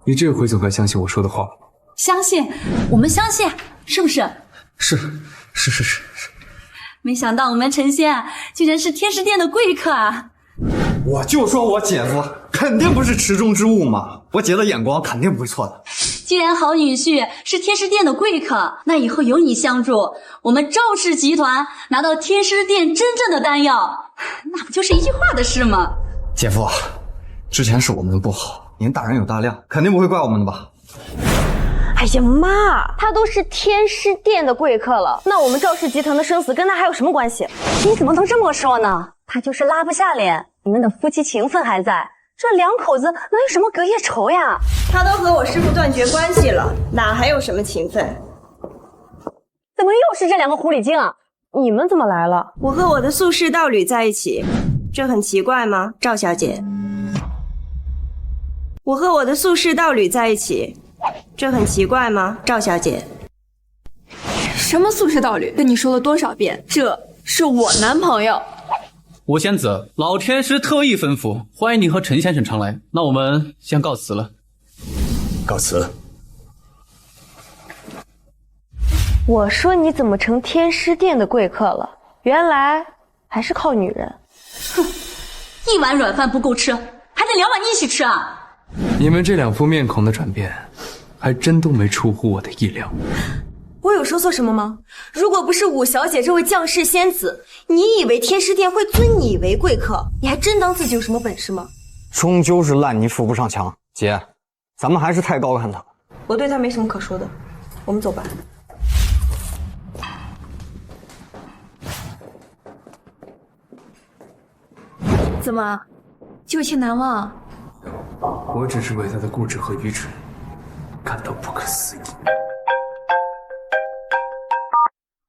你这回总该相信我说的话了吧？相信，我们相信，是不是？是。没想到我们陈仙竟然是天师殿的贵客啊！我就说我姐夫肯定不是池中之物嘛，我姐的眼光肯定不会错的。既然好女婿是天师殿的贵客，那以后有你相助，我们赵氏集团拿到天师殿真正的丹药，那不就是一句话的事吗？姐夫，之前是我们不好，您大人有大量，肯定不会怪我们的吧？哎呀妈，他都是天师殿的贵客了，那我们赵氏集团的生死跟他还有什么关系？你怎么能这么说呢？他就是拉不下脸，你们的夫妻情分还在，这两口子能有什么隔夜仇呀？他都和我师父断绝关系了，哪还有什么情分？怎么又是这两个狐狸精啊？你们怎么来了？我和我的宿世道侣在一起，这很奇怪吗，赵小姐？我和我的宿世道侣在一起，这很奇怪吗，赵小姐？什么宿世道侣？跟你说了多少遍，这是我男朋友。吴仙子，老天师特意吩咐，欢迎您和陈先生常来。那我们先告辞了。告辞。我说你怎么成天师殿的贵客了？原来还是靠女人。哼，一碗软饭不够吃，还得2碗一起吃啊！你们这两副面孔的转变，还真都没出乎我的意料。我有说错什么吗？如果不是五小姐这位降世仙子，你以为天师殿会尊你为贵客？你还真当自己有什么本事吗？终究是烂泥扶不上墙，姐，咱们还是太高看他。我对他没什么可说的，我们走吧。怎么，旧情难忘？我只是为他的固执和愚蠢感到不可思议。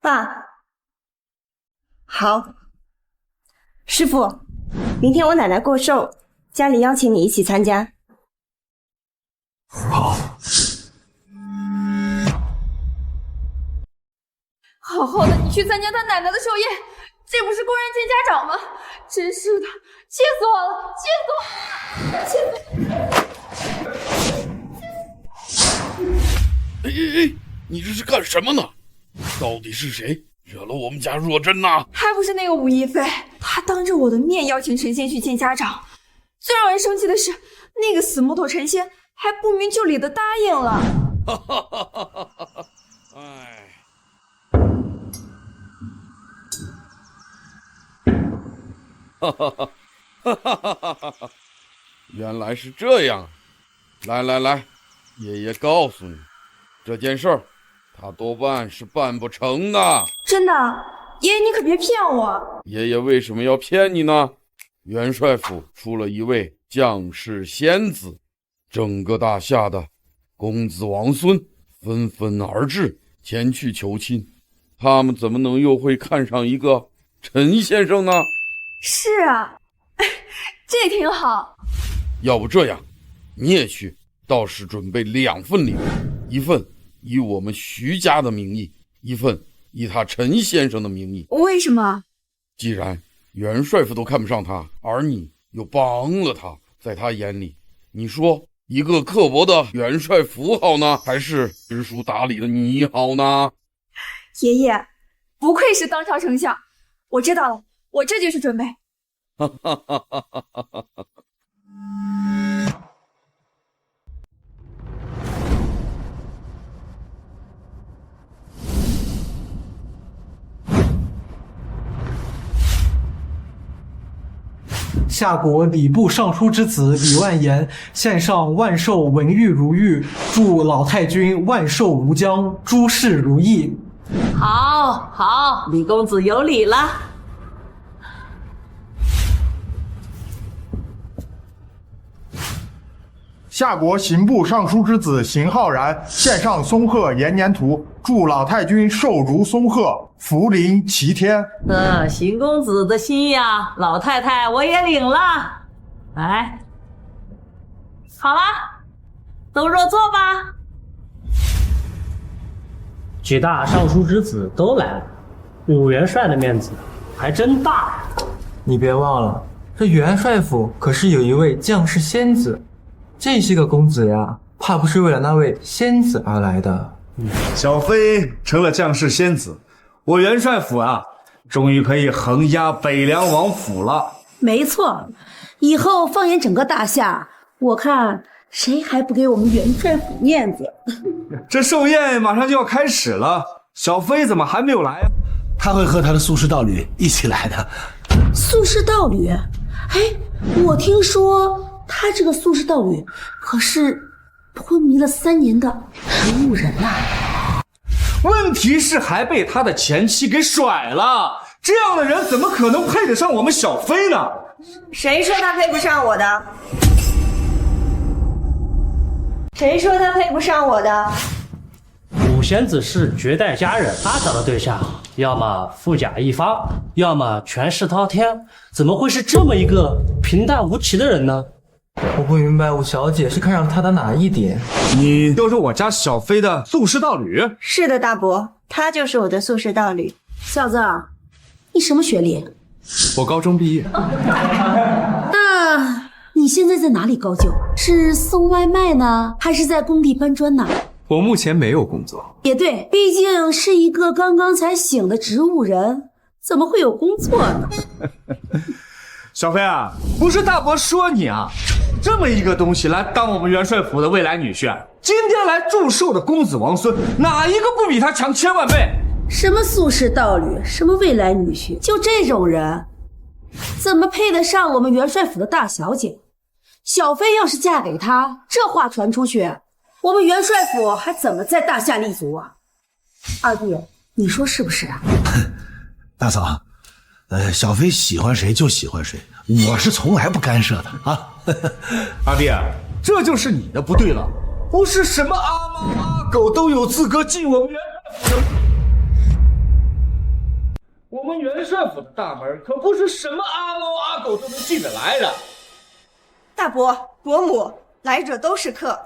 爸，好。师傅，明天我奶奶过寿，家里邀请你一起参加。好。好好的，你去参加他奶奶的寿宴，这不是公然见家长吗？真是的，气死我了，气死我了，哎，你这是干什么呢？到底是谁惹了我们家若真呐？还不是那个武亦菲，她当着我的面邀请陈仙去见家长。最让人生气的是，那个死木头陈仙还不明就里的答应了。哎，原来是这样。来，爷爷告诉你，这件事儿他多半是办不成的。真的？爷爷你可别骗我。爷爷为什么要骗你呢？元帅府出了一位将士仙子，整个大夏的公子王孙纷纷而至，前去求亲。他们怎么能又会看上一个陈先生呢？是啊，这挺好。要不这样，你也去，到时准备2份礼物，一份以我们徐家的名义，一份以他陈先生的名义。为什么？既然元帅府都看不上他，而你又帮了他，在他眼里，你说一个刻薄的元帅府好呢，还是知书达理的你好呢？爷爷，不愧是当朝丞相，我知道了，我这就去准备。夏国礼部尚书之子李万言献上万寿文玉如玉，祝老太君万寿无疆，诸事如意。好，好，李公子有礼了。夏国刑部尚书之子邢浩然献上松鹤延年图，祝老太君寿如松鹤，福临齐天。邢公子的心呀，老太太我也领了。来，好了，都入座吧。几大尚书之子都来了，武元帅的面子还真大呀！你别忘了，这元帅府可是有一位将士仙子，这些个公子呀，怕不是为了那位仙子而来的。小妃成了将士仙子，我元帅府啊，终于可以横压北凉王府了。没错，以后放眼整个大夏，我看谁还不给我们元帅府面子？这寿宴马上就要开始了，小妃怎么还没有来啊？他会和他的宿侍道侣一起来的。宿侍道侣？哎，我听说他这个宿侍道侣可是昏迷了3年的植物人啊。问题是还被他的前妻给甩了，这样的人怎么可能配得上我们小妃呢？谁说他配不上我的？谁说他配不上我的？武仙子是绝代佳人，她找的对象要么富甲一方，要么权势滔天，怎么会是这么一个平淡无奇的人呢？我不明白武小姐是看上他的哪一点？你就是我家小妃的宿侍道侣？是的，大伯，他就是我的宿侍道侣。小子，你什么学历？我高中毕业。那你现在在哪里高就？是送外卖呢，还是在工地搬砖呢？我目前没有工作。也对，毕竟是一个刚刚才醒的植物人，怎么会有工作呢？小妃啊，不是大伯说你啊，这么一个东西来当我们元帅府的未来女婿，今天来祝寿的公子王孙，哪一个不比他强1000万倍？什么宿侍道侣，什么未来女婿，就这种人，怎么配得上我们元帅府的大小姐？小妃要是嫁给他，这话传出去，我们元帅府还怎么在大夏立足啊？二弟，你说是不是啊？大嫂，小妃喜欢谁就喜欢谁，我是从来不干涉的啊。二弟，这就是你的不对了，不是什么阿猫阿狗都有资格进我们元帅府。我们元帅府的大门可不是什么阿猫阿狗都能进得来的。大伯、伯母，来者都是客，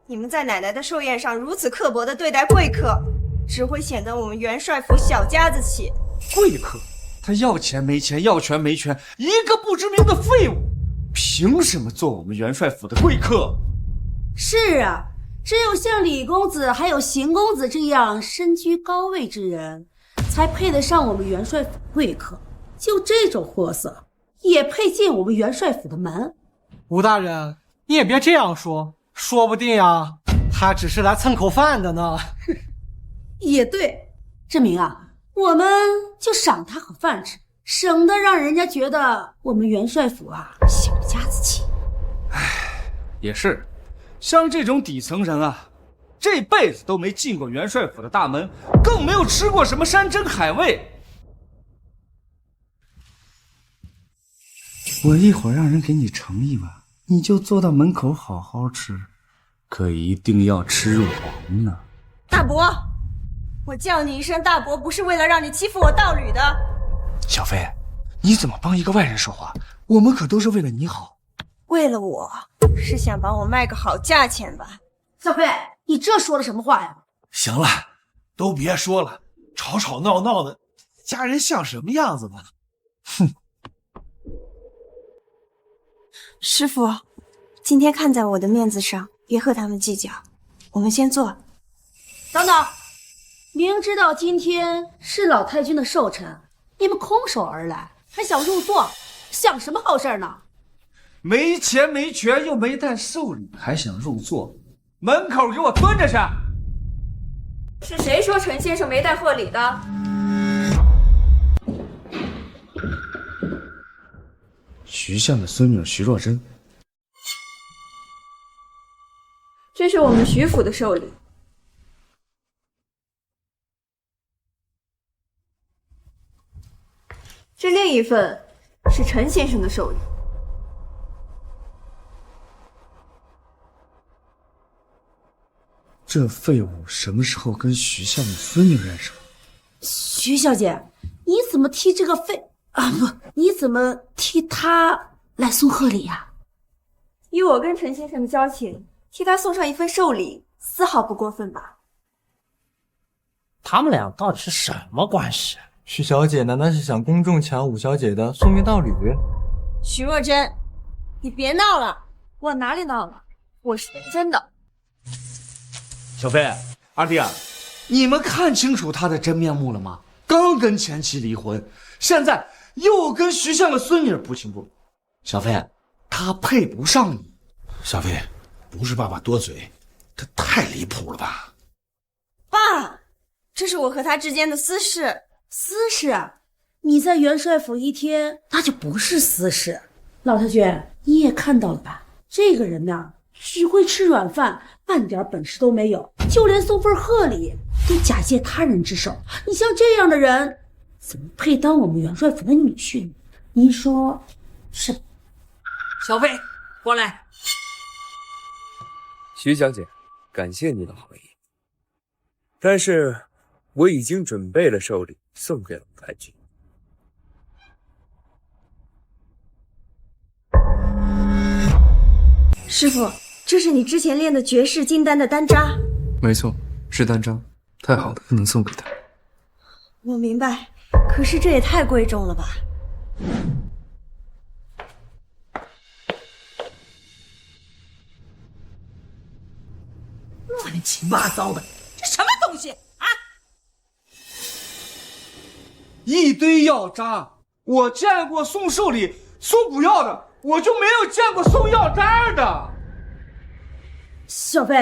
你们在奶奶的寿宴上如此刻薄地对待贵客，只会显得我们元帅府小家子气。贵客？他要钱没钱，要权没权，一个不知名的废物，凭什么做我们元帅府的贵客？是啊，只有像李公子还有邢公子这样身居高位之人，才配得上我们元帅府贵客。就这种货色，也配进我们元帅府的门？吴大人，你也别这样说，说不定啊，他只是来蹭口饭的呢。也对，志明啊，我们就赏他口饭吃，省得让人家觉得我们元帅府啊小家子气。也是，像这种底层人啊，这辈子都没进过元帅府的大门，更没有吃过什么山珍海味。我一会儿让人给你盛一碗，你就坐到门口好好吃，可一定要吃完呢。大伯，我叫你一声大伯，不是为了让你欺负我道侣的。小飞，你怎么帮一个外人说话？我们可都是为了你好。为了我，是想把我卖个好价钱吧？小飞，你这说的什么话呀？行了，都别说了，吵吵闹闹的，家人像什么样子呢？哼！师傅，今天看在我的面子上，别和他们计较，我们先坐。等等，明知道今天是老太君的寿辰，你们空手而来，还想入座，想什么好事呢？没钱没权又没带寿礼，还想入座？门口给我蹲着去！是谁说陈先生没带贺礼的？徐相的孙女徐若珍，这是我们徐府的寿礼。这另一份是陈先生的寿礼。这废物什么时候跟徐相的孙女认识了？徐小姐，你怎么替这个你怎么替他来送贺礼呀？以我跟陈先生的交情，替他送上一份寿礼，丝毫不过分吧？他们俩到底是什么关系？徐小姐难道是想公众抢五小姐的送命道侣？徐若珍，你别闹了！我哪里闹了？我是真的。小飞，二弟啊，你们看清楚他的真面目了吗？刚跟前妻离婚，现在又跟徐相的孙女不亲不。小飞，他配不上你。小飞，不是爸爸多嘴，这太离谱了吧？爸，这是我和他之间的私事。私事？你在元帅府一天，那就不是私事。老太君，你也看到了吧？这个人呐，只会吃软饭，半点本事都没有，就连送份贺礼都假借他人之手。你像这样的人，怎么配当我们元帅府的女婿呢？您说是？小飞，过来。徐小姐，感谢你的好意，但是我已经准备了寿礼送给老太君。师傅，这是你之前练的绝世金丹的丹渣。没错，是丹渣，太好了，不能送给他。我明白，可是这也太贵重了吧？乱七八糟的，这什么东西啊？一堆药渣，我见过送寿礼送补药的，我就没有见过送药渣的。小飞，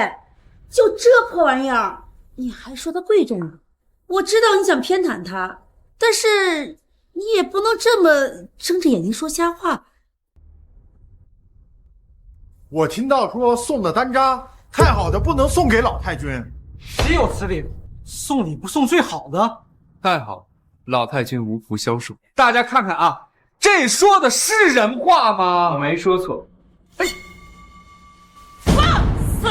就这破玩意儿，你还说它贵重呢？我知道你想偏袒他，但是你也不能这么睁着眼睛说瞎话。我听到说送的丹渣太好的不能送给老太君，岂有此理！送礼不送最好的。太好，老太君无福消受。大家看看啊，这说的是人话吗？我没说错。哎，放肆！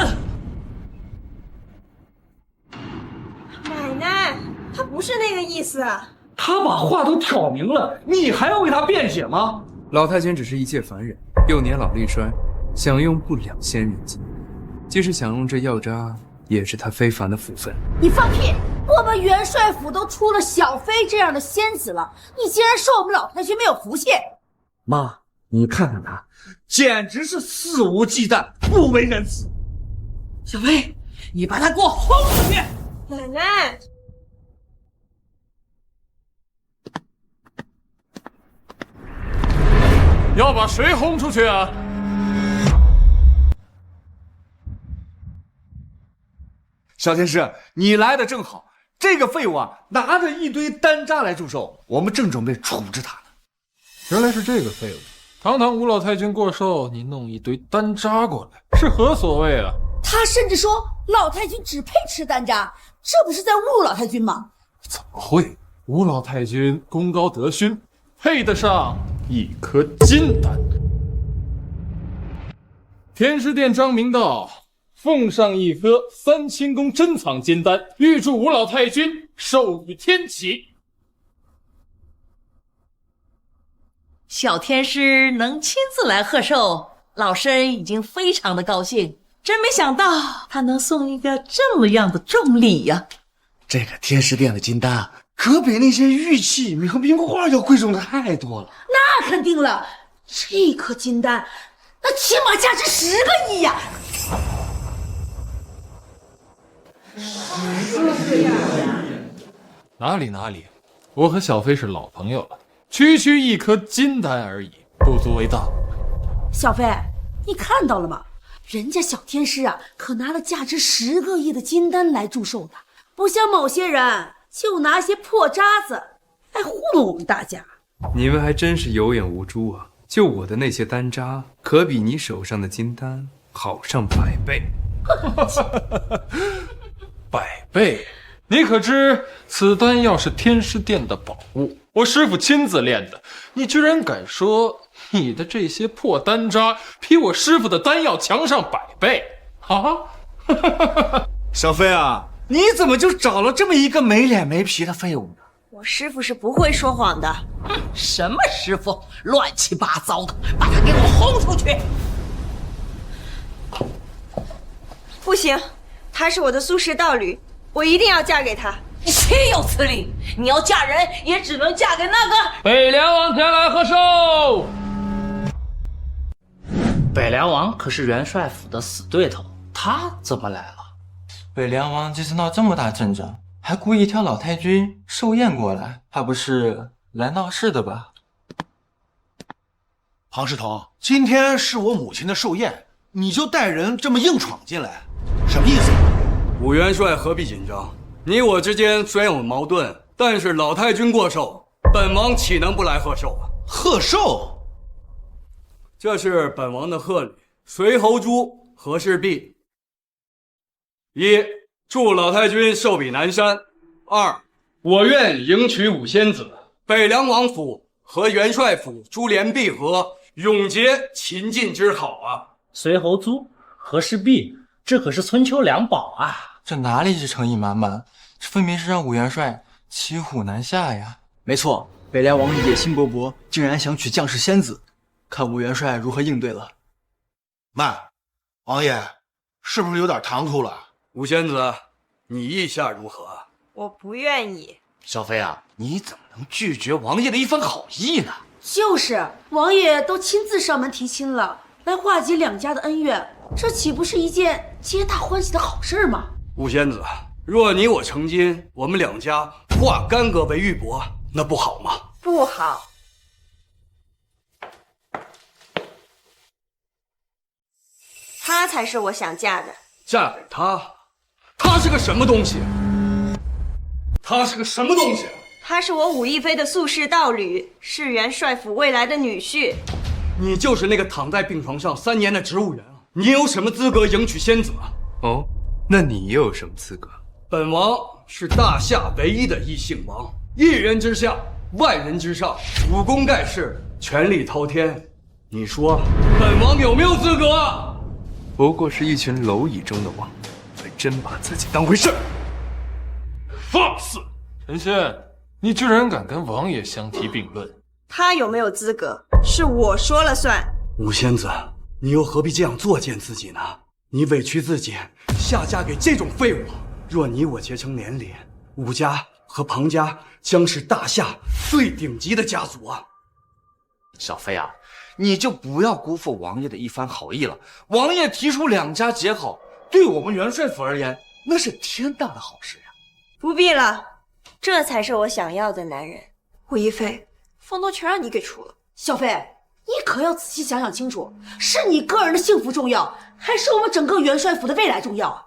奶奶，他不是那个意思。他把话都挑明了，你还要为他辩解吗？老太君只是一介凡人，又年老力衰，享用不了仙人精。即使享用这药渣，也是他非凡的福分。你放屁！我们元帅府都出了小飞这样的仙子了，你竟然说我们老太君没有福气？妈，你看看他，简直是肆无忌惮，不为人子。小飞，你把他给我轰出去！奶奶，要把谁轰出去啊？小天师，你来的正好，这个废物啊，拿着一堆丹渣来祝寿，我们正准备处置他呢。原来是这个废物！堂堂吴老太君过寿，你弄一堆丹渣过来，是何所谓啊？他甚至说老太君只配吃丹渣，这不是在侮辱老太君吗？怎么会？吴老太君功高德勋，配得上一颗金丹。天师殿张明道，奉上一颗3清宫珍藏金丹，预祝吴老太君寿与天齐。小天师能亲自来贺寿，老身已经非常的高兴。真没想到他能送一个这么样的重礼呀！这个天师殿的金丹可比那些玉器和名画要贵重的太多了。那肯定了，这颗金丹，那起码价值10个亿呀！哪里，我和小飞是老朋友了，区一颗金丹而已，不足为大。小飞，你看到了吗？人家小天师啊，可拿了价值10个亿的金丹来祝寿的，不像某些人就拿些破渣子来糊弄我们大家。你们还真是有眼无珠啊！就我的那些丹渣，可比你手上的金丹好上100倍。100倍？你可知此丹药是天师殿的宝物，我师父亲自炼的，你居然敢说你的这些破丹渣比我师父的丹药强上100倍啊！小飞啊，你怎么就找了这么一个没脸没皮的废物呢？我师父是不会说谎的。什么师傅，乱七八糟的，把他给我轰出去！不行，他是我的苏氏道侣，我一定要嫁给他。你岂有此理！你要嫁人，也只能嫁给那个北凉王前来贺寿。北凉王可是元帅府的死对头，他怎么来了？北凉王这次闹这么大阵仗，还故意挑老太君寿宴过来，怕不是来闹事的吧？庞世彤，今天是我母亲的寿宴，你就带人这么硬闯进来，什么意思？武元帅何必紧张？你我之间虽然有矛盾，但是老太君过寿，本王岂能不来贺寿啊？贺寿？这是本王的贺礼：随侯珠、和氏璧。1. 祝老太君寿比南山。2. 我愿迎娶五仙子，北凉王府和元帅府珠联璧合，永结秦晋之好啊！随侯珠、和氏璧，这可是春秋两宝啊！这哪里是诚意满满，这分明是让武元帅骑虎难下呀！没错，北凉王野心勃勃，竟然想娶将士仙子，看武元帅如何应对了。慢，王爷，是不是有点唐突了？武仙子，你意下如何？我不愿意。小飞啊，你怎么能拒绝王爷的一番好意呢？就是王爷都亲自上门提亲了，来化解两家的恩怨，这岂不是一件皆大欢喜的好事吗？武仙子，若你我成亲，我们两家化干戈为玉帛，那不好吗？不好。他才是我想嫁的。嫁给他？他是个什么东西？他是个什么东西？他是我武亦妃的宿世道侣，是元帅府未来的女婿。你就是那个躺在病床上3年的植物人啊！你有什么资格迎娶仙子啊？哦，那你又有什么资格？本王是大夏唯一的异姓王，一人之下，万人之上，武功盖世，权力滔天。你说本王有没有资格？不过是一群蝼蚁中的王，还真把自己当回事。放肆！陈仙，你居然敢跟王爷相提并论？他有没有资格，是我说了算。武仙子，你又何必这样作践自己呢？你委屈自己，下嫁给这种废物。若你我结成连理，武家和庞家将是大夏最顶级的家族啊！小飞啊，你就不要辜负王爷的一番好意了。王爷提出两家结好，对我们元帅府而言，那是天大的好事呀！不必了，这才是我想要的男人。武亦妃，风头全让你给出了。小飞，你可要仔细想想清楚，是你个人的幸福重要，还是我们整个元帅府的未来重要啊？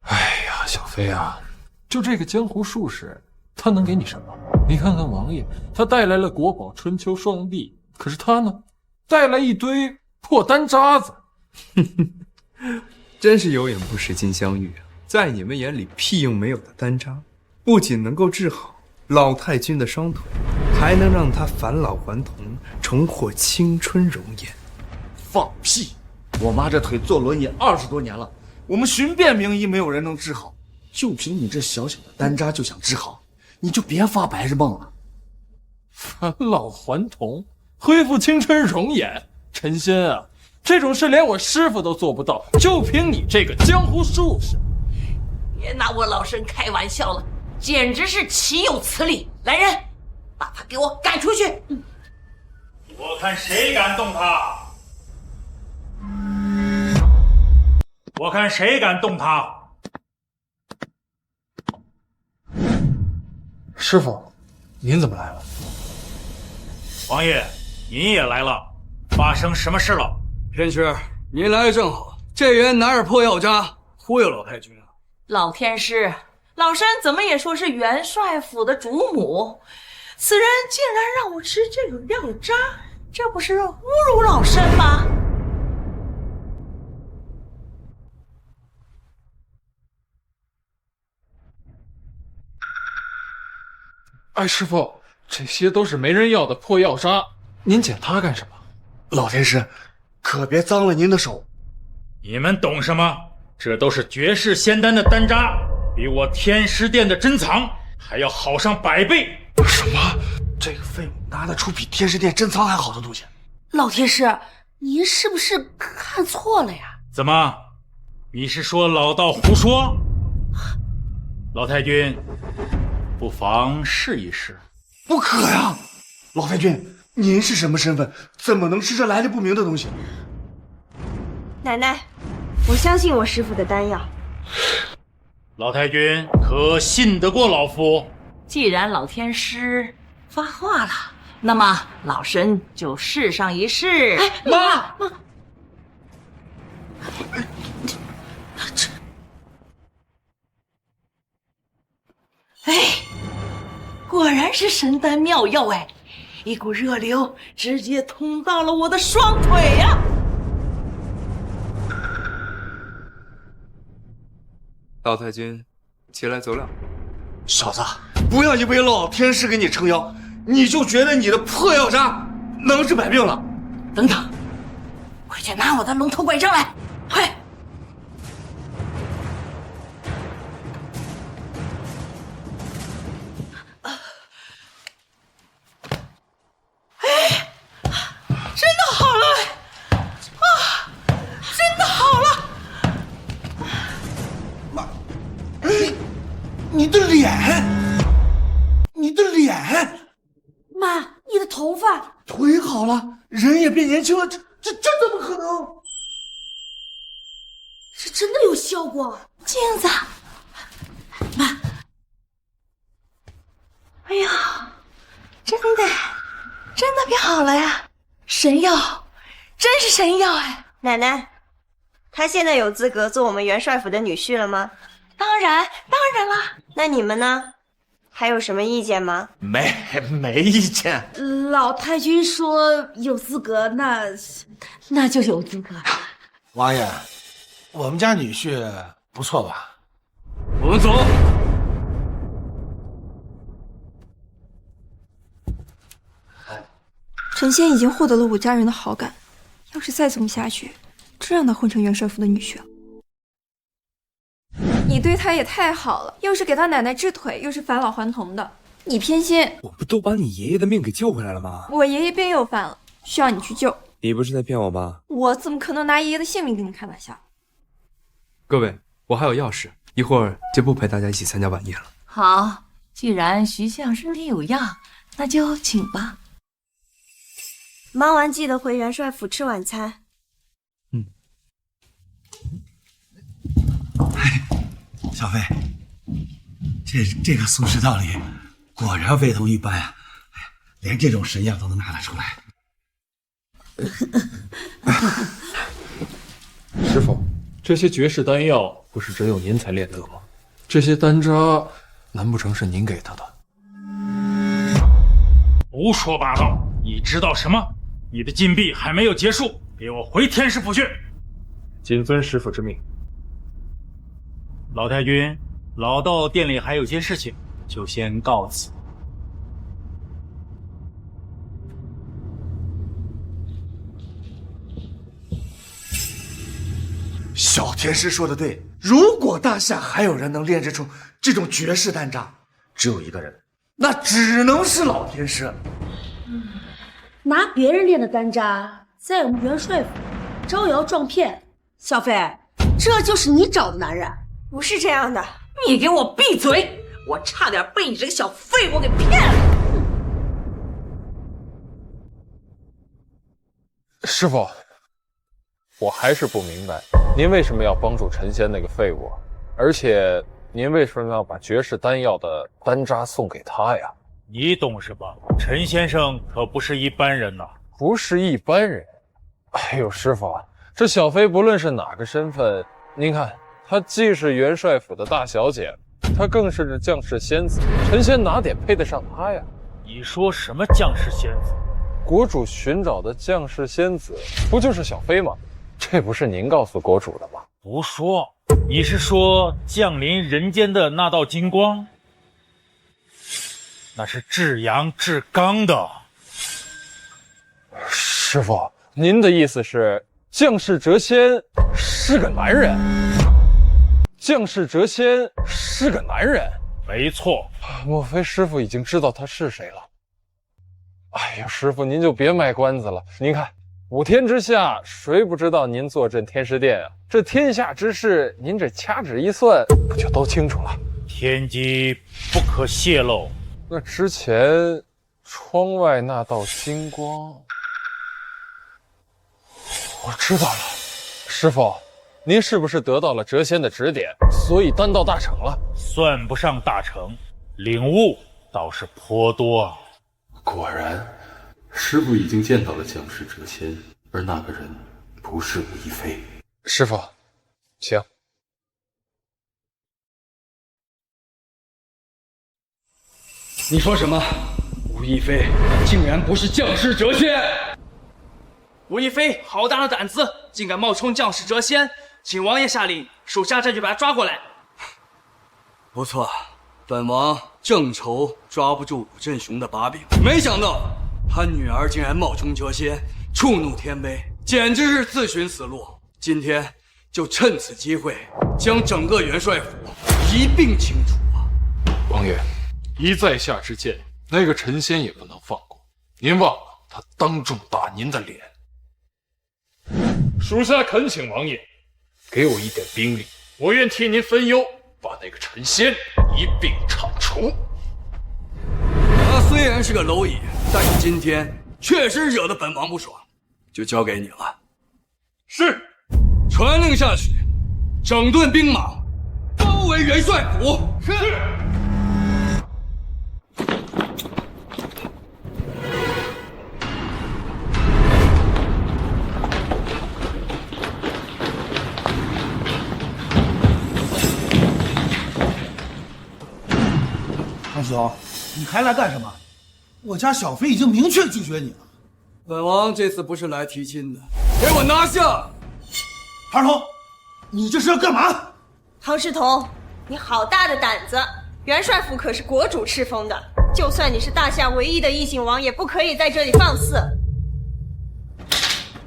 哎呀，小飞啊，就这个江湖术士，他能给你什么？你看看王爷，他带来了国宝春秋双璧，可是他呢，带来一堆破丹渣子。真是有眼不识金镶玉啊！在你们眼里屁用没有的丹渣，不仅能够治好老太君的双腿，还能让他返老还童，重获青春容颜。放屁！我妈这腿坐轮椅20多年了，我们寻遍名医，没有人能治好。就凭你这小小的丹渣就想治好，你就别发白日梦了。返老还童，恢复青春容颜，陈仙啊，这种事连我师傅都做不到，就凭你这个江湖术士，别拿我老身开玩笑了，简直是岂有此理！来人，把他给我赶出去！我看谁敢动他！我看谁敢动他！师傅，您怎么来了？王爷，您也来了，发生什么事了？天师，您来的正好，这人拿着破药渣忽悠老太君啊！老天师，老身怎么也说是元帅府的主母，此人竟然让我吃这种药渣，这不是侮辱老身吗？哎，师傅，这些都是没人要的破药渣，您捡它干什么？老天师，可别脏了您的手。你们懂什么？这都是绝世仙丹的丹渣，比我天师殿的珍藏还要好上100倍。什么？这个废物拿得出比天师殿珍藏还好的东西？老天师，您是不是看错了呀？怎么？你是说老道胡说？老太君，不妨试一试。不可呀！老太君，您是什么身份？怎么能吃这来历不明的东西？奶奶，我相信我师傅的丹药。老太君可信得过老夫？既然老天师发话了，那么老身就试上一试。哎，妈！哎，果然是神丹妙药哎！一股热流直接通到了我的双腿呀！老太君，起来走了。小子，不要以为老天师给你撑腰，你就觉得你的破药渣能治百病了。等等，快去拿我的龙头拐杖来，快！真的好了！啊，真的好了！妈，你的脸，你的脸！妈，你的头发，腿好了，人也变年轻了，这怎么可能？是真的有效果。镜子，妈，哎呀，真的变好了呀！神药，真是神药哎！奶奶，他现在有资格做我们元帅府的女婿了吗？当然了。那你们呢？还有什么意见吗？没意见。老太君说有资格，那就有资格。王爷，我们家女婿不错吧？我们走。陈仙已经获得了我家人的好感，要是再这么下去，真让他混成元帅府的女婿了。你对他也太好了，又是给他奶奶治腿，又是返老还童的，你偏心。我不都把你爷爷的命给救回来了吗？我爷爷病又犯了，需要你去救。你不是在骗我吧？我怎么可能拿爷爷的性命跟你开玩笑？各位，我还有要事，一会儿就不陪大家一起参加晚宴了。好，既然徐相身体有恙，那就请吧。忙完记得回元帅府吃晚餐。小飞，这个苏轼道里果然非同一般啊！连这种神药都能拿得出来。师傅，这些绝世丹药不是只有您才炼得吗？这些丹渣难不成是您给他的？胡说八道！你知道什么？你的禁闭还没有结束，给我回天师府去！谨遵师傅之命。老太君，老道店里还有些事情，就先告辞。小天师说的对，如果大夏还有人能炼制出这种绝世丹渣，只有一个人，那只能是老天师。拿别人炼的丹渣在我们元帅府招摇撞骗，小飞，这就是你找的男人？不是这样的，你给我闭嘴！我差点被你这个小废物给骗了。师傅，我还是不明白，您为什么要帮助陈仙那个废物，而且您为什么要把绝世丹药的丹渣送给他呀？你懂是吧？陈先生可不是一般人呐，不是一般人。哎呦，师傅，这小飞不论是哪个身份，您看，她既是元帅府的大小姐，她更是这将士仙子，陈仙哪点配得上她呀？你说什么将士仙子？国主寻找的将士仙子，不就是小飞吗？这不是您告诉国主的吗？不说，你是说降临人间的那道金光？那是至阳至刚的。师傅，您的意思是将士谪仙是个男人？将士谪仙是个男人？没错。莫非师傅已经知道他是谁了？哎呀，师傅您就别卖关子了。您看，5天之下，谁不知道您坐镇天师殿啊？这天下之事，您这掐指一算，不就都清楚了？天机不可泄露。那之前窗外那道金光，我知道了。师傅，您是不是得到了谪仙的指点，所以丹道大成了？算不上大成，领悟倒是颇多。果然，师傅已经见到了将士谪仙，而那个人不是吴亦飞。师傅，请。你说什么？吴亦飞竟然不是将士谪仙！吴亦飞好大的胆子，竟敢冒充将士谪仙！请王爷下令，属下这就把他抓过来。不错，本王正愁抓不住鲁振雄的把柄，没想到他女儿竟然冒充谪仙，触怒天威，简直是自寻死路。今天就趁此机会，将整个元帅府一并清除啊！王爷，依在下之见，那个陈仙也不能放过。您忘了，他当众打您的脸。属下恳请王爷给我一点兵力，我愿替您分忧，把那个陈仙一并铲除。他虽然是个蝼蚁，但是今天确实惹得本王不爽，就交给你了。是，传令下去，整顿兵马，包围元帅府。是。唐兄，你还来干什么？我家小飞已经明确拒绝你了。本王这次不是来提亲的，给我拿下！唐童，你这是要干嘛？唐世彤，你好大的胆子！元帅府可是国主敕封的，就算你是大夏唯一的异姓王，也不可以在这里放肆。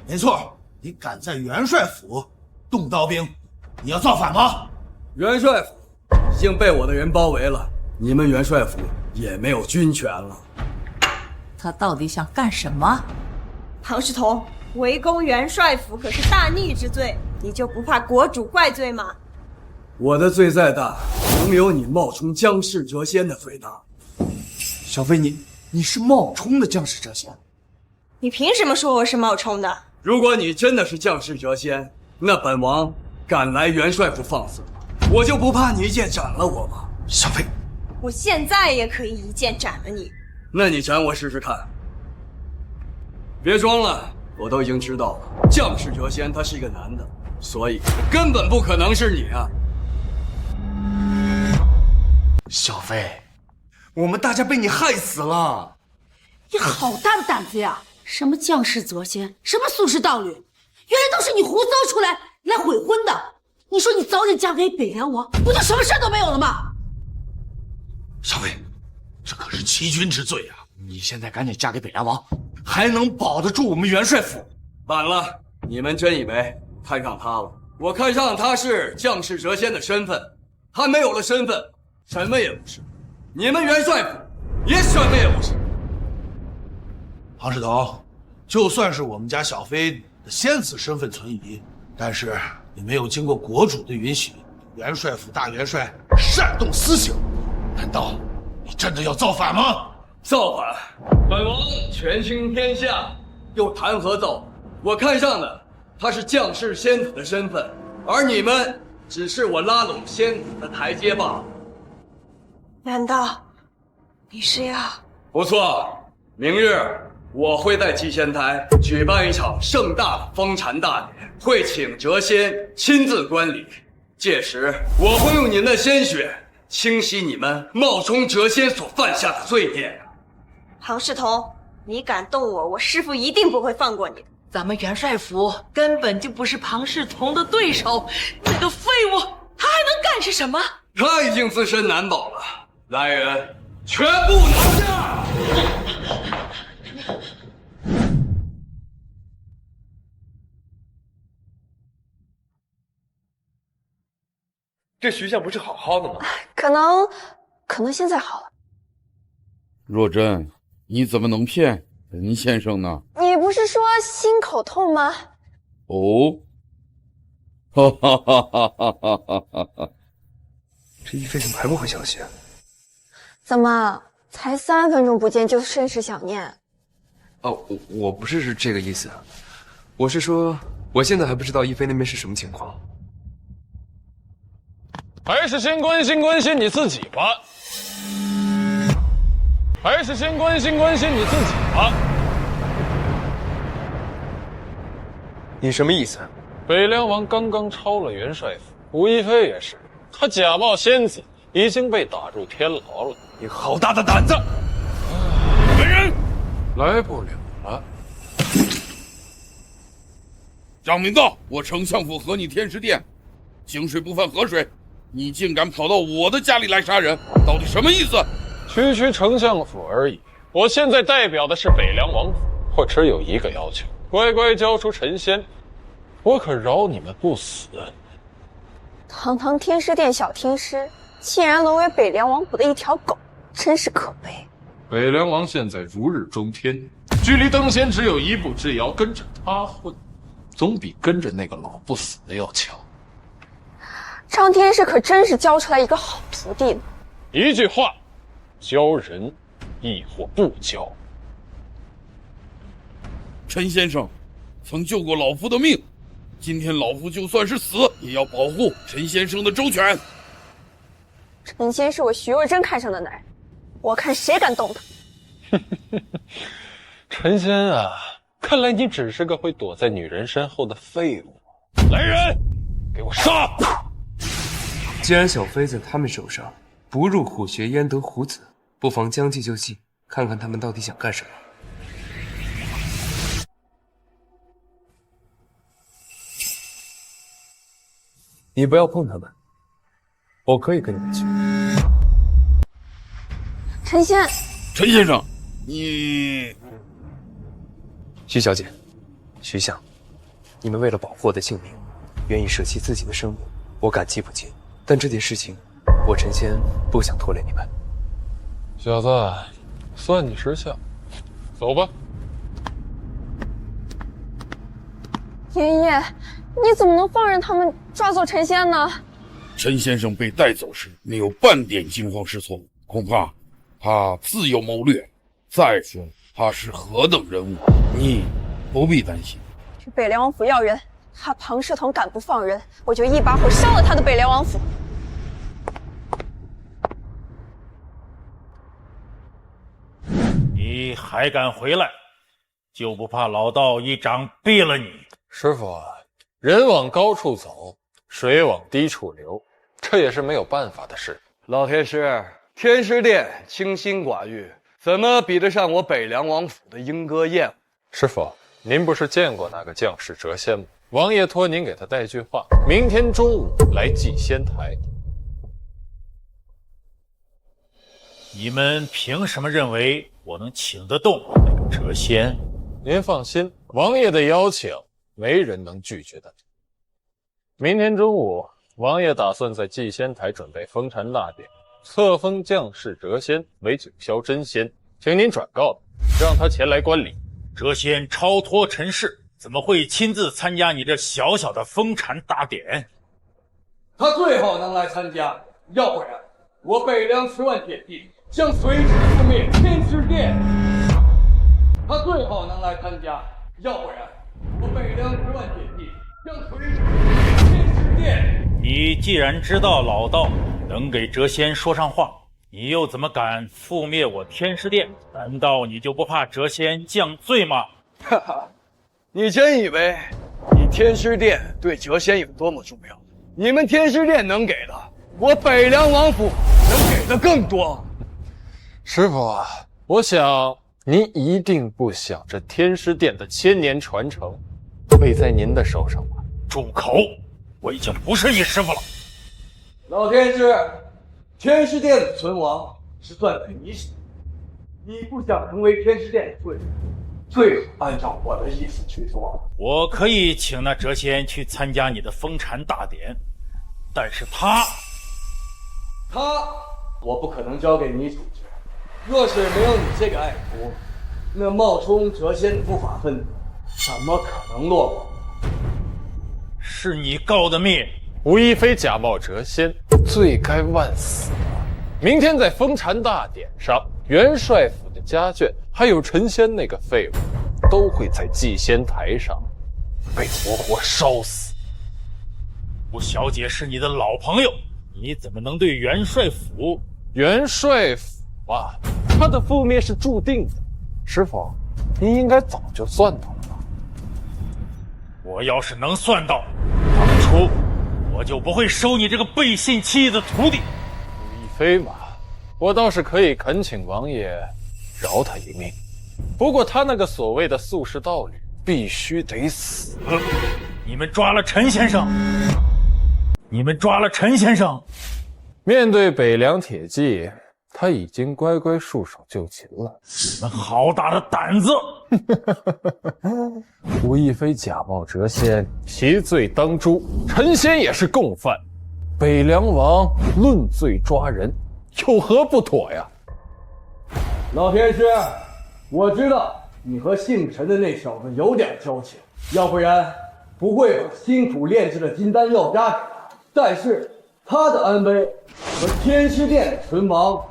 没错，你敢在元帅府动刀兵，你要造反吗？元帅府已经被我的人包围了，你们元帅府也没有军权了。他到底想干什么？唐世彤，围攻元帅府可是大逆之罪，你就不怕国主怪罪吗？我的罪再大，能有你冒充将士谪仙的罪大？小飞，你是冒充的将士谪仙？你凭什么说我是冒充的？如果你真的是将士谪仙，那本王敢来元帅府放肆，我就不怕你一剑斩了我吗？小飞，我现在也可以一剑斩了你。那你斩我试试看。别装了，我都已经知道了，将士谪仙他是一个男的，所以根本不可能是你啊！小飞，我们大家被你害死了！你好大的胆子呀！什么将士谪仙，什么俗世道侣，原来都是你胡诌出来悔婚的。你说你早点嫁给北凉王，不就什么事都没有了吗？小飞，这可是欺君之罪啊！你现在赶紧嫁给北凉王，还能保得住我们元帅府。晚了，你们真以为看上他了，我看上他是将士谪仙的身份，他没有了身份，什么也不是。你们元帅府也什么也不是。庞世头，就算是我们家小妃的仙子身份存疑，但是也没有经过国主的允许，元帅府大元帅煽动私刑，难道你真的要造反吗？造反！本王权倾天下，又谈何造反？我看上的他是将士仙子的身份，而你们只是我拉拢仙子的台阶罢了。难道你是要？不错，明日我会在祭仙台举办一场盛大的封禅大典，会请谪仙亲自观礼。届时，我会用您的鲜血清洗你们冒充谪仙所犯下的罪孽。庞世彤，你敢动我，我师父一定不会放过你。咱们元帅府根本就不是庞世彤的对手，那个废物他还能干些什么？他已经自身难保了，来人，全部拿下！这徐相不是好好的吗？可能现在好了。若真，你怎么能骗陈先生呢？你不是说心口痛吗？哦，哈哈哈哈哈哈哈！这一飞怎么还不回消息？怎么才3分钟不见就甚是想念？哦，我不是这个意思，我是说我现在还不知道一飞那边是什么情况。还是先关心你自己吧。还是先关心你自己吧。你什么意思？北凉王刚刚抄了元帅府，吴亦妃也是，他假冒仙子，已经被打入天牢了。你好大的胆子！来人，来不了了。张明道，我丞相府和你天师殿，井水不犯河水，你竟敢跑到我的家里来杀人，到底什么意思？区丞相府而已。我现在代表的是北凉王府，我只有一个要求，乖乖交出陈仙，我可饶你们不死。堂堂天师殿小天师，竟然沦为北凉王府的一条狗，真是可悲。北凉王现在如日中天，距离登仙只有一步之遥，跟着他混，总比跟着那个老不死的要强。张天师可真是教出来一个好徒弟呢。一句话，教人亦或不教。陈先生曾救过老夫的命，今天老夫就算是死，也要保护陈先生的周全。陈仙是我徐若真看上的男人，我看谁敢动他。陈仙啊，看来你只是个会躲在女人身后的废物。来人，给我杀！既然小妃在他们手上，不入虎穴焉得虎子，不妨将计就计，看看他们到底想干什么。你不要碰他们，我可以跟你们去。陈仙，陈先生，你……徐小姐，徐相，你们为了保护我的性命，愿意舍弃自己的生命，我感激不尽。但这件事情，我陈仙不想拖累你们。小子，算你识相，走吧。爷爷，你怎么能放任他们抓走陈仙呢？陈先生被带走时没有半点惊慌失措，恐怕他自有谋略。再说他是何等人物，你不必担心。是北凉王府要人，他庞世彤敢不放人，我就一把火烧了他的北凉王府。你还敢回来，就不怕老道一掌毙了你？师傅，人往高处走，水往低处流，这也是没有办法的事。老天师，天师殿清心寡欲，怎么比得上我北凉王府的莺歌燕舞？师傅，您不是见过那个将士谪仙吗？王爷托您给他带句话，明天中午来祭仙台。你们凭什么认为我能请得动那个谪仙？您放心，王爷的邀请没人能拒绝的。明天中午，王爷打算在祭仙台准备封禅大典，册封将士谪仙为九霄真仙，请您转告让他前来观礼。谪仙超脱尘世，怎么会亲自参加你这小小的封禅大典？他最好能来参加，要不然我北凉10万铁地将随之覆灭天师殿。他最好能来参加，要不然我北凉10万铁地将随之覆灭天师殿。你既然知道老道能给谪仙说上话，你又怎么敢覆灭我天师殿？难道你就不怕谪仙降罪吗？哈哈，你真以为你天师殿对谪仙有多么重要？你们天师殿能给的，我北凉王府能给的更多。师傅啊，我想您一定不想这天师殿的千年传承毁在您的手上吧？住口！我已经不是你师傅了。老天师，天师殿的存亡是算在你手，你不想成为天师殿的罪人，最好按照我的意思去做。我可以请那谪仙去参加你的封禅大典，但是他我不可能交给你处置。若是没有你这个爱徒，那冒充谪仙的不法分子怎么可能落网？是你告的密，吴亦非假冒谪仙，罪该万死。明天在封禅大典上，元帅府的家眷还有陈仙那个废物，都会在祭仙台上被活活烧死。吴小姐是你的老朋友，你怎么能对元帅府？元帅府啊，他的覆灭是注定的。师傅，您应该早就算到了吧？我要是能算到，当初我就不会收你这个背信弃义的徒弟。吴亦非嘛，我倒是可以恳请王爷饶他一命。不过他那个所谓的宿世道侣必须得死。你们抓了陈先生！你们抓了陈先生！面对北凉铁骑，他已经乖乖束手就擒了。你们好大的胆子！吴亦非假冒谪仙，其罪当诛。陈仙也是共犯，北凉王论罪抓人，有何不妥呀？老天师，我知道你和姓陈的那小子有点交情，要不然不会把辛苦炼制的金丹药渣给他。但是他的安危和天师殿的存亡，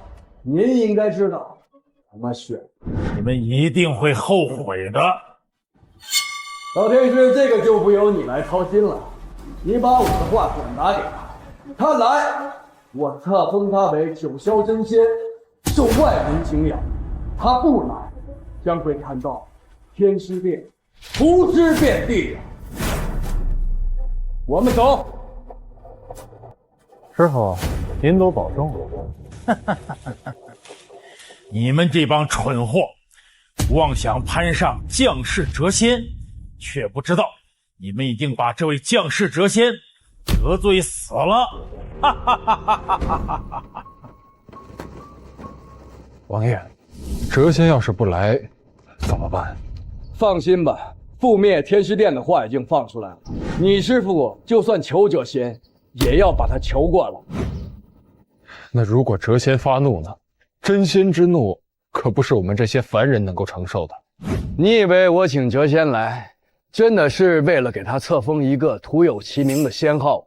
您应该知道怎么选。你们一定会后悔的。老天师，这个就不由你来操心了。你把我的话转达给他，他来，我册封他为九霄真仙，受万人敬仰；他不来，将会看到天师殿屠尸遍地。我们走。师傅，您多保重。你们这帮蠢货，妄想攀上将士谪仙，却不知道你们已经把这位将士谪仙得罪死了。王爷，谪仙要是不来怎么办？放心吧，覆灭天师殿的话已经放出来了，你师傅就算求谪仙也要把他求过来。那如果谪仙发怒呢？真仙之怒可不是我们这些凡人能够承受的。你以为我请谪仙来，真的是为了给他册封一个徒有其名的仙号？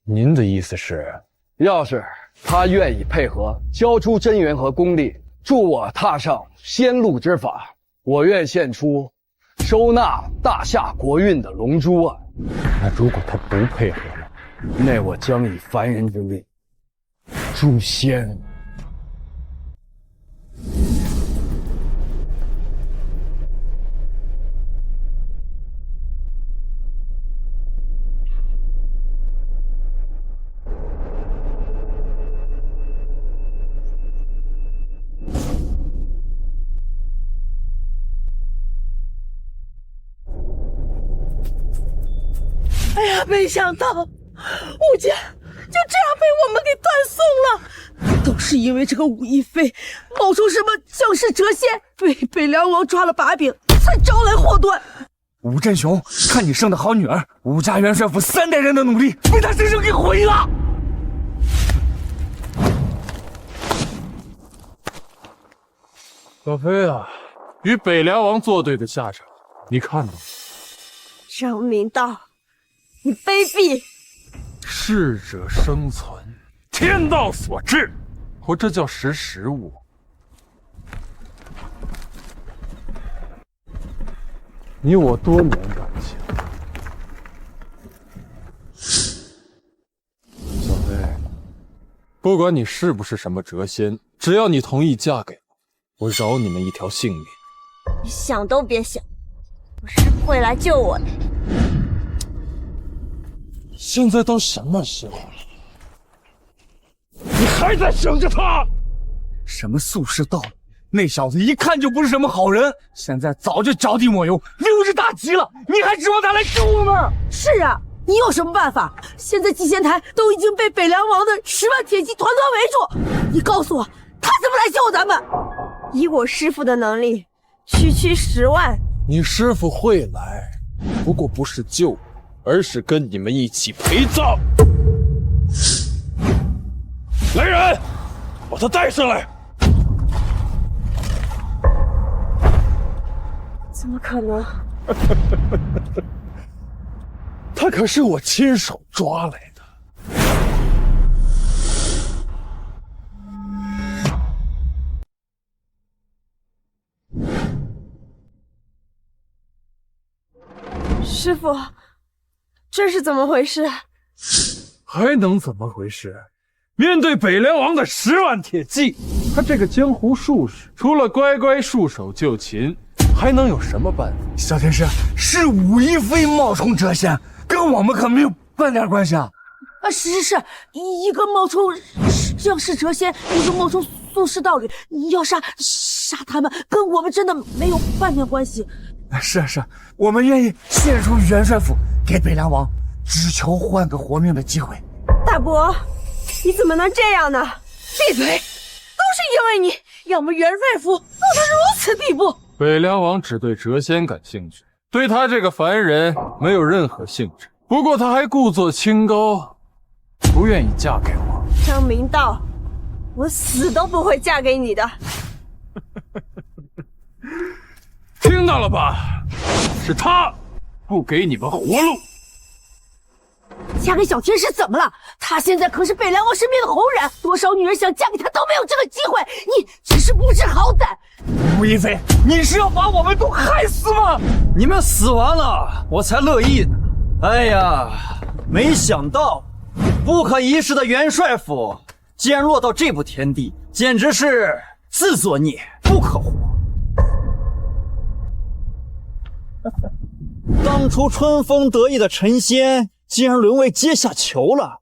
您的意思是，要是他愿意配合，交出真元和功力，助我踏上仙路之法，我愿献出收纳大夏国运的龙珠啊！那如果他不配合呢？那我将以凡人之力诛仙。哎呀，没想到武家就这样被我们给断送了，都是因为这个武亦非冒充什么将士谪仙，被北凉王抓了把柄，才招来祸端。武振雄，看你生的好女儿，武家元帅府3代人的努力被他生生给毁了。小飞啊，与北凉王作对的下场，你看到了？张明道，你卑鄙！适者生存，天道所至，我这叫识时务。你我多年感情，小飞，不管你是不是什么谪仙，只要你同意嫁给我，我饶你们一条性命。你想都别想，我师父会来救我的。现在都什么时候了，你还在想着他？什么宿世道，那小子一看就不是什么好人，现在早就脚底抹油，溜之大吉了，你还指望他来救我们？是啊，你有什么办法？现在祭仙台都已经被北凉王的10万铁骑团团围住，你告诉我，他怎么来救咱们？以我师父的能力，区10万。你师父会来，不过不是救我，而是跟你们一起陪葬。来人，把他带上来！怎么可能？他可是我亲手抓来的。师父，这是怎么回事？还能怎么回事？面对北凉王的10万铁骑，他这个江湖术士，除了乖乖束手就擒，还能有什么办法？小天师，是武亦妃冒充谪仙，跟我们可没有半点关系啊！是，一个冒充将士谪仙，一个冒充宿世道侣，要杀他们，跟我们真的没有半点关系。是，我们愿意献出元帅府给北凉王，只求换个活命的机会。大伯，你怎么能这样呢？闭嘴！都是因为你，让我们元帅府弄成如此地步。北凉王只对谪仙感兴趣，对他这个凡人没有任何兴致。不过他还故作清高，不愿意嫁给我。张明道，我死都不会嫁给你的。听到了吧？是他不给你们活路。嫁给小天师怎么了？他现在可是北凉王身边的红人，多少女人想嫁给他都没有这个机会，你只是不知好歹。武亦妃，你是要把我们都害死吗？你们死完了，我才乐意呢。哎呀，没想到不可一世的元帅府竟然落到这步田地，简直是自作孽不可活。当初春风得意的陈仙，竟然沦为阶下囚了。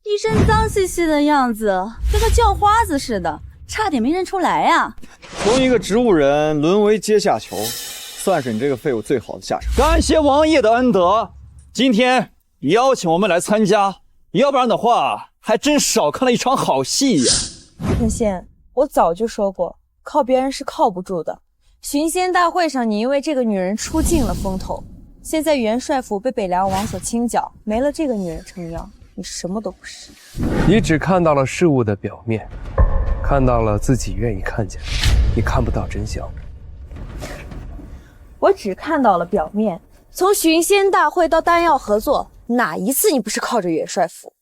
一身脏兮兮的样子，跟个叫花子似的，差点没认出来呀。从一个植物人沦为阶下囚，算是你这个废物最好的下场。感谢王爷的恩德，今天邀请我们来参加，要不然的话还真少看了一场好戏呀。陈仙，我早就说过，靠别人是靠不住的。寻仙大会上，你因为这个女人出尽了风头，现在元帅府被北凉王所清剿，没了这个女人撑腰，你什么都不是。你只看到了事物的表面，看到了自己愿意看见的，你看不到真相。我只看到了表面，从寻仙大会到丹药合作，哪一次你不是靠着元帅府？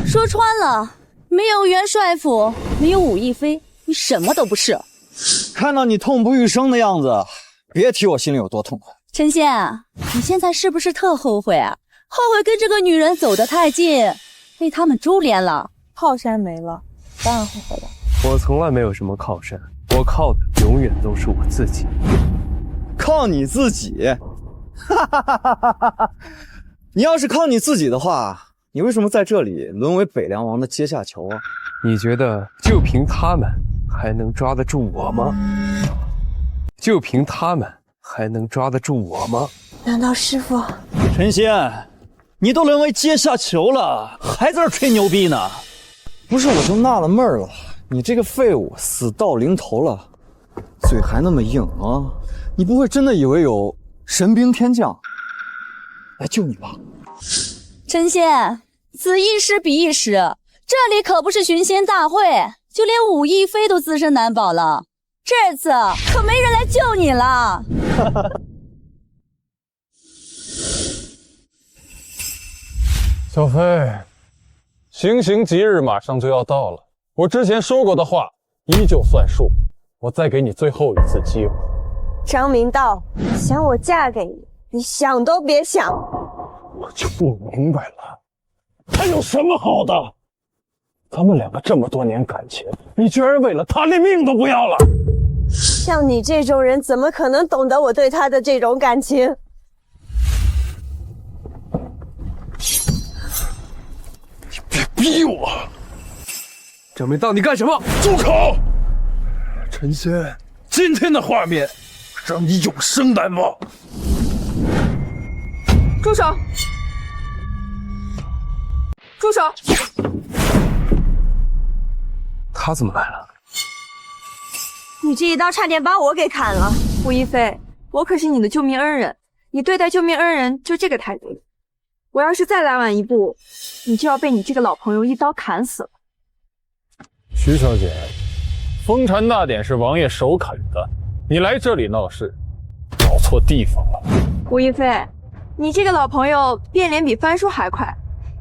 说穿了，没有元帅府，没有武亦妃，你什么都不是。看到你痛不欲生的样子，别提我心里有多痛快。陈仙啊，你现在是不是特后悔啊？后悔跟这个女人走得太近，被他们株连了，靠山没了，当然后悔了。我从来没有什么靠山，我靠的永远都是我自己。靠你自己？哈哈哈哈哈哈！你要是靠你自己的话，你为什么在这里沦为北凉王的阶下囚啊？你觉得就凭他们还能抓得住我吗？就凭他们还能抓得住我吗？难道师父？陈仙，你都沦为阶下囚了，还在这吹牛逼呢？不是，我就纳了闷了，你这个废物死到临头了，嘴还那么硬啊！你不会真的以为有神兵天将来救你吧？陈仙，此一时彼一时，这里可不是寻仙大会，就连武亦妃都自身难保了，这次可没人来救你了。小飞，行刑吉日马上就要到了，我之前说过的话依旧算数，我再给你最后一次机会。张明道，想我嫁给你，你想都别想。我就不明白了，他有什么好的？咱们两个这么多年感情，你居然为了他连命都不要了？像你这种人，怎么可能懂得我对他的这种感情？你别逼我！张明道，你干什么？住口！陈仙，今天的画面让你永生难忘。住手！住手！他怎么来了？你这一刀差点把我给砍了。吴亦菲，我可是你的救命恩人，你对待救命恩人就这个态度？我要是再来晚一步，你就要被你这个老朋友一刀砍死了。徐小姐，封禅大典是王爷首肯的，你来这里闹事，搞错地方了。吴亦菲，你这个老朋友变脸比翻书还快，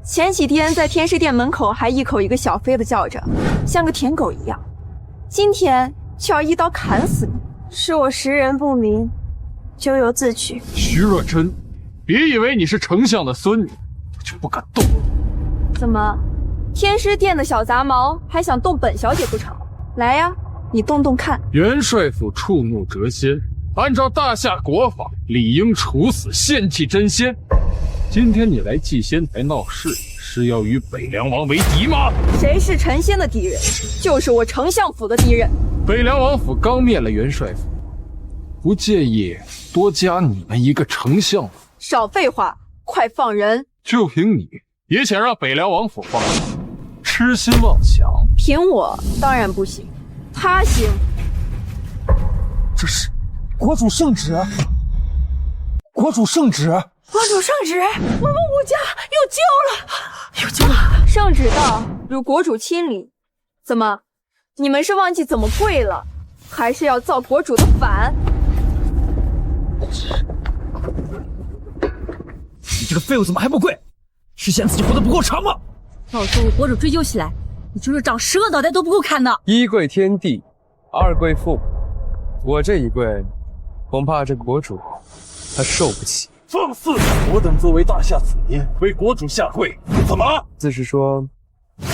前几天在天师殿门口还一口一个小飞的叫着，像个舔狗一样，今天就要一刀砍死你。是我识人不明，咎由自取。徐若真，别以为你是丞相的孙女，我就不敢动。怎么，天师殿的小杂毛还想动本小姐不成？来呀，你动动看。元帅府触怒谪仙，按照大夏国法，理应处死，献祭真仙。今天你来祭仙台闹事，是要与北凉王为敌吗？谁是陈仙的敌人，就是我丞相府的敌人。北凉王府刚灭了元帅府，不介意多加你们一个丞相府？少废话，快放人！就凭你也想让北凉王府放人，痴心妄想。凭我当然不行，他行。这是国主圣旨，国主圣旨，国主圣旨，我们武家有救了！圣旨到，如国主亲临。怎么，你们是忘记怎么跪了，还是要造国主的反？你这个废物怎么还不跪？是嫌自己活得不够长吗？到时候国主追究起来，你就是长10个脑袋都不够砍的。一跪天地，二跪父母，我这一跪，恐怕这国主他受不起。放肆！我等作为大夏子民，为国主下跪，怎么？自是说，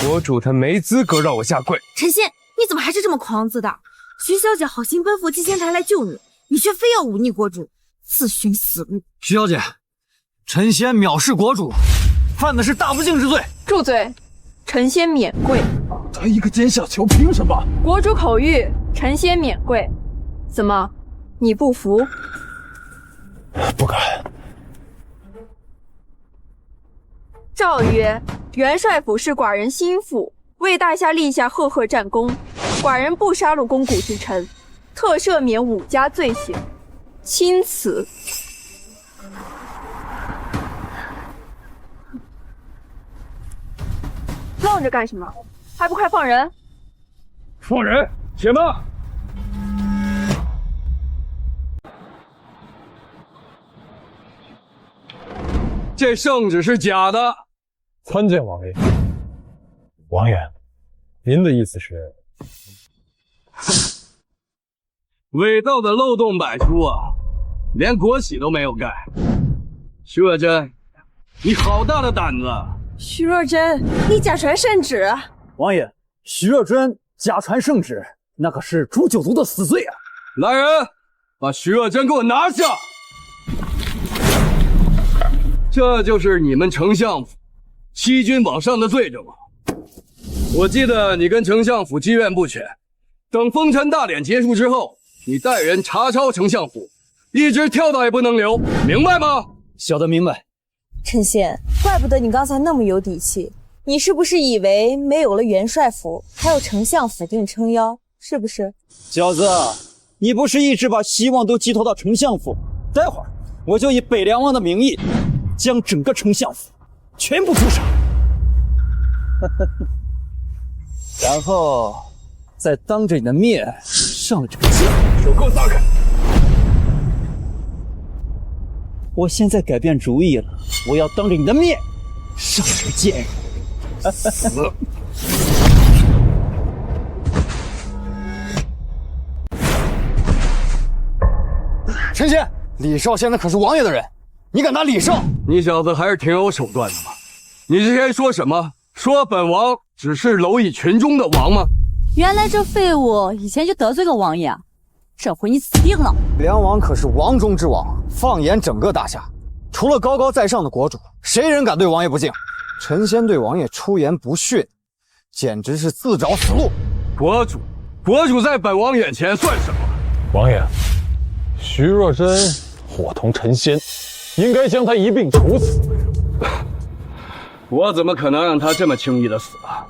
国主他没资格让我下跪。陈仙，你怎么还是这么狂自大？徐小姐好心奔赴祭仙台来救你，你却非要忤逆国主，自寻死路。徐小姐，陈仙藐视国主，犯的是大不敬之罪。住嘴！陈仙免跪。他一个阶下囚，凭什么？国主口谕，陈仙免跪。怎么，你不服？不敢。诏曰：元帅府是寡人心腹，为大夏立下赫赫战功，寡人不杀戮肱骨之臣，特赦免武家罪行，钦此。愣着干什么？还不快放人！放人！且慢！这圣旨是假的。参见王爷。王爷，您的意思是？伪造的漏洞百出啊，连国玺都没有盖。徐若真，你好大的胆子！徐若真，你假传圣旨！王爷，徐若真假传圣旨，那可是诛九族的死罪啊！来人，把徐若真给我拿下！这就是你们丞相府欺君罔上的罪证吗？我记得你跟丞相府积怨不浅，等封禅大典结束之后，你带人查抄丞相府，一只跳蚤也不能留，明白吗？小的明白。陈仙，怪不得你刚才那么有底气，你是不是以为没有了元帅府，还有丞相府给你撑腰？是不是？小子，你不是一直把希望都寄托到丞相府？待会儿我就以北凉王的名义，将整个丞相府全部诛杀，然后再当着你的面上了这个剑。手给我撒开！我现在改变主意了，我要当着你的面上这个剑。死！陈仙，李少现在可是王爷的人，你敢打李少？你小子还是挺有手段的嘛！你之前说什么？说本王只是蝼蚁群中的王吗？原来这废物以前就得罪过王爷，这回你死定了！梁王可是王中之王，放眼整个大夏，除了高高在上的国主，谁人敢对王爷不敬？陈仙对王爷出言不逊，简直是自找死路。国主在本王眼前算什么？王爷，徐若真伙同陈仙，应该将他一并处死。我怎么可能让他这么轻易的死啊？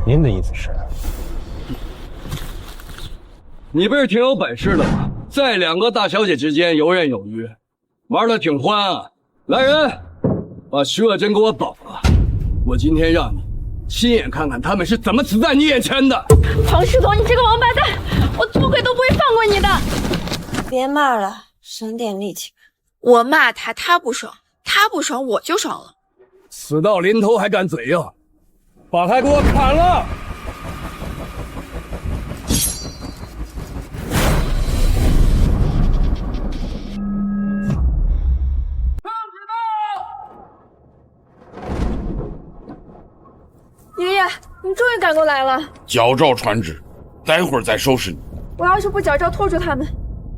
您的意思是？你不是挺有本事的吗？在2个大小姐之间游刃有余，玩得挺欢啊！来人，把徐若真给我绑了！我今天让你亲眼看看他们是怎么死在你眼前的！唐世彤，你这个王八蛋，我做鬼都不会放过你的！别骂了，省点力气。我骂他，他不爽，他不爽我就爽了。死到临头还敢嘴硬，把他给我砍了！爷爷，你终于赶过来了。矫诏传旨，待会儿再收拾你。我要是不矫诏拖住他们，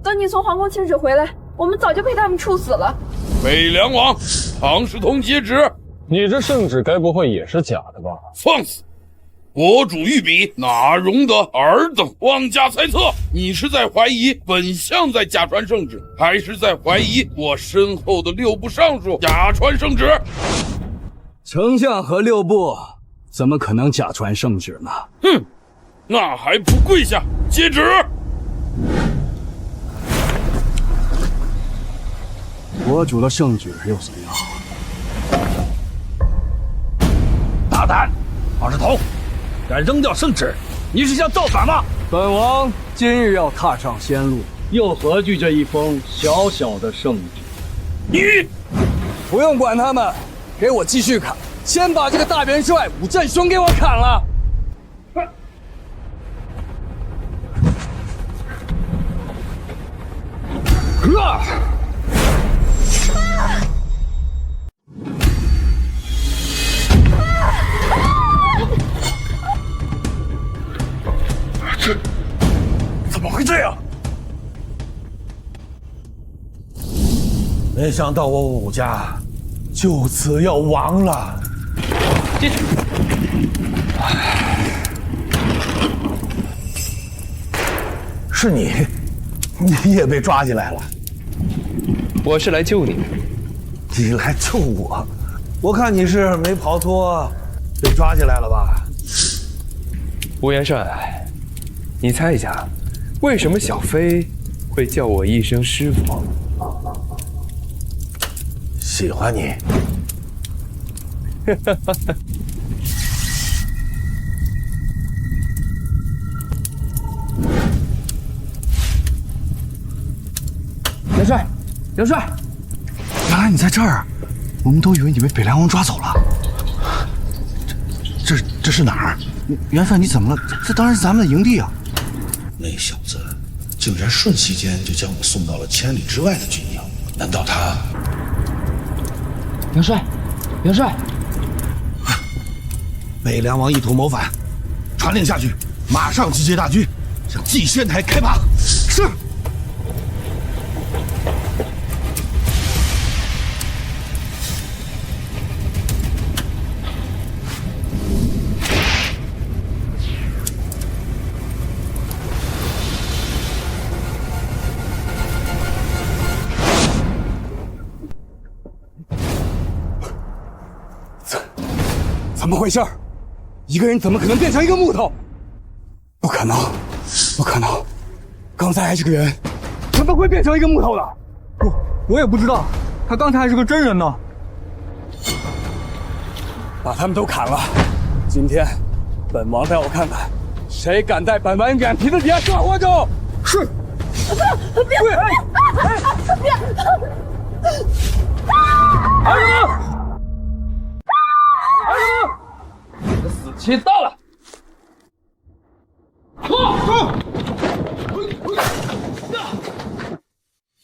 等你从皇宫请旨回来，我们早就被他们处死了。北凉王唐世通接旨。你这圣旨该不会也是假的吧？放肆！国主御笔，哪容得尔等妄加猜测？你是在怀疑本相在假传圣旨，还是在怀疑我身后的6部尚书假传圣旨？丞相和6部怎么可能假传圣旨呢？哼，那还不跪下接旨！国主的圣旨又怎样？大胆！唐世通，敢扔掉圣旨，你是想造反吗？本王今日要踏上仙路，又何惧这一封小小的圣旨？你不用管他们，给我继续砍，先把这个大元帅武振雄给我砍了！这怎么会这样？没想到我武家就此要亡了。进去。是你也被抓进来了。我是来救你的。你来救我？我看你是没逃脱，被抓进来了吧？吴元帅，你猜一下，为什么小飞会叫我一声师傅？喜欢你。元帅，元帅，原来你在这儿，我们都以为你被北凉王抓走了。这是哪儿？元帅，你怎么了？这当然是咱们的营地啊！那小子竟然瞬息间就将我送到了千里之外的军营，难道他？元帅，元帅，北凉王意图谋反，传令下去，马上集结大军，向祭仙台开拔。是。怎么回事？一个人怎么可能变成一个木头？不可能，不可能！刚才还是个人，怎么会变成一个木头了？我也不知道，他刚才还是个真人呢。把他们都砍了。今天，本王带我看看，谁敢在本王眼皮子底下耍花招。是。别！儿子们，你的死期到了！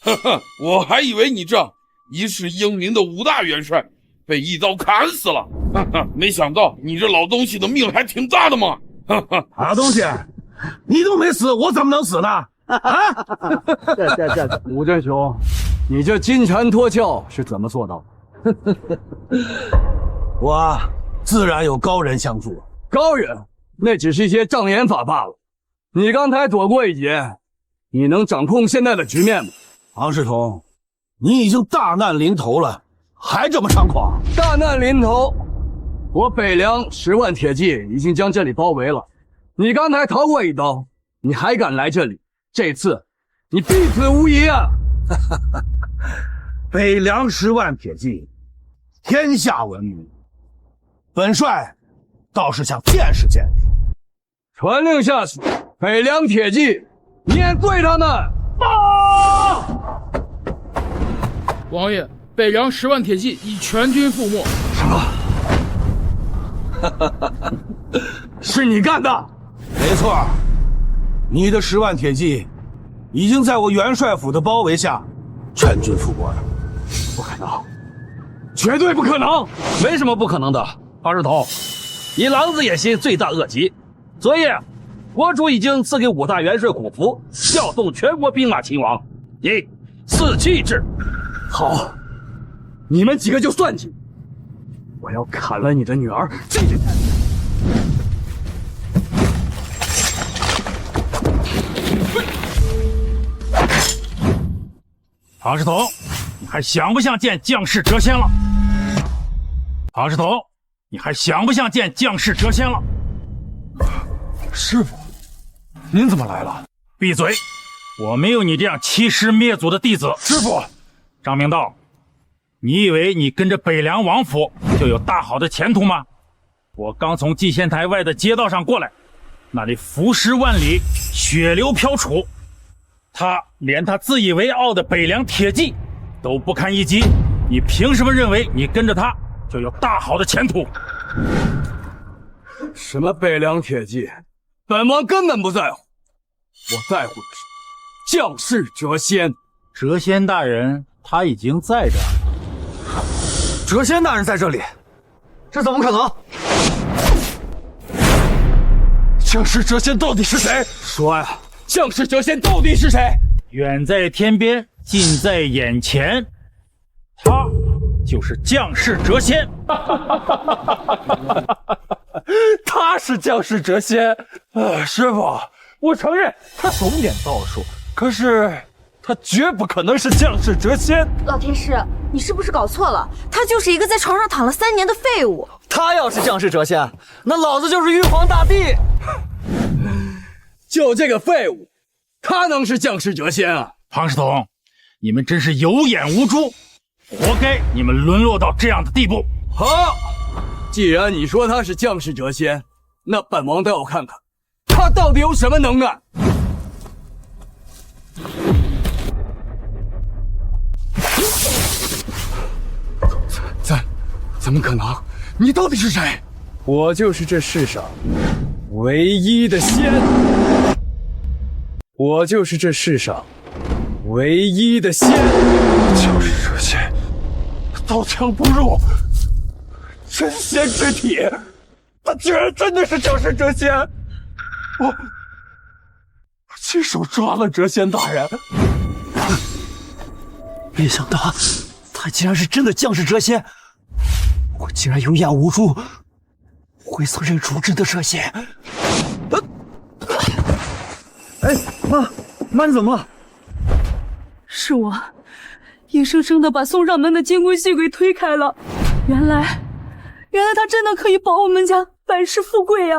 呵呵，我还以为你这一世英名的5大元帅被一刀砍死了，呵呵，没想到你这老东西的命还挺大的嘛！呵呵，好东西，你都没死，我怎么能死呢？啊！这，武振雄，你这金蝉脱壳是怎么做到的？我自然有高人相助。高人，那只是一些障眼法罢了。你刚才躲过一劫，你能掌控现在的局面吗？庞世同，你已经大难临头了，还这么猖狂？大难临头，我北凉10万铁骑已经将这里包围了。你刚才逃过一刀，你还敢来这里？这次你必死无疑啊！北凉10万铁骑，天下闻名。本帅倒是想见识见识。传令下去，北凉铁骑碾碎他们！王爷，北凉10万铁骑已全军覆没。什么？是你干的？没错，你的10万铁骑已经在我元帅府的包围下全军覆没了。不可能，绝对不可能！没什么不可能的。庞世同，以狼子野心，罪大恶极。昨夜，国主已经赐给5大元帅虎符，调动全国兵马勤王，以4气制。好，你们几个就算计，我要砍了你的女儿！这就庞世同，你还想不想见将士谪仙了？庞世同，你还想不想见将士谪仙了？师傅，您怎么来了？闭嘴！我没有你这样欺师灭祖的弟子。师傅，张明道，你以为你跟着北凉王府就有大好的前途吗？我刚从祭仙台外的街道上过来，那里浮尸万里，血流飘杵，他连他自以为傲的北凉铁骑都不堪一击，你凭什么认为你跟着他就有大好的前途？什么北凉铁骑，本王根本不在乎，我在乎的是将士谪仙。谪仙大人他已经在这儿了。谪仙大人在这里，这怎么可能？将士谪仙到底是谁？说呀，将士谪仙到底是谁？远在天边，近在眼前，他就是将士谪仙。他是将士谪仙。师傅，我承认他懂点道术，可是他绝不可能是将士谪仙。老天师，你是不是搞错了？他就是一个在床上躺了3年的废物。他要是将士谪仙，那老子就是玉皇大帝。就这个废物，他能是将士谪仙啊？庞世同，你们真是有眼无珠，活该你们沦落到这样的地步。好，既然你说他是将士谪仙，那本王带我看看，他到底有什么能耐。怎么可能？你到底是谁？我就是这世上唯一的仙，我就是这世上唯一的仙。将士谪仙，刀枪不入，真仙之体，他居然真的是将士谪仙！我亲手抓了谪仙大人。没想到他竟然是真的将士谪仙，我竟然有眼无珠，未曾认出真的谪仙。哎，妈，你怎么了？是我，硬生生的把送上门的监规系给推开了。原来他真的可以保我们家百世富贵呀！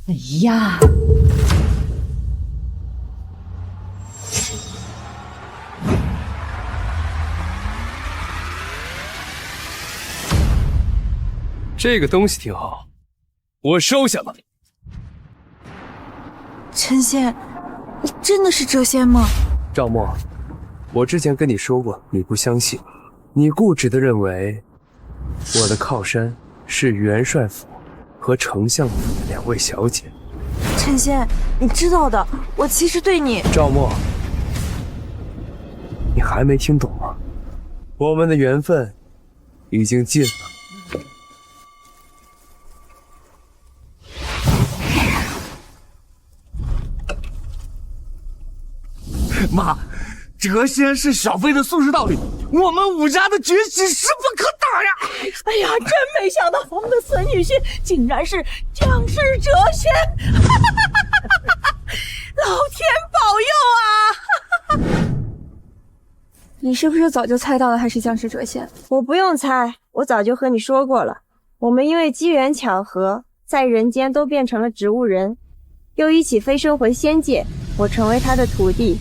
哎呀，这个东西挺好，我收下了。陈仙，你真的是谪仙吗？赵默，我之前跟你说过，你不相信，你固执地认为我的靠山是元帅府和丞相府的2位小姐。陈仙，你知道的，我其实对你……赵默，你还没听懂吗？我们的缘分已经尽了。妈，谪仙是小飞的素质道理，我们武家的崛起势不可挡呀！哎呀，真没想到我们的孙女婿竟然是将士谪仙，老天保佑啊！你是不是早就猜到了他是将士谪仙？我不用猜，我早就和你说过了。我们因为机缘巧合，在人间都变成了植物人，又一起飞升回仙界，我成为他的徒弟。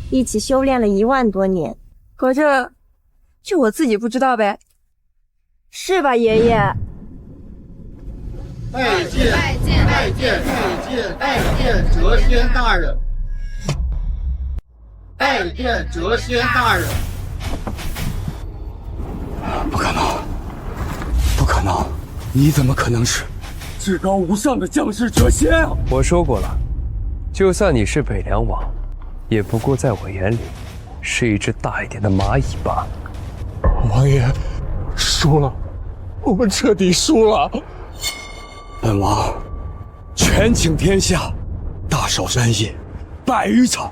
一起修炼了1万多年，合着就我自己不知道呗？是吧，爷爷？拜见谪仙大人！拜见谪仙大人！不可能，不可能！你怎么可能是至高无上的将士谪仙啊？我说过了，就算你是北凉王，也不过在我眼里是一只大一点的蚂蚁罢了。王爷，输了，我们彻底输了。本王权倾天下，大少山野100余场，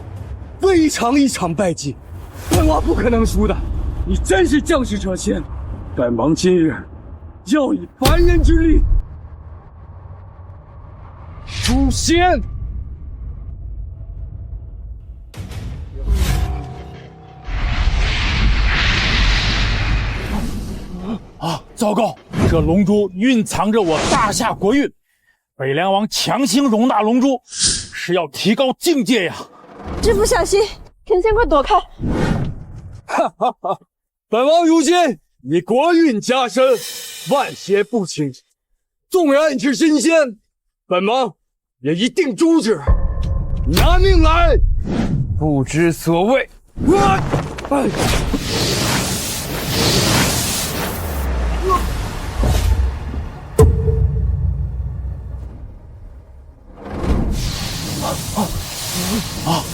未尝一场败绩。本王不可能输的。你真是将士谪仙，本王今日要以凡人之力诛仙。啊！糟糕，这龙珠蕴藏着我大夏国运，北凉王强行容纳龙珠，是要提高境界呀！师父小心，陈仙快躲开！哈哈哈！本王如今以国运加身，万邪不侵。纵然你是真仙，本王也一定诛之。拿命来！不知所谓。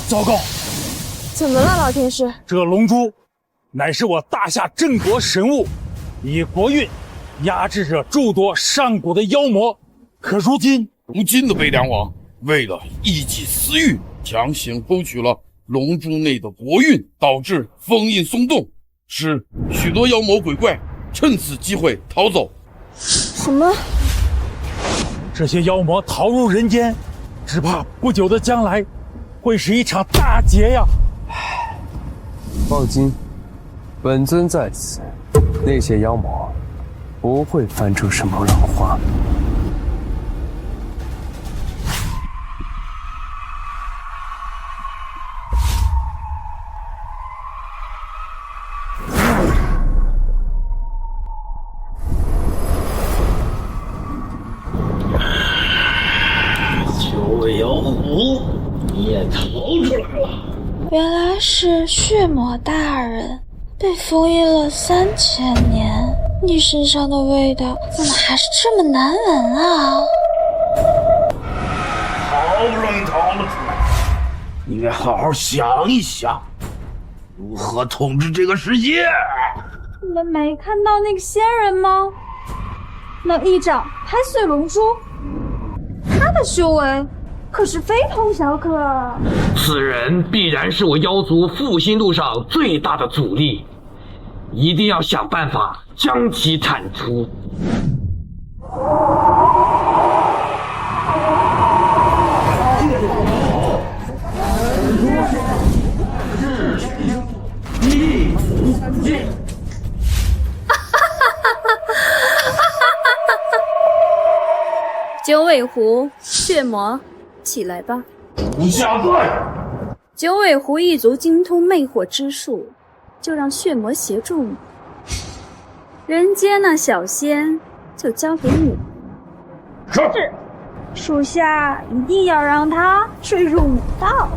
糟糕！怎么了，老天师？这龙珠乃是我大夏镇国神物，以国运压制着诸多上古的妖魔。可如今的北凉王为了一己私欲，强行偷取了龙珠内的国运，导致封印松动，使许多妖魔鬼怪趁此机会逃走。什么？这些妖魔逃入人间，只怕不久的将来会是一场大劫呀！放心，本尊在此，那些妖魔不会翻出什么浪花。九尾妖狐，你也逃出来了。原来是血魔大人被封印了3000年，你身上的味道怎么还是这么难闻啊？好不容易逃了出来，应该好好想一想，如何统治这个世界。你们没看到那个仙人吗？能一掌拍碎龙珠，他的修为可是非同小可。此人必然是我妖族复兴路上最大的阻力，一定要想办法将其铲除。九尾狐、血魔，起来吧！不下跪。九尾狐一族精通魅惑之术，就让血魔协助你。人间那小仙就交给你。是，属下一定要让他坠入武道。